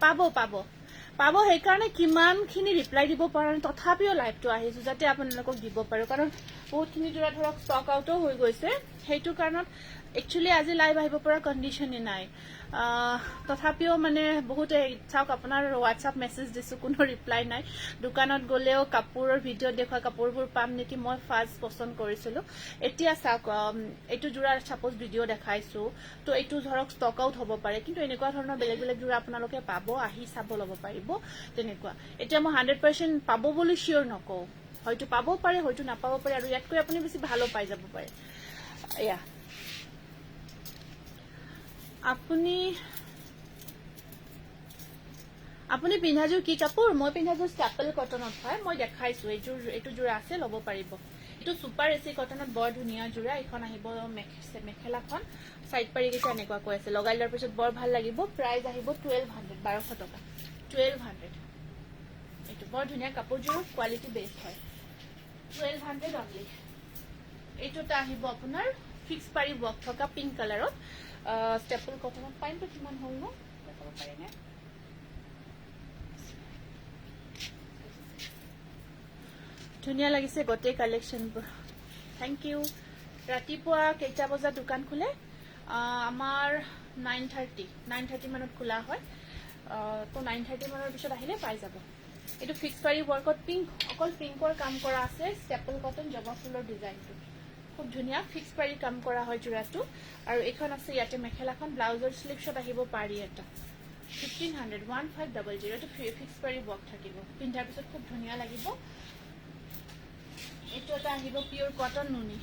পাব সেইকাৰণে কিমানখিনি ৰিপ্লাই দিব পৰা নাই তথাপিও লাইভটো আহিছো যাতে আপোনালোকক দিব পাৰো কাৰণ বহুতখিনি জোৰা ধৰক ষ্টক আউটো হৈ গৈছে সেইটো কাৰণত একচুয়ালি আজি লাইভ আহিব পৰা কন্ডিশনে নাই তথাপিও মানে বহুতে চাওক আপোনাৰ WhatsApp মেছেজ দিছো কোনো ৰিপ্লাই নাই দোকানত গলেও কাপোৰৰ ভিডিও দেখা কাপোৰবোৰ পাম নেকি মই ফাৰ্স্ট পছন্দ কৰিছিলো এতিয়া চাওক এইটো জোৰা সাপোজ ভিডিও দেখাইছো তো এইটো ধৰক ষ্টক আউট হ'ব পাৰে কিন্তু এনেকুৱা ধৰণৰ বেলেগ বেলেগ জোৰা আপোনালোকে পাব আহি চাব লব পাৰিব তেনেকুৱা এতিয়া মই 100% পাব বুলি শিওৰ নকও হয়তো পাব পাৰে হয়তো নাপাব পাৰে আৰু ইয়াতকৈ আপুনি বেছি ভালো পাই যাব পাৰে এয়া আপুনি পিন্ধাজোৰ কি কাপোৰ মই পিন্ধাজোৰ স্টেপল কটনত হয় মই দেখাইছো এইটো জোৰা আছে লব পাৰিব এইটো সুপাৰ এসি কটনত বৰ ধুনিয়া জোৰা এখন আহিব মেখেলাখন সাইড পাৰি কেটা এনেকুৱা কৈ আছে লগাই লোৱাৰ পিছত বৰ ভাল লাগিব প্ৰাইস আহিব 1200 টকা 1200 এইটো বৰ ধুনিয়া কাপোৰজোৰ কোৱালিটি বেস্ট হয় 1200 অনলি এইটোটা আহিব আপোনাৰ ফিক্স পাৰি ওয়াৰ্ক থকা পিংক কালাৰত স্টেপল কটনত পাইনটো কিমান হল ন দেখাব পাৰি নে ধুনিয়া লাগিছে গটে কালেকশনবোৰ থ্যাংক ইউ ৰাতিপুৱা কেইটা বজাত দোকান খুলে আমাৰ 9:30 মানত খোলা হয় তো 9:30 মানৰ পিছত আহিলে পাই যাব এইটো ফিক্স পাৰি ওয়াৰ্কত পিংক অকল পিংকৰ কাম কৰা আছে স্টেপল কটন জবা ফুলৰ ডিজাইনটো খুব ধুনিয়া ফিক্স পাৰি কাম কৰা হয় জোৰাটো আৰু এখন আছে ইয়াতে মেখেলাখন ব্লাউজৰ স্লিপছত আহিব পাৰি এটা 1500 1500 to fix পাৰি ওয়াৰ্ক থাকিব পিন্ধাৰ পিছত খুব ধুনিয়া লাগিব এটো এটা আহিব পিওৰ কটন নুনি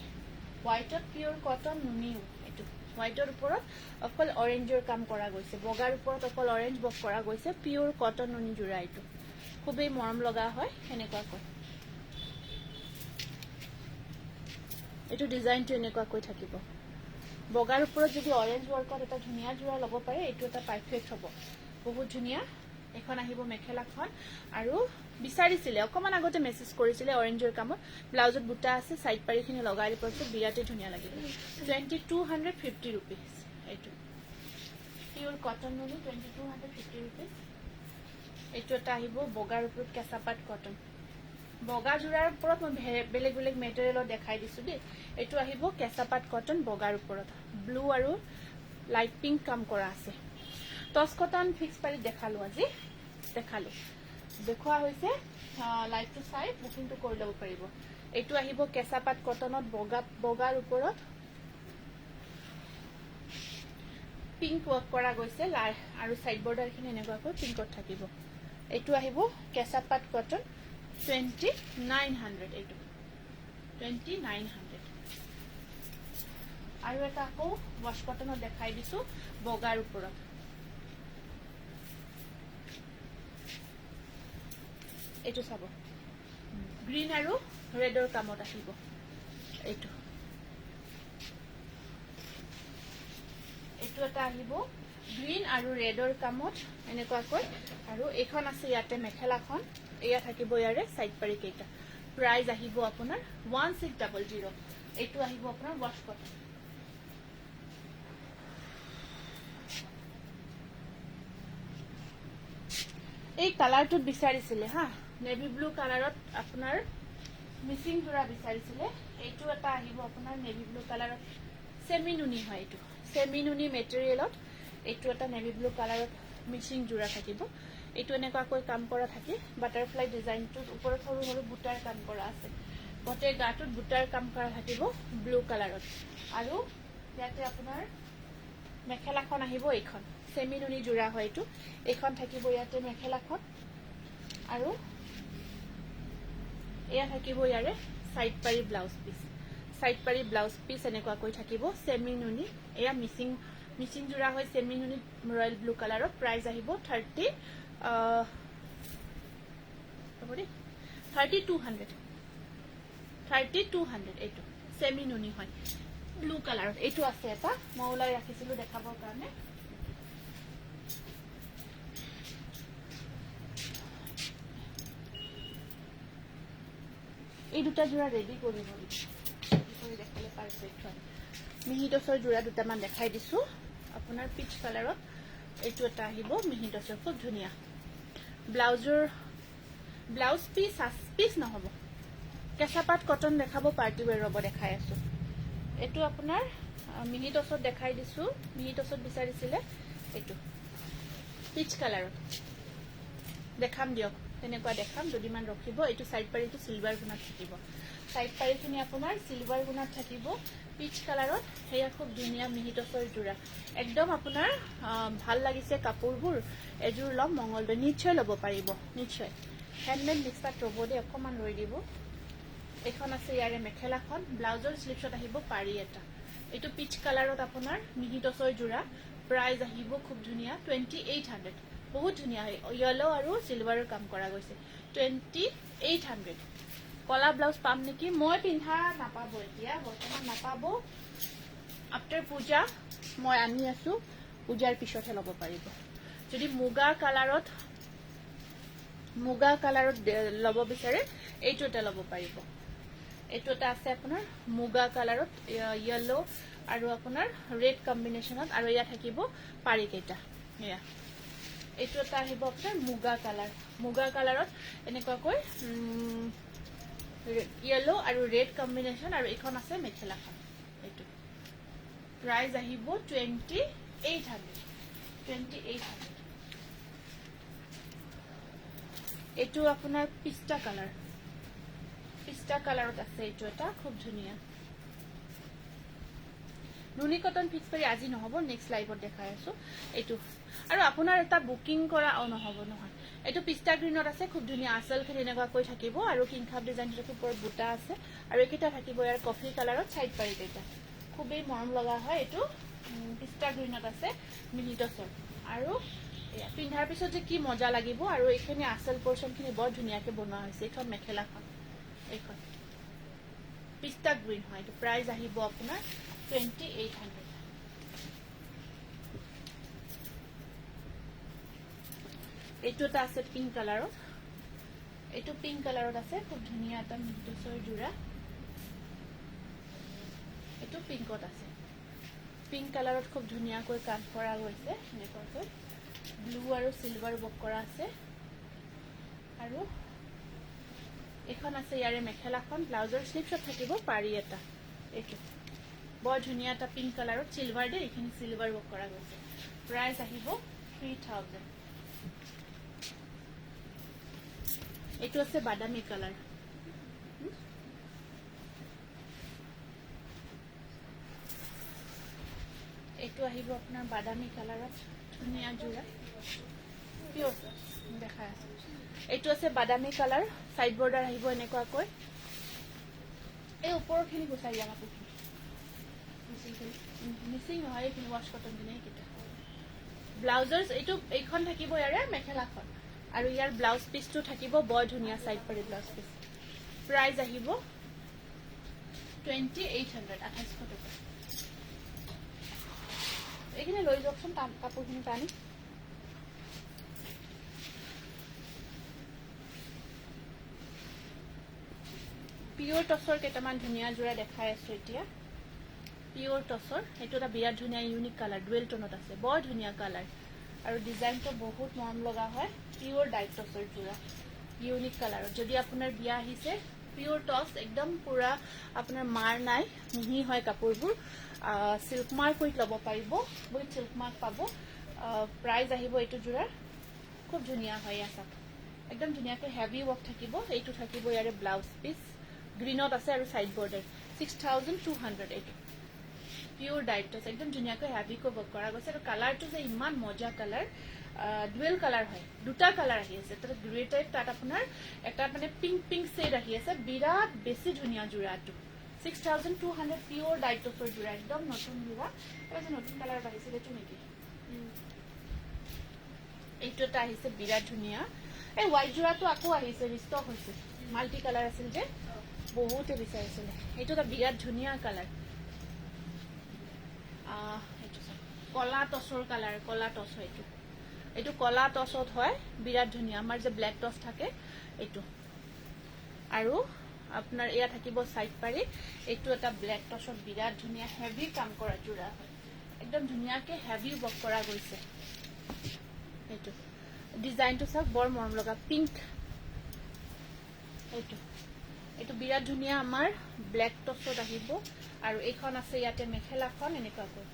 হোয়াইটত পিওৰ কটন নুনি এটো হোয়াইটৰ ওপৰত অকল অৰেঞ্জৰ কাম কৰা গৈছে বগাৰ ওপৰত অকল অৰেঞ্জ বক কৰা গৈছে পিওৰ কটন নুনি জোৰা এটো খুবই মৰম লগা হয় এনেকুৱা কৈ এটো ডিজাইনটো এনেকুৱা কৈ থাকিব বগাৰ ওপৰত যদি অৰেঞ্জ ৱৰ্কত এটা ধুনীয়া জোৰা ল'ব পাৰে এইটো এটা পাৰফেক্ট হ'ব বহুত ধুনীয়া এখন আহিব মেখেলাখন আৰু বিচাৰিছিলে অকমান আগতে মেছেজ কৰিছিলে অৰেঞ্জৰ কামত ব্লাউজত বুটা আছে সাইড পাৰিখিনি লগাই দিপছে বিৰাটে ধুনীয়া লাগিব 2250 rupees এইটো পিওৰ কটন নুনি 2250 rupees এইটো এটা আহিব বগাৰ ওপৰত কেঁচাপাত কটন বগা জোৰাৰ ওপৰত মই বেলেগ বেলেগ মেটেৰিয়েলত দেখাই দিছো দেই এইটো আহিব কেঁচাপাত কটন বগাৰ ওপৰত ব্লু আৰু লাইট পিংক কাম কৰা আছে টস কটন ফিক্স পাৰি দেখালো আজি দেখালো দেখুৱা হৈছে লাইভটো চাই বুকিংটো কৰি ল'ব পাৰিব এইটো আহিব কেঁচাপাত কটনত বগাৰ ওপৰত পিংক ৱৰ্ক কৰা গৈছে আৰু সাইড বৰ্ডাৰখিনি এনেকুৱাকৈ পিংকত থাকিব এইটো আহিব কেঁচাপাত কটন 2900 এইটো 2900 আৰু এটা আকৌ ৱাশ কটনত দেখাই দিছো বগাৰ ওপৰত এইটো চাব গ্ৰীন আৰু ৰেডৰ কামত আহিব এইটো এটা আহিব গ্ৰীন আৰু ৰেডৰ কামত এনেকুৱাকৈ আৰু এখন আছে ইয়াতে মেখেলাখন এয়া থাকিব ইয়াৰে সাইড পাৰি কেইটা প্ৰাইস আহিব আপোনাৰ 1600 এইটো আহিব আপোনাৰ ৱাশ কটন এই কালাৰটোত বিচাৰিছিলে হা নেভি ব্লু কালাৰত আপোনাৰ মিচিং জোৰা বিচাৰিছিলে এইটো এটা আহিব আপোনাৰ নেভি ব্লু কালাৰত সেমি নুনি হয় এইটো সেমি নুনি মেটেৰিয়েলত এইটো এটা নেভি ব্লু কালাৰত মিচিং জোৰা থাকিব এইটো এনেকুৱাকৈ কাম কৰা থাকে বাটাৰফ্লাই ডিজাইনটোৰ ওপৰত সৰু সৰু বুটাৰ কাম কৰা আছে গটে গাটোত বুটাৰ কাম কৰা থাকিব ব্লু কালাৰত আৰু ইয়াতে আপোনাৰ মেখেলাখন আহিব এইখন সেমি নুনি জোৰা হয় এইটো এইখন থাকিব ইয়াতে মেখেলাখন আৰু এয়া থাকিব ইয়াৰে সাইড পাৰি ব্লাউজ পিস এনেকুৱাকৈ থাকিব সেমি নুনি এয়া মিচিং জোৰা হয় সেমি নুনি ৰয়েল ব্লু কালাৰত প্ৰাইস আহিব 3200 এইটো সেমি নুনি হয় ব্লু কালাৰত এইটো আছে এটা মই ওলাই ৰাখিছিলো দেখাবৰ কাৰণে এই দুটা জোৰা ৰেডি কৰিব দেখালে পাৰফেক্ট হয় মিহিটছৰ জোৰা দুটামান দেখাই দিছো আপোনাৰ পিচ কালাৰত এইটো এটা আহিব মিহিটছৰ খুব ধুনীয়া ব্লাউজ পিচ নহব কেঁচাপাত কটন দেখাব পাৰ্টি ৱেৰ ৰব দেখাই আছো এইটো আপোনাৰ মিহিটছত দেখাই দিছো মিহিটছত বিচাৰিছিলে এইটো পিচ কালাৰত দেখাম দিয়ক তেনেকুৱা দেখাম যদিমান ৰখিব এইটো সাইড পাৰিটো সিলভাৰ গুণাত থাকিব সাইড পাৰিখিনি আপোনাৰ সিলভাৰ গুণাত থাকিব পিচ কালাৰত হেয়া খুব ধুনীয়া মিহিটছৰ জোৰা একদম আপোনাৰ ভাল লাগিছে কাপোৰবোৰ এজোৰ লম মঙ্গলদৈ নিশ্চয় ল'ব পাৰিব নিশ্চয় হ্যান্ডমেড মিক্সপাত ৰব দে অকমান ৰৈ দিব এখন আছে ইয়াৰে মেখেলাখন ব্লাউজৰ স্লিভছত আহিব পাৰি এটা এইটো পিচ কালাৰত আপোনাৰ মিহিটছৰ জোৰা প্ৰাইস আহিব খুব ধুনীয়া 2800 বহুত ধুনীয়া হয় ইয়েলো আৰু সিলভাৰৰ কাম কৰা গৈছে 2800 কলা ব্লাউজ পাম নেকি মই পিন্ধা নাপাব এতিয়া বৰ্তমান নাপাব আফটাৰ পূজা মই আনি আছো পূজাৰ পিছতহে ল'ব পাৰিব যদি মুগা কালাৰত ল'ব বিচাৰে এইটো এটা ল'ব পাৰিব এইটো এটা আছে আপোনাৰ মুগা কালাৰত ইয়েলো আৰু আপোনাৰ ৰেড কম্বিনেশনত আৰু ইয়া থাকিব পাৰি কেইটা এয়া এইটো এটা আহিব আপোনাৰ মুগা কালাৰত এনেকুৱাকৈ ইয়েলো আৰু ৰেড কম্বিনেশন আৰু এখন আছে মেখেলাখন এইটো প্ৰাইস আহিব 2800 এইটো আপোনাৰ পিস্তা কালাৰত আছে এইটো এটা খুব ধুনীয়া নুনি কটন ফিক্স পাৰি আজি নহব নেক্সট লাইভত দেখাই আছো এইটো আৰু আপোনাৰ এটা বুকিং কৰা নহব নহয় এইটো পিস্তা গ্ৰীনত আছে খুব ধুনীয়া আসলখিনি এনেকুৱাকৈ থাকিব আৰু কিংখাব ডিজাইনটোৰ ওপৰত বুটা আছে আৰু একেটা থাকিব ইয়াৰ কফি কালাৰত সাইড পাৰি কেইটা খুবেই মৰম লগা হয় এইটো পিস্তা গ্ৰীনত আছে মিহিটছৰ আৰু পিন্ধাৰ পিছত যে কি মজা লাগিব আৰু এইখিনি আসল পোৰ্শনখিনি বৰ ধুনীয়াকৈ বনোৱা হৈছে এইখন মেখেলাখন এইখন পিস্তা গ্ৰীন হয় এইটো প্ৰাইস আহিব আপোনাৰ 2800 এইটো এটা আছে পিংক কালাৰত, এইটো পিংক কালাৰত আছে, খুব ধুনীয়া এটা মিডুছৰ যোৰা। এইটো পিংকত আছে, পিংক কালাৰত খুব ধুনীয়াকৈ কাট কৰা গৈছে এনেকুৱাকৈ। ব্লু আৰু চিলভাৰ ৱৰ্ক কৰা আছে। আৰু এখন আছে ইয়াৰে মেখেলাখন, ব্লাউজৰ স্লিভছত থাকিব পাৰি এটা। এইটো বৰ ধুনীয়া এটা পিংক কালাৰত চিলভাৰ দে, এইখিনি চিলভাৰ ৱৰ্ক কৰা গৈছে। প্ৰাইচ আহিব 3000। এইটো আছে বাদামী কালাৰ, এইটো আহিব আপোনাৰ বাদামী কালাৰত ধুনীয়া যোৰা পিয়ৰ দেখাই আছে। এইটো আছে বাদামী কালাৰ, সাইড বৰ্ডাৰ আহিব এনেকুৱাকৈ। এই ওপৰখিনি গুচাই দিয়া কাপোৰখিনি, মিচিং নহয় এইখিনি ৱাছ কটন কিনে এইকেইটা। ব্লাউজৰ এইখন থাকিব ইয়াৰে মেখেলাখন, আৰু ইয়াৰ ব্লাউজ পিচটো থাকিব বৰ ধুনীয়া সাইড পাৰি ব্লাউজ পিচ। প্ৰাইচ আহিব 2800, 2800 টকা। এইখিনি লৈ যাওকচোন কাপোৰখিনি টানি। পিয়ৰ টচৰ কেইটামান ধুনীয়া যোৰা দেখাই আছো এতিয়া। পিয়ৰ টচৰ এইটো এটা বিৰাট ধুনীয়া ইউনিক কালাৰ, ডুৱেল টোনত আছে, বৰ ধুনীয়া কালাৰ আৰু ডিজাইনটো বহুত মৰম লগা হয়। পিয়ৰ ডাইট টচৰ যোৰা, ইউনিক কালাৰত। যদি আপোনাৰ বিয়া আহিছে, পিয়ৰ টচ একদম পুৰা আপোনাৰ মাৰ নাই, মিহি হয় কাপোৰবোৰ। সিল্ক মাৰ্ক উইথ ল'ব পাৰিব, উইথ সিল্ক মাৰ্ক পাব। প্ৰাইচ আহিব এইটো যোৰাৰ খুব ধুনীয়া হয়, ইয়াত একদম ধুনীয়াকৈ হেভি ৱৰ্ক থাকিব। এইটো থাকিব ইয়াৰে ব্লাউজ পিচ, গ্ৰীণত আছে আৰু সাইড বৰ্ডাৰ 6200। এইটো পিয়ৰ ডাইট টচ, একদম ধুনীয়াকৈ হেভিকৈ ৱৰ্ক কৰা গৈছে। আৰু কালাৰটো যে ইমান মজা কালাৰ, ডুৱেল কালাৰ হয়, দুটা কালাৰ আহি আছে। তাত গ্ৰে টাইপ, তাত আপোনাৰ এটা মানে পিংক পিংক শেড আহি আছে। বিৰাট বেছি ধুনীয়া যোৰাটো, 6200 পিয়ৰ ডাইট টচৰ যোৰা, একদম নতুন যোৰা। এটা যে নতুন কালাৰত আহিছিল এইটো নেকি, এইটো এটা আহিছে বিৰাট ধুনীয়া। এই হোৱাইট যোৰাটো আকৌ আহিছে, ৰিষ্টক হৈছে, মাল্টি কালাৰ আছিল যে বহুতে বিচাৰিছিলে। এইটো এটা বিৰাট ধুনীয়া কালাৰ, কলা টচৰ কালাৰ, কলা টচ হয় এইটো। এইটো কলা টচত হয়, বিৰাট ধুনীয়া। আমাৰ যে ব্লেক টচ থাকে এইটো। আৰু আপোনাৰ এয়া থাকিব সাইড পাৰি, এইটো এটা ব্লেক টচত বিৰাট ধুনীয়া হেভি কাম কৰা যোৰা হয়, একদম ধুনীয়াকে হেভি ৱৰ্ক কৰা গৈছে। এইটো ডিজাইনটো চাওক, বৰ মৰম লগা পিংক। এইটো বিৰাট ধুনীয়া আমাৰ ব্লেক টচত আহিব। আৰু এইখন আছে ইয়াতে মেখেলাখন এনেকুৱাকৈ,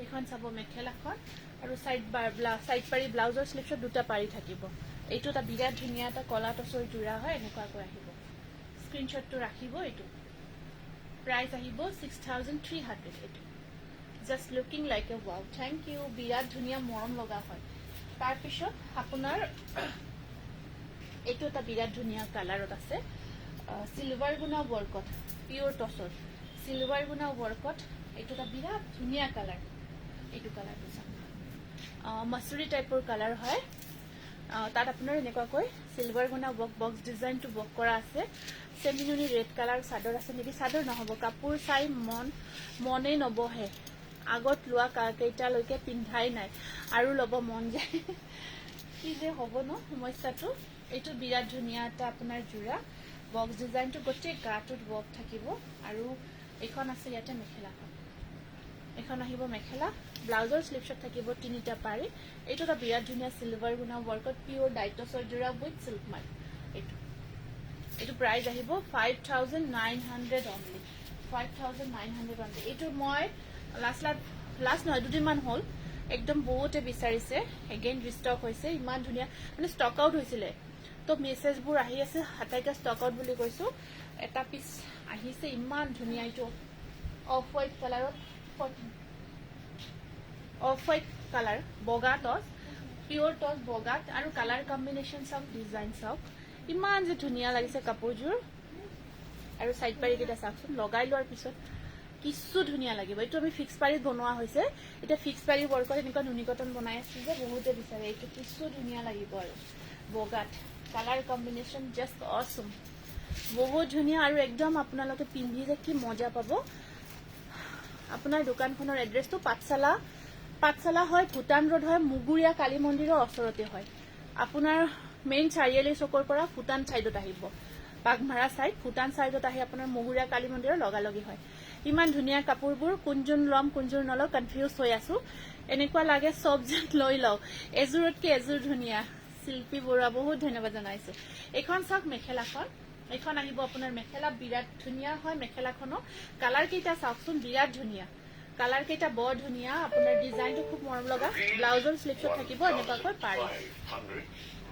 এইখন চাব মেখেলাখন। আৰু সাইড পাৰি ব্লাউজৰ স্লিভছত দুটা পাৰি থাকিব। এইটো এটা বিৰাট ধুনীয়া এটা কলা টচৰ যোৰা হয়, এনেকুৱাকৈ আহিব। স্ক্ৰীনশ্বটটো ৰাখিব। এইটো প্ৰাইচ আহিব 6300। এইটো just looking like a wow, thank you. বিৰাট ধুনীয়া মৰম লগা হয়। তাৰপিছত আপোনাৰ এইটো এটা বিৰাট ধুনীয়া কালাৰত আছে, চিলভাৰ গুণা ৱৰ্কত, পিয়ৰ টচৰ চিলভাৰ গুণা ৱৰ্কত। এইটো এটা বিৰাট ধুনীয়া কালাৰ, এইটো কালাৰটো চাওক, মাছুৰী টাইপৰ কালাৰ হয়। তাত আপোনাৰ এনেকুৱাকৈ চিলভাৰ গুণা ৱৰ্ক, বক্স ডিজাইনটো ৱৰ্ক কৰা আছে। চেমিনুনি ৰেড কালাৰ চাদৰ আছে নেকি, চাদৰ নহ'ব, কাপোৰ চাই মনেই নবহে। আগত লোৱা কেইটালৈকে পিন্ধাই নাই আৰু ল'ব মন যায়। কি যে হ'ব ন সমস্যাটো। এইটো বিৰাট ধুনীয়া এটা আপোনাৰ যোৰা, বক্স ডিজাইনটো গোটেই গাটোত ৱৰ্ক থাকিব। আৰু এইখন আছে ইয়াতে মেখেলাখন, এখন আহিব মেখেলা, ব্লাউজৰ স্লিভছত থাকিব তিনিটা পাৰি। এইটো এটা বিৰাট ধুনীয়া চিলভাৰ গুণা ৱৰ্কত পিয়ৰ ডাইট টচৰ যোৰা উইথ সিল্ক মাৰ্ক। এইটো প্ৰাইচ আহিব 5900 অনলি, 5900 অনলি। এইটো মই লাষ্ট নহয়, দুদিনমান হ'ল, একদম বহুতে বিচাৰিছে, এগেইন ৰিষ্টক হৈছে। ইমান ধুনীয়া, মানে ষ্টক আউট হৈছিলে, তো মেছেজবোৰ আহি আছে হাতাইকা ষ্টক আউট বুলি কৈছোঁ। এটা পিচ আহিছে, ইমান ধুনীয়া। এইটো অফ হোৱাইট কালাৰত, অফ হোৱাইট কালাৰ, বগা টচ, পিয়ৰ টচ বগাত। আৰু কালাৰ কম্বিনেশ্যন চাওক, ডিজাইন চাওক, ইমান যে ধুনীয়া লাগিছে কাপোৰযোৰ। আৰু সাইড পাৰিকেইটা চাওকচোন, লগাই লোৱাৰ পিছত কিছু ধুনীয়া লাগিব। এইটো আমি ফিক্স পাৰিত বনোৱা হৈছে। এতিয়া ফিক্স পাৰি ৱৰ্কত এনেকুৱা নুনি কটন বনাই আছো যে বহুতে বিচাৰে। এইটো কিছু ধুনীয়া লাগিব আৰু বগাত, কালাৰ কম্বিনেশ্যন জাষ্ট অসম, বহুত ধুনীয়া। আৰু একদম আপোনালোকে পিন্ধি যে কি মজা পাব। আপোনাৰ দোকানখনৰ এড্ৰেছটো পাঠশালা হয়, ভূটান ৰোড হয়, মুগুৰীয়া কালী মন্দিৰৰ ওচৰতে হয়। আপোনাৰ মেইন চাৰিআলি চকৰ পৰা ভূটান চাইডত আহিব বাগমাৰা চাইড ভূটান চাইডত আহি আপোনাৰ মহুৰীয়া কালী মন্দিৰৰ লগালগি হয় ইমান ধুনীয়া কাপোৰবোৰ কোনজন লম কোনজন নলওঁ কনফিউজ হৈ আছো এনেকুৱা লাগে সব যেন লৈ লওঁ এযোৰতকে এযোৰ ধুনীয়া শিল্পী বৰুৱা বহুত ধন্যবাদ জনাইছো এখন চাওক মেখেলাখন এখন আহিব আপোনাৰ মেখেলা বিৰাট ধুনীয়া হয় মেখেলাখনো কালাৰ কেইটা চাওকচোন বিৰাট ধুনীয়া কালাৰ কেইটা বৰ ধুনীয়া আপোনাৰ ডিজাইনটো খুব মৰম লগা ব্লাউজৰ স্লিপছত থাকিব এনেকুৱাকৈ পাৰি 500.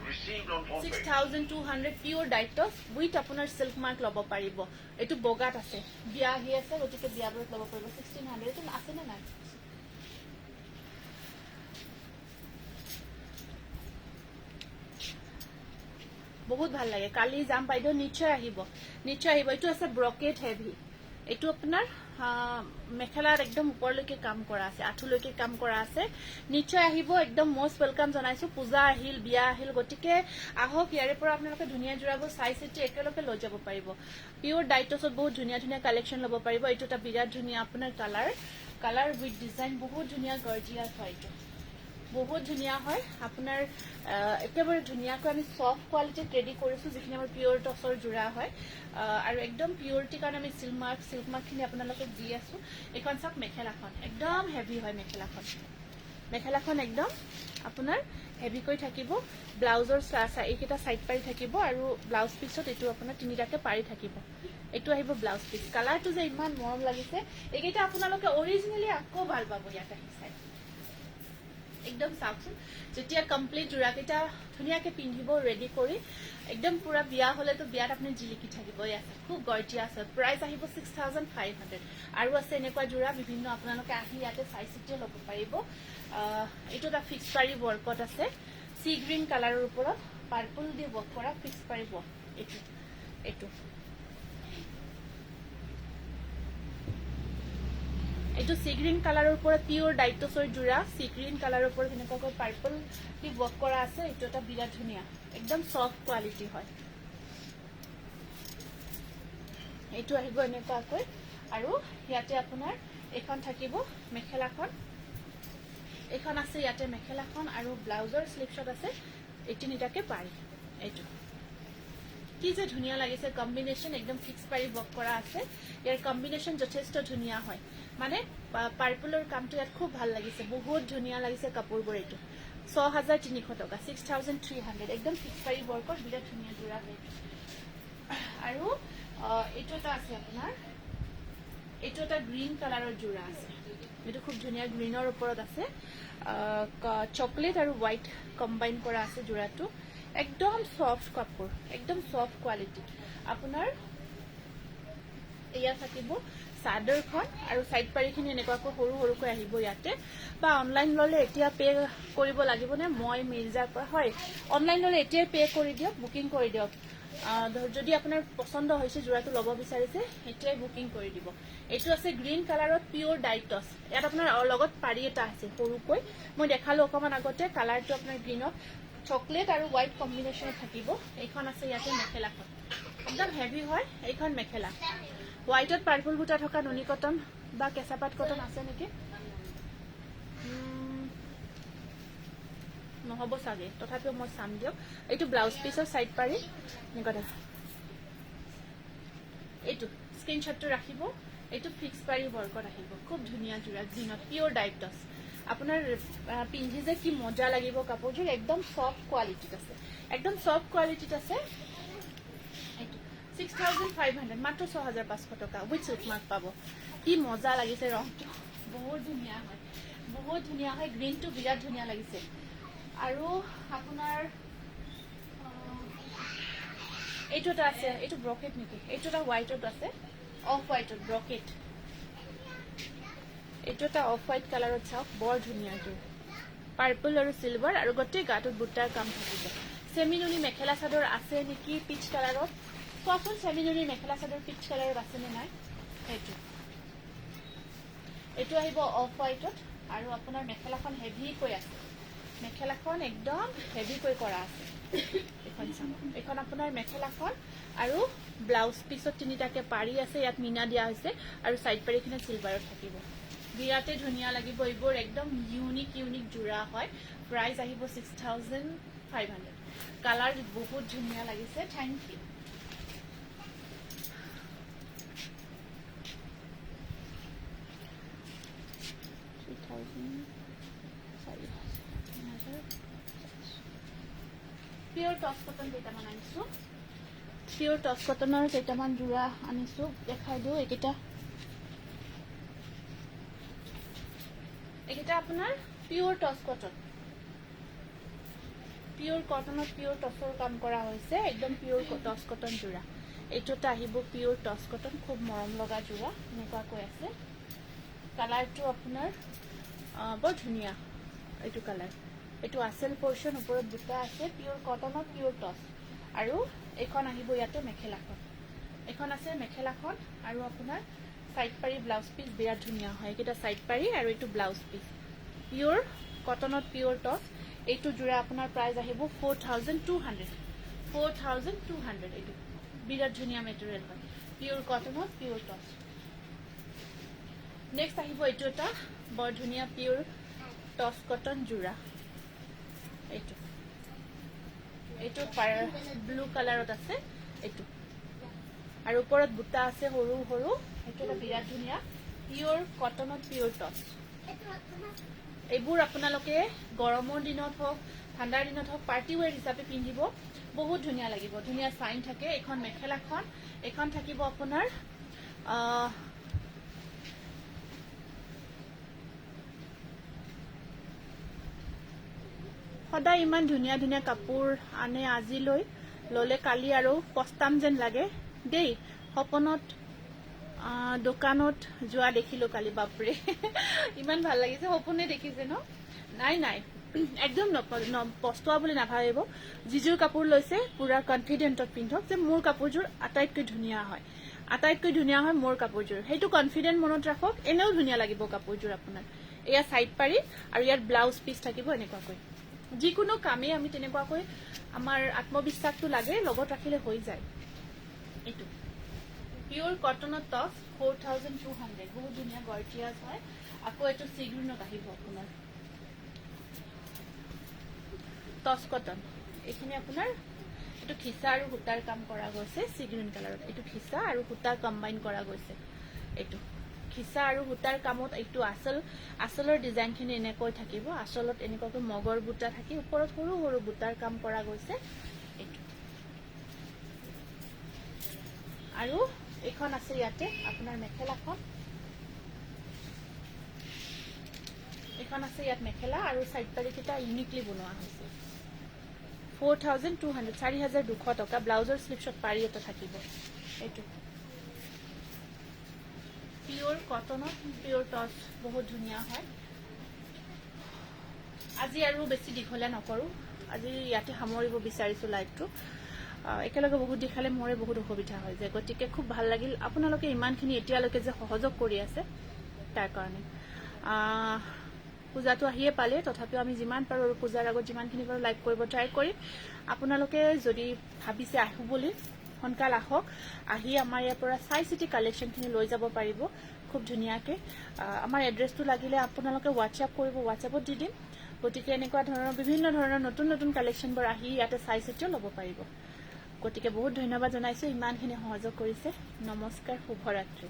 Received on phone pay. 6200 pure ডাইটস with আপোনাৰ সিল্ক মাৰ্ক লব পাৰিব এটো বগাত আছে বিয়া আহি আছে গতিকে বিয়াবোৰত লব পাৰিব 1600 এটো আছে নে নাই বহুত ভাল লাগে কালি যাম বাইদেউ নিশ্চয় আহিব এটো আছে ব্ৰকেট হেভি এটো আপোনাৰ মেখেলাৰ একদম ওপৰলৈকে কাম কৰা আছে আঠুলৈকে কাম কৰা আছে নিশ্চয় আহিব একদম মোস্ট ওয়েলকাম জনাইছো পূজা আহিল বিয়া আহিল গতিকে আহক ইয়াৰে পৰা আপোনালোকে ধুনীয়া জোৰাবোৰ চাই চিটি একেলগে লৈ যাব পাৰিব পিওৰ ডাইটছত বহুত ধুনীয়া ধুনীয়া কালেকশন ল'ব পাৰিব এটো এটা বিৰাট ধুনীয়া আপোনাৰ কালাৰ উইথ ডিজাইন বহুত ধুনীয়া গৰ্জিয়াস হয় এটো বহুত ধুনীয়া হয় আপোনাৰ একেবাৰে ধুনীয়াকৈ আমি সফট কোৱালিটিত ৰেডি কৰিছো যিখিনি আমাৰ পিওৰ টছৰ জোৰা হয় আৰু একদম পিওৰিটি কাৰণ আমি সিল্ক মাৰ্কখিনি আপোনালোকক দি আছো এখন চাওক মেখেলাখন একদম হেভি হয় মেখেলাখন একদম আপোনাৰ হেভিকৈ থাকিব ব্লাউজৰ এইকেইটা সাইড পাৰি থাকিব আৰু ব্লাউজ পিছত এইটো আপোনাৰ তিনিটাকে পাৰি থাকিব এইটো আহিব ব্লাউজ পিছ কালাৰটো যে ইমান মৰম লাগিছে এইকেইটা আপোনালোকে অৰিজিনালি আকৌ ভাল পাব ইয়াত আহি চাই একদম চাওকচোন যেতিয়া কমপ্লিট জোৰাকেইটা ধুনীয়াকে পিন্ধিব ৰেডি কৰি একদম পুৰা বিয়া হলেতো বিয়াত আপুনি জিলিকি থাকিব ইয়াত খুব গৰ্জিয়াছ আছে প্ৰাইস আহিব 6500 আৰু আছে এনেকুৱা জোৰা বিভিন্ন আপোনালোকে আহি ইয়াতে চাই চিটি ল'ব পাৰিব এইটো এটা ফিক্স পাৰি ওয়াৰ্কত আছে সি গ্ৰীন কালাৰৰ ওপৰত পাৰ্পল দি ওয়াৰ্ক কৰা ফিক্স পাৰি ওয়াৰ্ক এইটো সি গ্ৰীন কালাৰৰ ওপৰত পিওৰ ডাইটছৰ জোৰা সি গ্ৰীন কালাৰৰ ওপৰত এনেকুৱাকৈ পাৰ্পল দি ওয়াৰ্ক কৰা আছে এইটো এটা বিৰাট ধুনীয়া একদম সফট কোৱালিটি হয় এইটো আহিব এনেকুৱাকৈ আৰু ইয়াতে আপোনাৰ এখন থাকিব মেখেলাখন এখন আছে ইয়াতে মেখেলাখন আৰু ব্লাউজৰ স্লিপছত আছে এই তিনিটাকে পাৰি এইটো কি যে ধুনীয়া লাগিছে কম্বিনেশন একদম ফিক্স পাৰি ওয়াৰ্ক কৰা আছে ইয়াৰ কম্বিনেশন যথেষ্ট ধুনীয়া হয় মানে পাৰ্পলৰ কামটো ইয়াত খুব ভাল লাগিছে বহুত ধুনীয়া লাগিছে কাপোৰবোৰ এইটো 6300 টকা 6300 একদম ফিক্স পাৰি ওয়াৰ্কত বিৰাট ধুনীয়া জোৰা হয় আৰু এইটো এটা আছে আপোনাৰ এইটো এটা গ্ৰীন কালাৰৰ জোৰা আছে এইটো খুব ধুনীয়া গ্ৰীনৰ ওপৰত আছে চকলেট আৰু হোৱাইট কম্বাইন কৰা আছে জোৰাটো একদম সফট কাপোৰ একদম সফট কোৱালিটি আপোনাৰ এয়া থাকিব চাদৰখন আৰু সাইড পাৰিখিনি এনেকুৱাকৈ সৰুকৈ আহিব ইয়াতে বা অনলাইন ললে এতিয়া পে কৰিব লাগিব নে মই মিৰ্জাৰ পৰা হয় অনলাইন ললে এতিয়া পে কৰি দিয়ক বুকিং কৰি দিয়ক যদি আপোনাৰ পছন্দ হৈছে জোৰাটো ল'ব বিচাৰিছে এতিয়াই বুকিং কৰি দিব এইটো আছে গ্ৰীন কালাৰত পিওৰ ডাইটছ ইয়াত আপোনাৰ লগত পাৰি এটা আছে সৰুকৈ মই দেখালো অকমান আগতে কালাৰটো আপোনাৰ গ্ৰীনত চকলেট আৰু হোৱাইট কম্বিনেশনত থাকিব এইখন আছে ইয়াতে মেখেলাখন একদম হেভি হয় এইখন মেখেলা হোৱাইটত পাৰ্পল বুটা থকা নুনি কটন বা কেঁচাপাত কটন আছে নেকি নহব চাগে তথাপিও মই চাম দিয়ক এইটো ব্লাউজ পিছৰ সাইড পাৰি এনেকুৱা এইটো স্ক্ৰিনশ্বটটো ৰাখিব এইটো ফিক্স পাৰি ওয়াৰ্কত আহিব খুব ধুনীয়া জোৰা গ্ৰীনত পিওৰ ডাইটছ আপোনাৰ পিন্ধি যে কি মজা লাগিব কাপোৰযোৰ একদম সফট কোৱালিটিত আছে এইটো 6500 মাত্ৰ 6500 টকা উইথ সিল্ক মাৰ্ক পাব কি মজা লাগিছে ৰংটো বহুত ধুনীয়া হয় গ্ৰীনটো বিৰাট ধুনীয়া লাগিছে আৰু আপোনাৰ এইটো এটা আছে এইটো ব্ৰকেট নেকি এইটো এটা হোৱাইটত আছে অফ হোৱাইটত ব্ৰকেট এইটো এটা অফ হোৱাইট কালাৰত চাওক বৰ ধুনীয়া জোৰ পাৰ্পল আৰু সিলভাৰ আৰু গোটেই গাটোত বুটাৰ কাম থাকিব সেমিনুনি মেখেলা চাদৰ আছে নেকি পিচ কালাৰত কোৱাচোন সেমিনুনি মেখেলা চাদৰ পিচ কালাৰত আছে নে নাই এইটো আহিব অফ হোৱাইটত আৰু আপোনাৰ মেখেলাখন হেভিকৈ আছে মেখেলাখন একদম হেভিকৈ কৰা আছে এখন আপোনাৰ মেখেলাখন আৰু ব্লাউজ পিছত তিনিটাকে পাৰি আছে ইয়াত মিনা দিয়া হৈছে আৰু সাইড পাৰিখিনি সিলভাৰত থাকিব বিৰাটে ধুনীয়া লাগিব এইবোৰ একদম ইউনিক জোৰা হয় প্ৰাইস আহিব 6500 কালাৰ বহুত ধুনীয়া লাগিছে thank U pure toss cotton কেইটামান আনিছো পিওৰ টস কটনৰ কেইটামান জোৰা আনিছো দেখাই দিও এইকেইটা আপোনাৰ পিওৰ টস কটন পিওৰ কটনত পিওৰ টসৰ কাম কৰা হৈছে একদম পিওৰ টস কটন জোৰা এইটোটা আহিব পিওৰ টস কটন খুব মৰম লগা জোৰা এনেকুৱা কৈ আছে কালাৰটো আপোনাৰ বৰ ধুনীয়া এইটো কালাৰ এইটো আসল পোৰ্শন ওপৰত দুটা আছে পিওৰ কটনত পিওৰ টস আৰু এখন আহিব ইয়াতে মেখেলাখন এখন আছে মেখেলাখন আৰু আপোনাৰ সাইড পাৰি ব্লাউজ পিস বিৰাট ধুনীয়া হয় এটা সাইড পাৰি আৰু এইটো ব্লাউজ পিস পিওৰ কটনত পিওৰ টস এইটো জোৰা আপোনাৰ প্ৰাইস আহিব 4200 এইটো বিৰাট ধুনীয়া মেটেৰিয়েল হয় পিওৰ কটনত পিওৰ টস নেক্সট আহিব এইটো এটা বৰ ধুনীয়া পিওৰ টস কটন জোৰা এইটো এইটো ব্লু কালাৰত আছে এইটো আৰু ওপৰত বুটা আছে সৰু সৰু এইটো এটা বিৰাট ধুনীয়া পিওৰ কটনত পিওৰ টস এইবোৰ আপোনালোকে গৰমৰ দিনত হওক ঠাণ্ডাৰ দিনত হওক পাৰ্টি ওয়্যাৰ হিচাপে পিন্ধিব বহুত ধুনীয়া লাগিব ধুনীয়া সাইন থাকে এখন মেখেলাখন এখন থাকিব আপোনাৰ সদায় ইমান ধুনীয়া ধুনীয়া কাপোৰ আনে আজিলৈ ললে কালি আৰু পস্তাম যেন লাগে দেই সপনত দোকানত যোৱা দেখিলো কালি বাপৰে ইমান ভাল লাগিছে সপনে দেখিছে ন নাই নাই একদম পস্তোৱা বুলি নাভাবিব যিযোৰ কাপোৰ লৈছে পুৰা কনফিডেন্টত পিন্ধক যে মোৰ কাপোৰযোৰ আটাইতকৈ ধুনীয়া হয় মোৰ কাপোৰযোৰ সেইটো কনফিডেন্ট মনত ৰাখক এনেও ধুনীয়া লাগিব কাপোৰযোৰ আপোনাৰ এয়া সাইড পাৰি আৰু ইয়াত ব্লাউজ পিস থাকিব এনেকুৱাকৈ যিকোনো কামে আমি তেনেকুৱাকৈ আমাৰ আত্মবিশ্বাসটো লাগে লগত ৰাখিলে হৈ যায় এইটো পিওৰ কটনত টস 4200 বহুত ধুনীয়া গৰ্জিয়াস হয় আকৌ এইটো সিগ্ৰুনত আহিব আপোনাৰ টস কটন এইখিনি আপোনাৰ এইটো খিসা আৰু সূতাৰ কাম কৰা গৈছে সিগ্ৰুন কালাৰত এইটো খিসা আৰু সূতা কম্বাইন কৰা গৈছে এইটো খিসা আৰু সূতাৰ কামত এইটো আসলৰ ডিজাইনখিনি এনেকৈ থাকিব আসলত এনেকৈ মগৰ বুটা থাকি ওপৰত সৰু সৰু বুটাৰ কাম কৰা গৈছে এইটো আৰু এখন আছে ইয়াতে আপোনাৰ মেখেলাখন এখন আছে ইয়াত মেখেলা আৰু সাইড পাৰি কিটা ইউনিকলি বনোৱা হৈছে 4200 4200 টকা ব্লাউজৰ স্লিপছত পাৰি এটা থাকিব এইটো পিওৰ কটনত পিওৰ টস বহুত ধুনীয়া হয় আজি আৰু বেছি দীঘলীয়া নকৰো আজি ইয়াতে সামৰিব বিচাৰিছো লাইভটো একেলগে বহুত দেখালে মোৰে বহুত অসুবিধা হয় যে গতিকে খুব ভাল লাগিল আপোনালোকে ইমানখিনি এতিয়ালৈকে যে সহযোগ কৰি আছে তাৰ কাৰণে পূজাটো আহিয়ে পালে তথাপিও আমি যিমান পাৰো আৰু পূজাৰ আগত যিমানখিনি পাৰো লাইভ কৰিব ট্ৰাই কৰিম আপোনালোকে যদি ভাবিছে আহো বুলি সোনকাল আহক আহি আমাৰ ইয়াৰ পৰা চাই চিটি কালেকশ্যনখিনি লৈ যাব পাৰিব খুব ধুনীয়াকৈ আমাৰ এড্ৰেছটো লাগিলে আপোনালোকে হোৱাটছআপ কৰিব হোৱাটছআপত দি দিম গতিকে এনেকুৱা ধৰণৰ বিভিন্ন ধৰণৰ নতুন নতুন কালেকশ্যনবোৰ আহি ইয়াতে চাই চিটিও ল'ব পাৰিব গতিকে বহুত ধন্যবাদ জনাইছো ইমানখিনি সহযোগ কৰিছে নমস্কাৰ শুভৰাত্ৰি